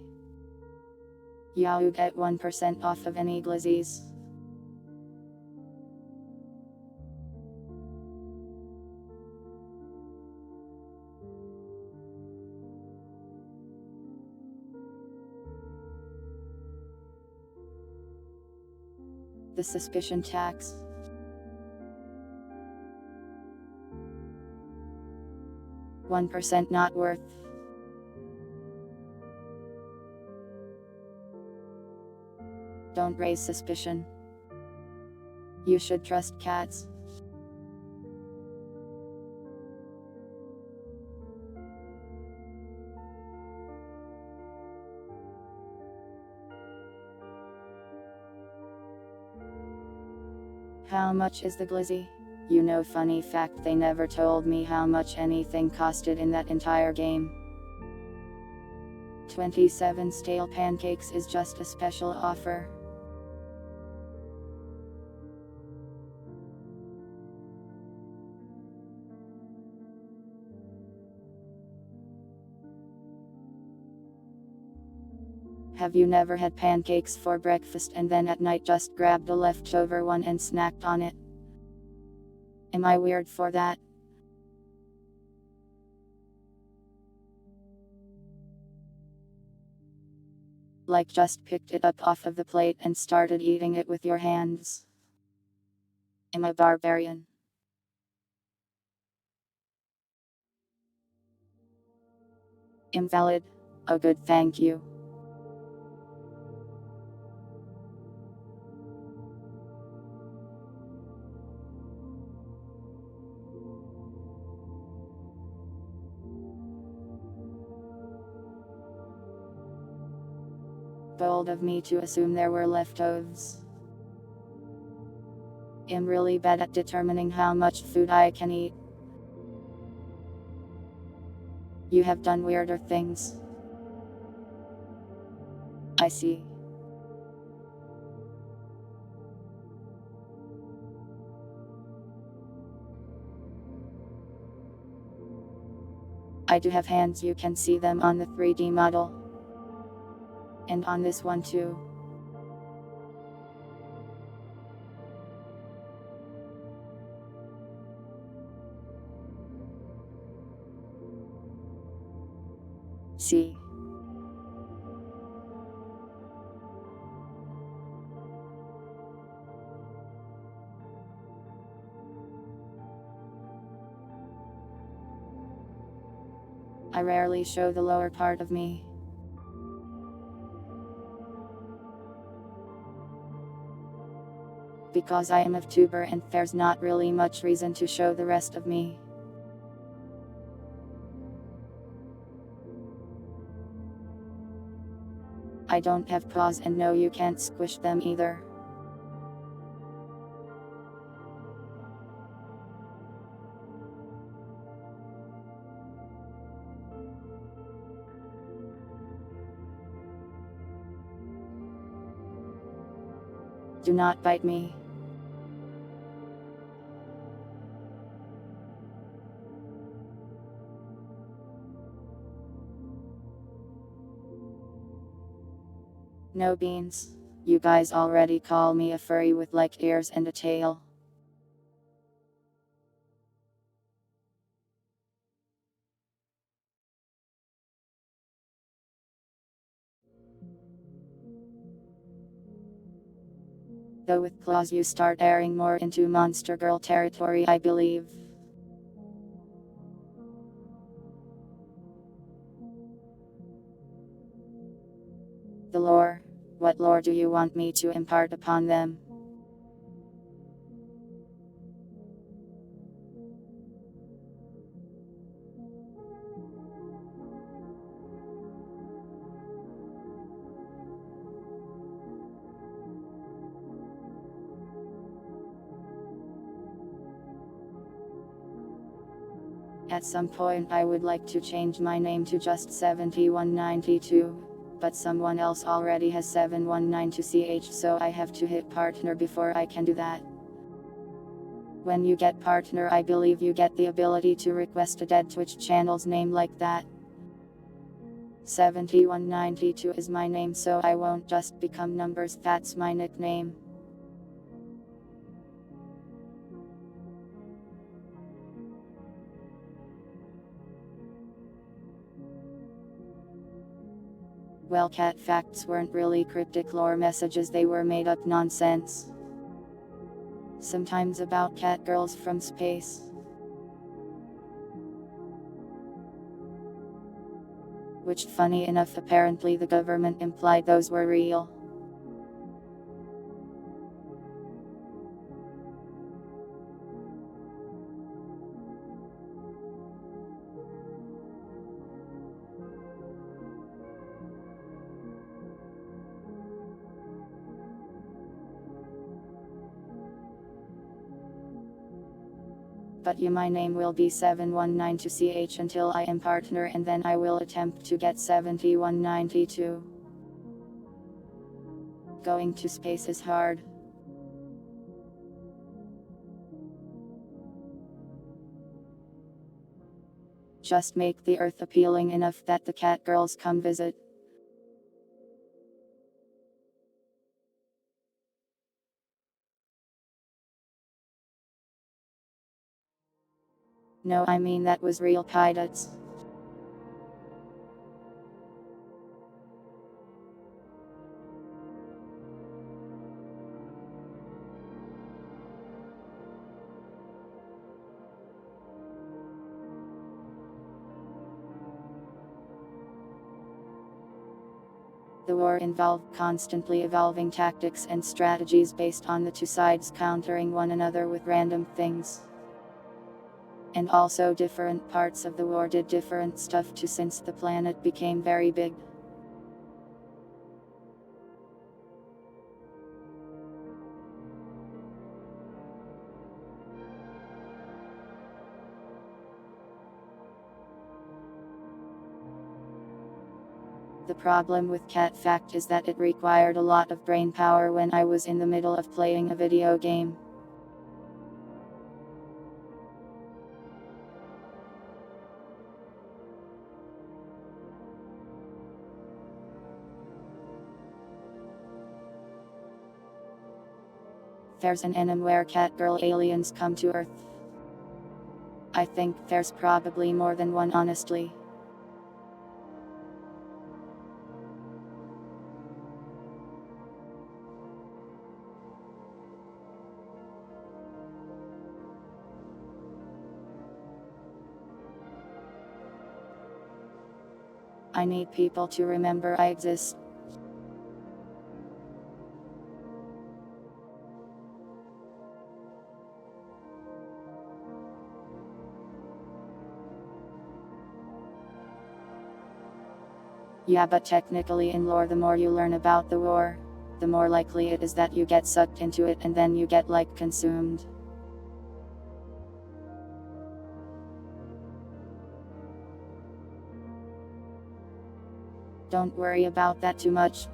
You get 1% off of any glizzies. The suspicion tax. $1 not worth. Don't raise suspicion. You should trust cats. How much is the glizzy? You know, funny fact, they never told me how much anything costed in that entire game. 27 stale pancakes is just a special offer. Have you never had pancakes for breakfast and then at night just grabbed a leftover one and snacked on it? Am I weird for that? Like just picked it up off of the plate and started eating it with your hands? Am I barbarian? Invalid. Oh good, thank you. Bold of me to assume there were leftovers. I'm really bad at determining how much food I can eat. You have done weirder things. I see. I do have hands, you can see them on the 3D model. And on this one too. See. I rarely show the lower part of me. Because I am a VTuber and there's not really much reason to show the rest of me. I don't have paws and no, you can't squish them either. Do not bite me. No beans. You guys already call me a furry with like ears and a tail. Though with claws you start airing more into monster girl territory, I believe. The lore. What lore do you want me to impart upon them? At some point I would like to change my name to just 7192, but someone else already has 7192ch, so I have to hit partner before I can do that. When you get partner, I believe you get the ability to request a dead Twitch channel's name like that. 7192 is my name, so I won't just become numbers, that's my nickname. Well, cat facts weren't really cryptic lore messages, they were made up nonsense. Sometimes about cat girls from space. Which, funny enough, apparently the government implied those were real. But my name will be 7192ch until I am partner, and then I will attempt to get 7192. Going to space is hard. Just make the Earth appealing enough that the cat girls come visit. No, I mean that was real pilots. The war involved constantly evolving tactics and strategies based on the two sides countering one another with random things. And also different parts of the war did different stuff too, since the planet became very big. The problem with Cat Fact is that it required a lot of brain power when I was in the middle of playing a video game. There's an anime where cat girl aliens come to Earth. I think there's probably more than one, honestly. I need people to remember I exist. Yeah, but technically in lore, the more you learn about the war, the more likely it is that you get sucked into it and then you get like consumed. Don't worry about that too much.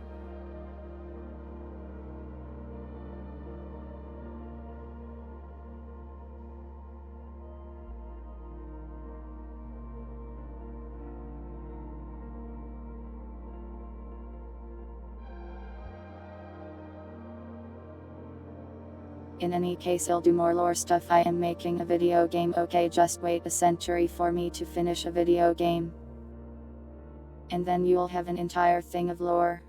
In any case, I'll do more lore stuff. I am making a video game. Okay, just wait a century for me to finish a video game. And then you'll have an entire thing of lore.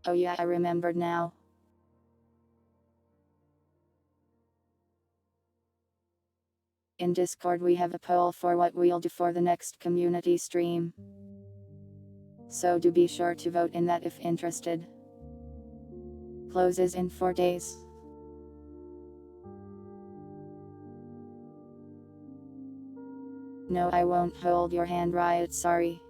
Oh yeah, I remembered now. In Discord we have a poll for what we'll do for the next community stream. So do be sure to vote in that if interested. Closes in 4 days. No, I won't hold your hand, Riot, sorry.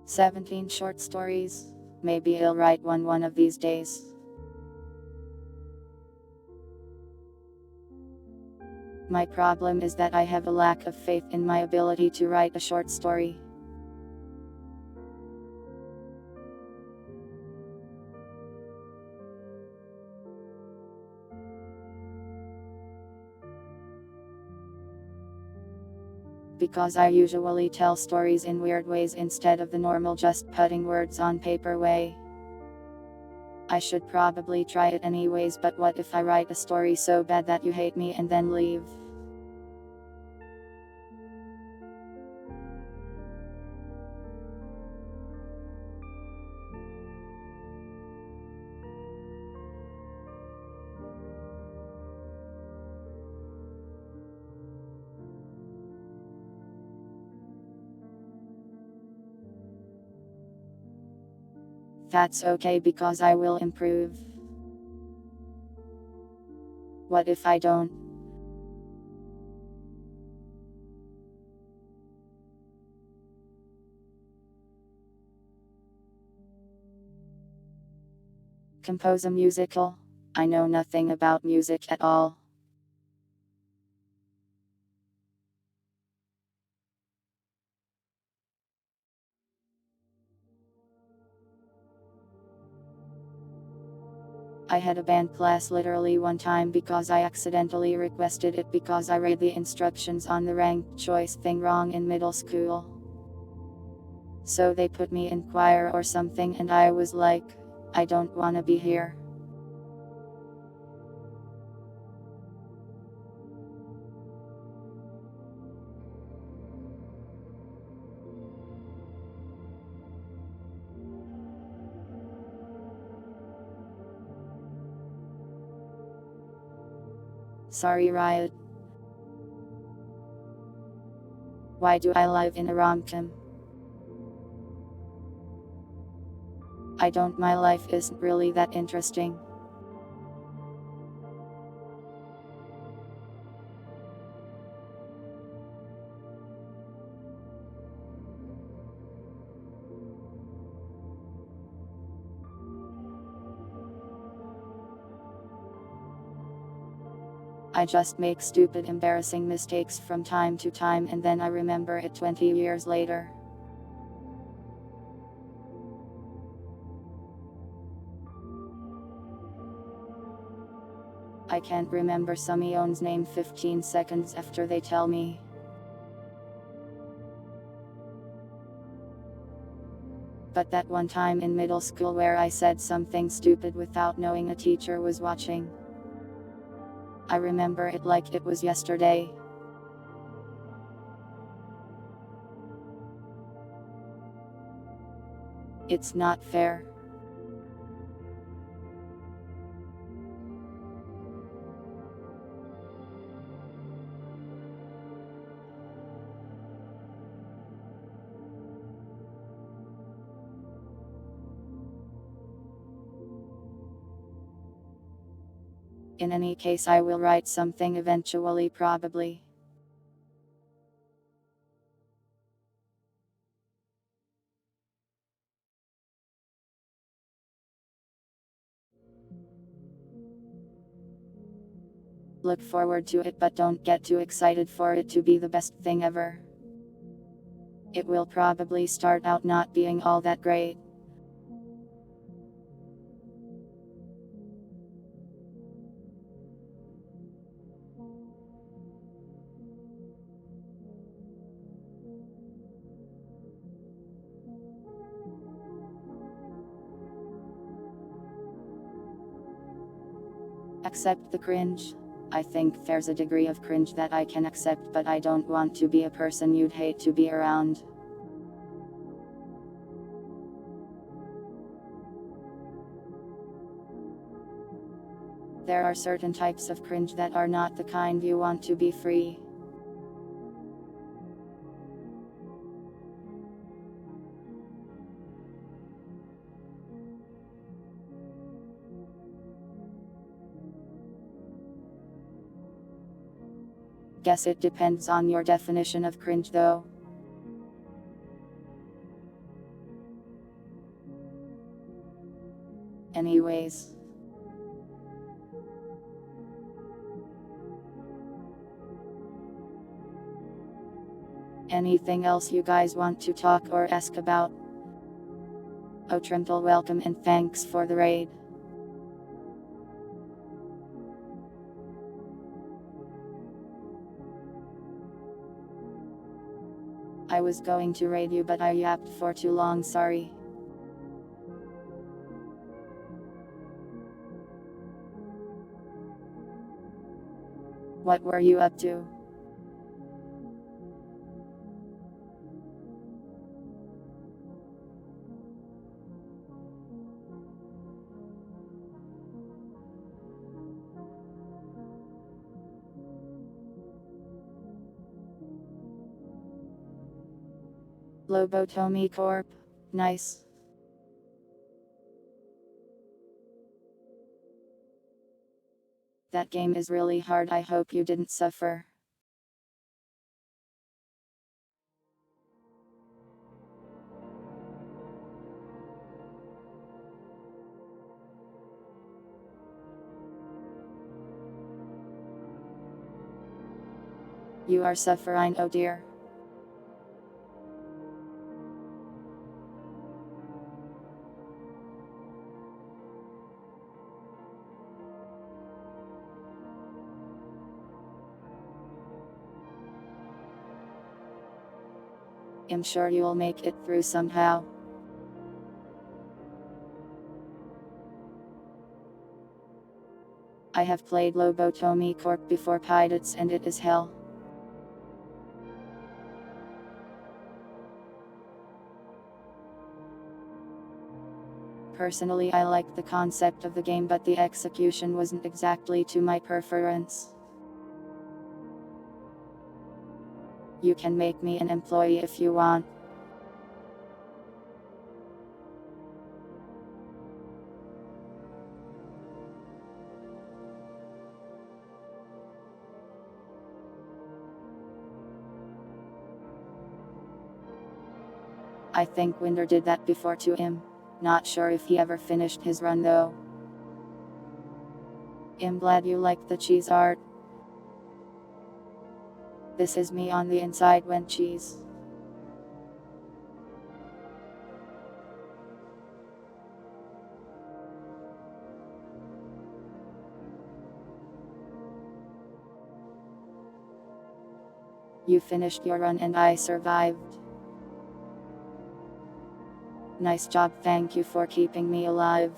"17 short stories. Maybe I'll write one of these days. My problem is that I have a lack of faith in my ability to write a short story. Because I usually tell stories in weird ways instead of the normal just putting words on paper way. I should probably try it anyways, but what if I write a story so bad that you hate me and then leave? That's okay because I will improve. What if I don't? Compose a musical? I know nothing about music at all. I had a band class literally one time because I accidentally requested it because I read the instructions on the ranked choice thing wrong in middle school. So they put me in choir or something and I was like, I don't wanna be here. Sorry, Riot. Why do I live in a rom-com? I don't, my life isn't really that interesting. I just make stupid, embarrassing mistakes from time to time and then I remember it 20 years later. I can't remember Sumion's name 15 seconds after they tell me. But that one time in middle school where I said something stupid without knowing a teacher was watching. I remember it like it was yesterday. It's not fair. In any case, I will write something eventually, probably. Look forward to it, but don't get too excited for it to be the best thing ever. It will probably start out not being all that great. Accept the cringe. I think there's a degree of cringe that I can accept, but I don't want to be a person you'd hate to be around. There are certain types of cringe that are not the kind you want to be free. Guess it depends on your definition of cringe though. Anyways. Anything else you guys want to talk or ask about? Oh, Trimble, welcome and thanks for the raid. I was going to raid you, but I yapped for too long, sorry. What were you up to? Lobotomy Corp. Nice. That game is really hard, I hope you didn't suffer. You are suffering, oh dear. I'm sure you'll make it through somehow. I have played Lobotomy Corp before, Pirates, and it is hell. Personally, I liked the concept of the game, but the execution wasn't exactly to my preference. You can make me an employee if you want. I think Winder did that before to him. Not sure if he ever finished his run though. I'm glad you like the cheese art. This is me on the inside when cheese. You finished your run and I survived. Nice job, thank you for keeping me alive.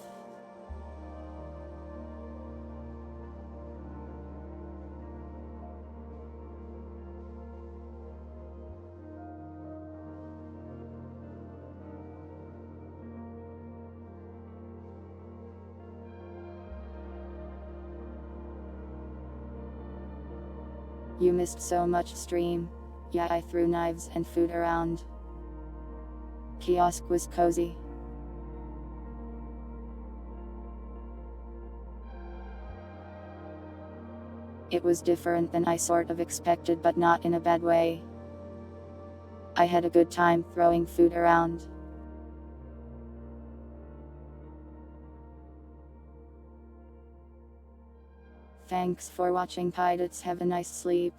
You missed so much stream. Yeah, I threw knives and food around. Kiosk was cozy. It was different than I sort of expected, but not in a bad way. I had a good time throwing food around. Thanks for watching, pirates. Have a nice sleep.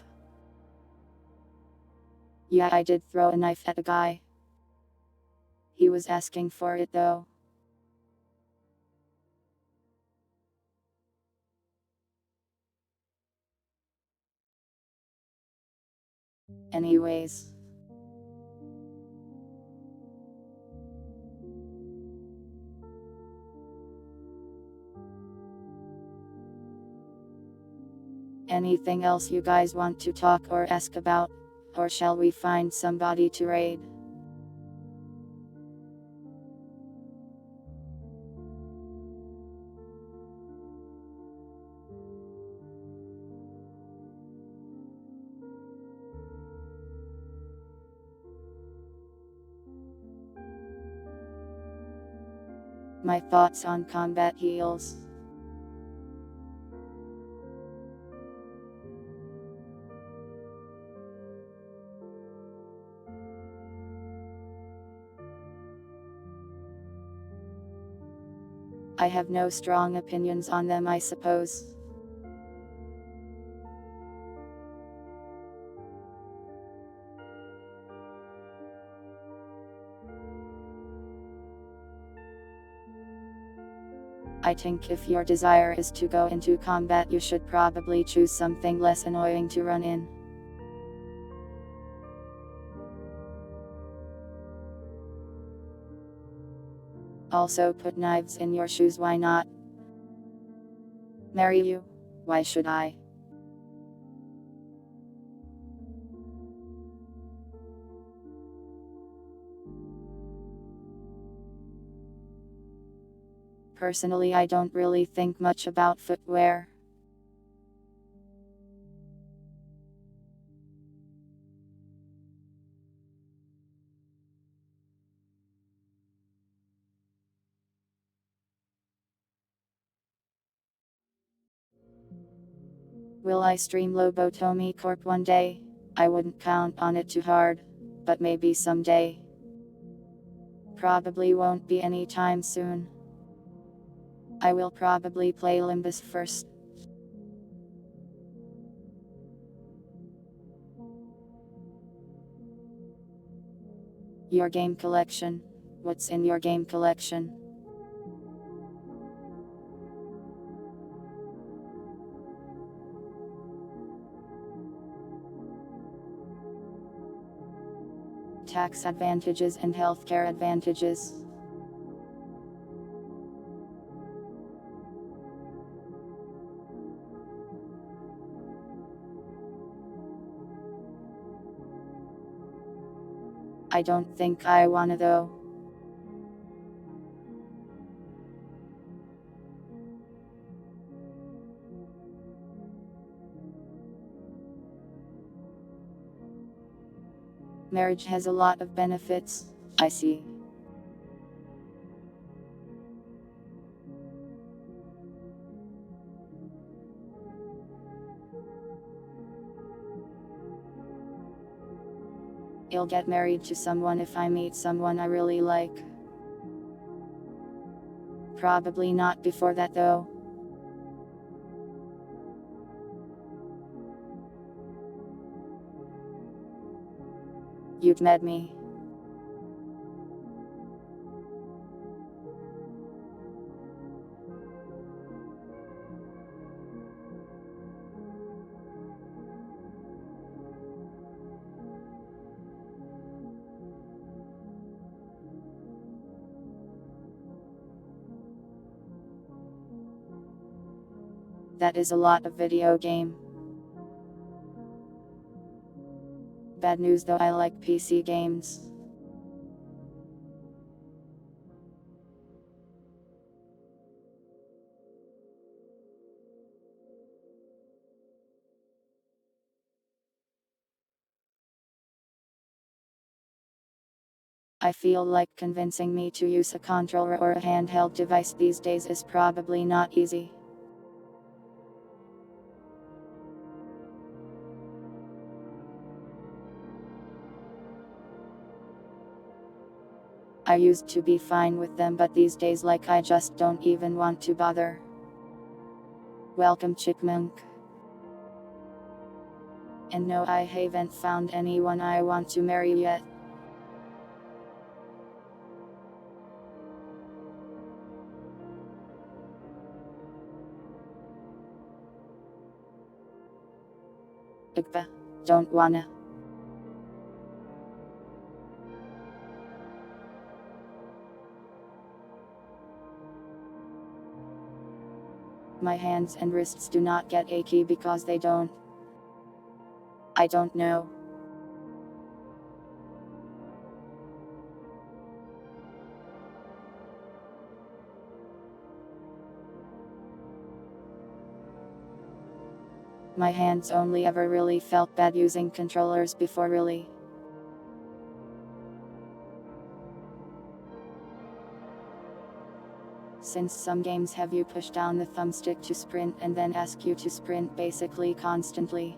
Yeah, I did throw a knife at a guy. He was asking for it though. Anyways. Anything else you guys want to talk or ask about? Or shall we find somebody to raid? My thoughts on combat heals. I have no strong opinions on them, I suppose. I think if your desire is to go into combat, you should probably choose something less annoying to run in. Also put knives in your shoes, why not? Marry you? Why should I? Personally, I don't really think much about footwear. Will I stream Lobotomy Corp one day? I wouldn't count on it too hard, but maybe someday. Probably won't be anytime soon. I will probably play Limbus first. Your game collection. What's in your game collection? Tax advantages and healthcare advantages. I don't think I wanna though. Marriage has a lot of benefits, I see. I'll get married to someone if I meet someone I really like. Probably not before that though. You've met me. That is a lot of video game. Bad news though, I like PC games. I feel like convincing me to use a controller or a handheld device these days is probably not easy. I used to be fine with them, but these days like I just don't even want to bother. Welcome, Chipmunk. And no, I haven't found anyone I want to marry yet. Igba. Don't wanna. My hands and wrists do not get achy because they don't. I don't know. My hands only ever really felt bad using controllers before, really. Since some games have you push down the thumbstick to sprint and then ask you to sprint basically constantly.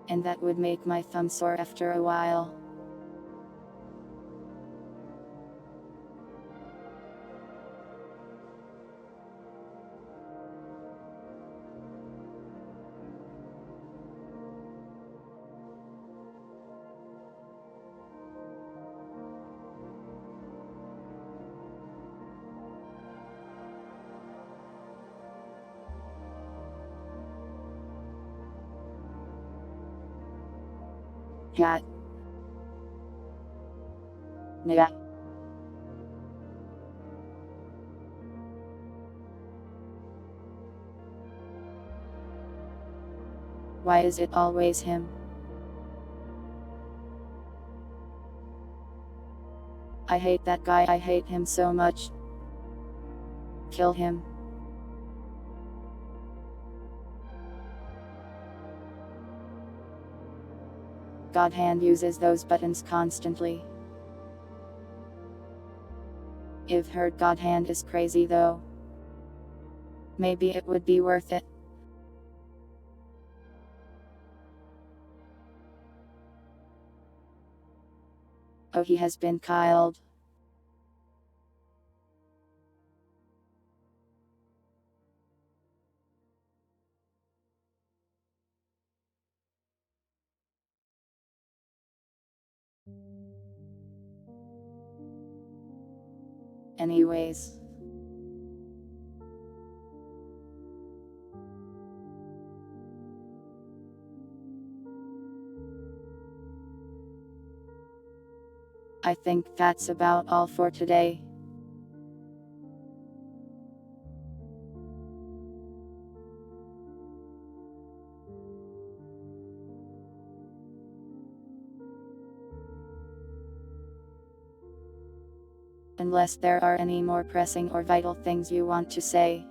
And that would make my thumb sore after a while. Cat. Nah. Why is it always him? I hate that guy, I hate him so much. Kill him. God hand uses those buttons constantly. I've heard God hand is crazy though. Maybe it would be worth it. Oh, he has been killed. Anyways. I think that's about all for today. Unless there are any more pressing or vital things you want to say.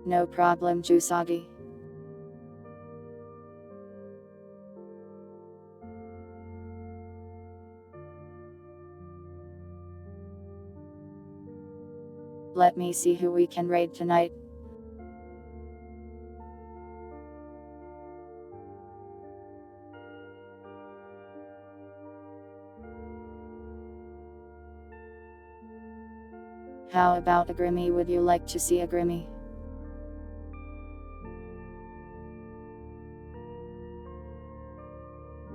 No problem, Jusagi. Let me see who we can raid tonight. How about a Grimmy? Would you like to see a Grimmy?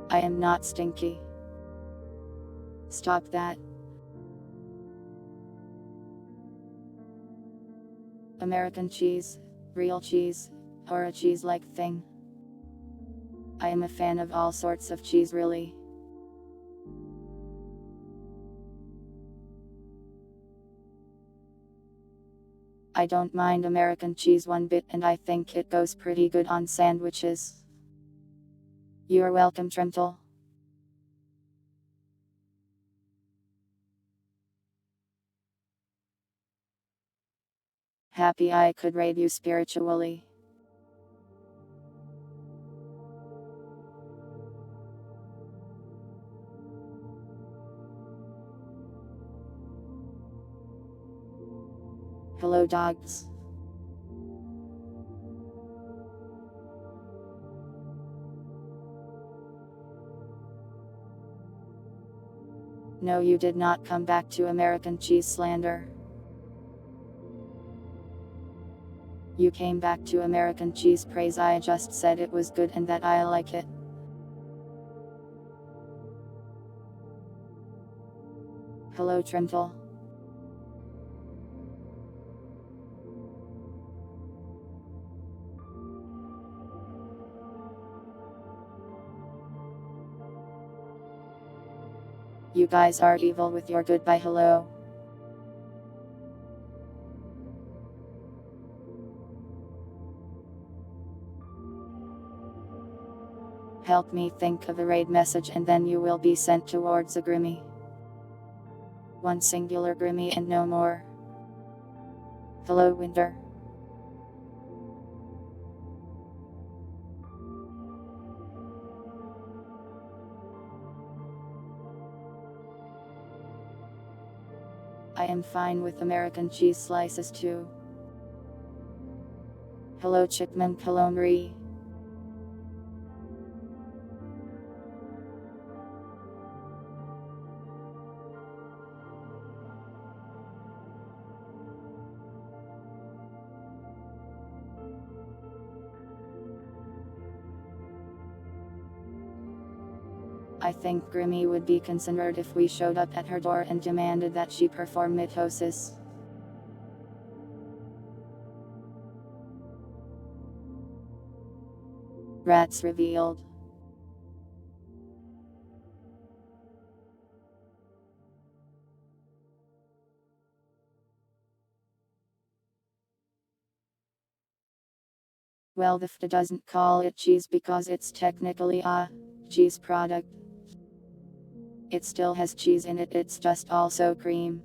I am not stinky. Stop that. American cheese, real cheese, or a cheese-like thing. I am a fan of all sorts of cheese, really. I don't mind American cheese one bit, and I think it goes pretty good on sandwiches. You're welcome, Tremtle. Happy I could raid you spiritually. Hello dogs. No, you did not come back to American cheese slander. You came back to American cheese praise. I just said it was good and that I like it. Hello Trentle. You guys are evil with your goodbye hello. Help me think of a raid message and then you will be sent towards a Grimmy. One singular Grimmy and no more. Hello Winter. I am fine with American cheese slices too. Hello Chickman Calomri. I think Grimmy would be concerned if we showed up at her door and demanded that she perform mitosis. Rats revealed. Well, the FDA doesn't call it cheese because it's technically a cheese product. It still has cheese in it, it's just also cream.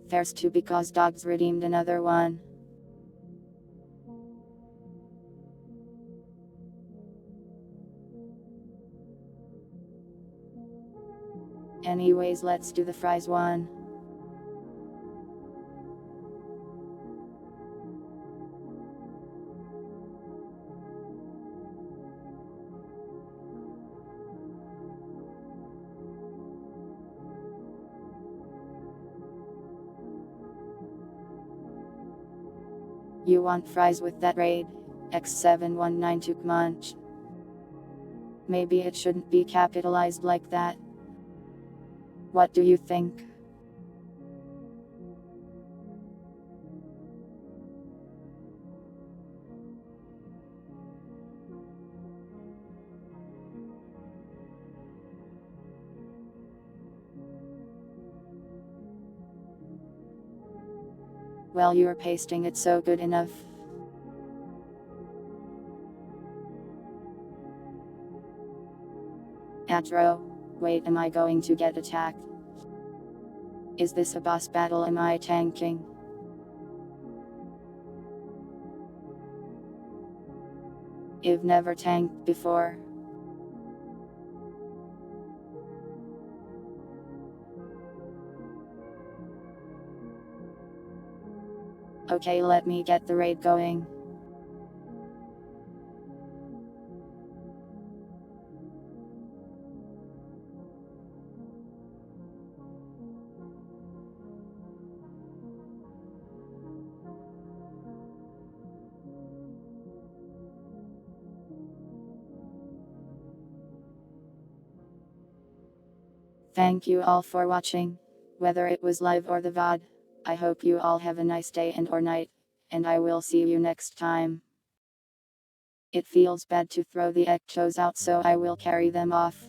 There's two because dogs redeemed another one. Anyways, let's do the fries one. You want fries with that raid? X719 munch. Maybe it shouldn't be capitalized like that. What do you think? Well, you're pasting it so good enough. Atro. Wait, am I going to get attacked? Is this a boss battle? Am I tanking? I've never tanked before. Okay, let me get the raid going. Thank you all for watching. Whether it was live or the VOD. I hope you all have a nice day and or night. And I will see you next time. It feels bad to throw the echos out, so I will carry them off.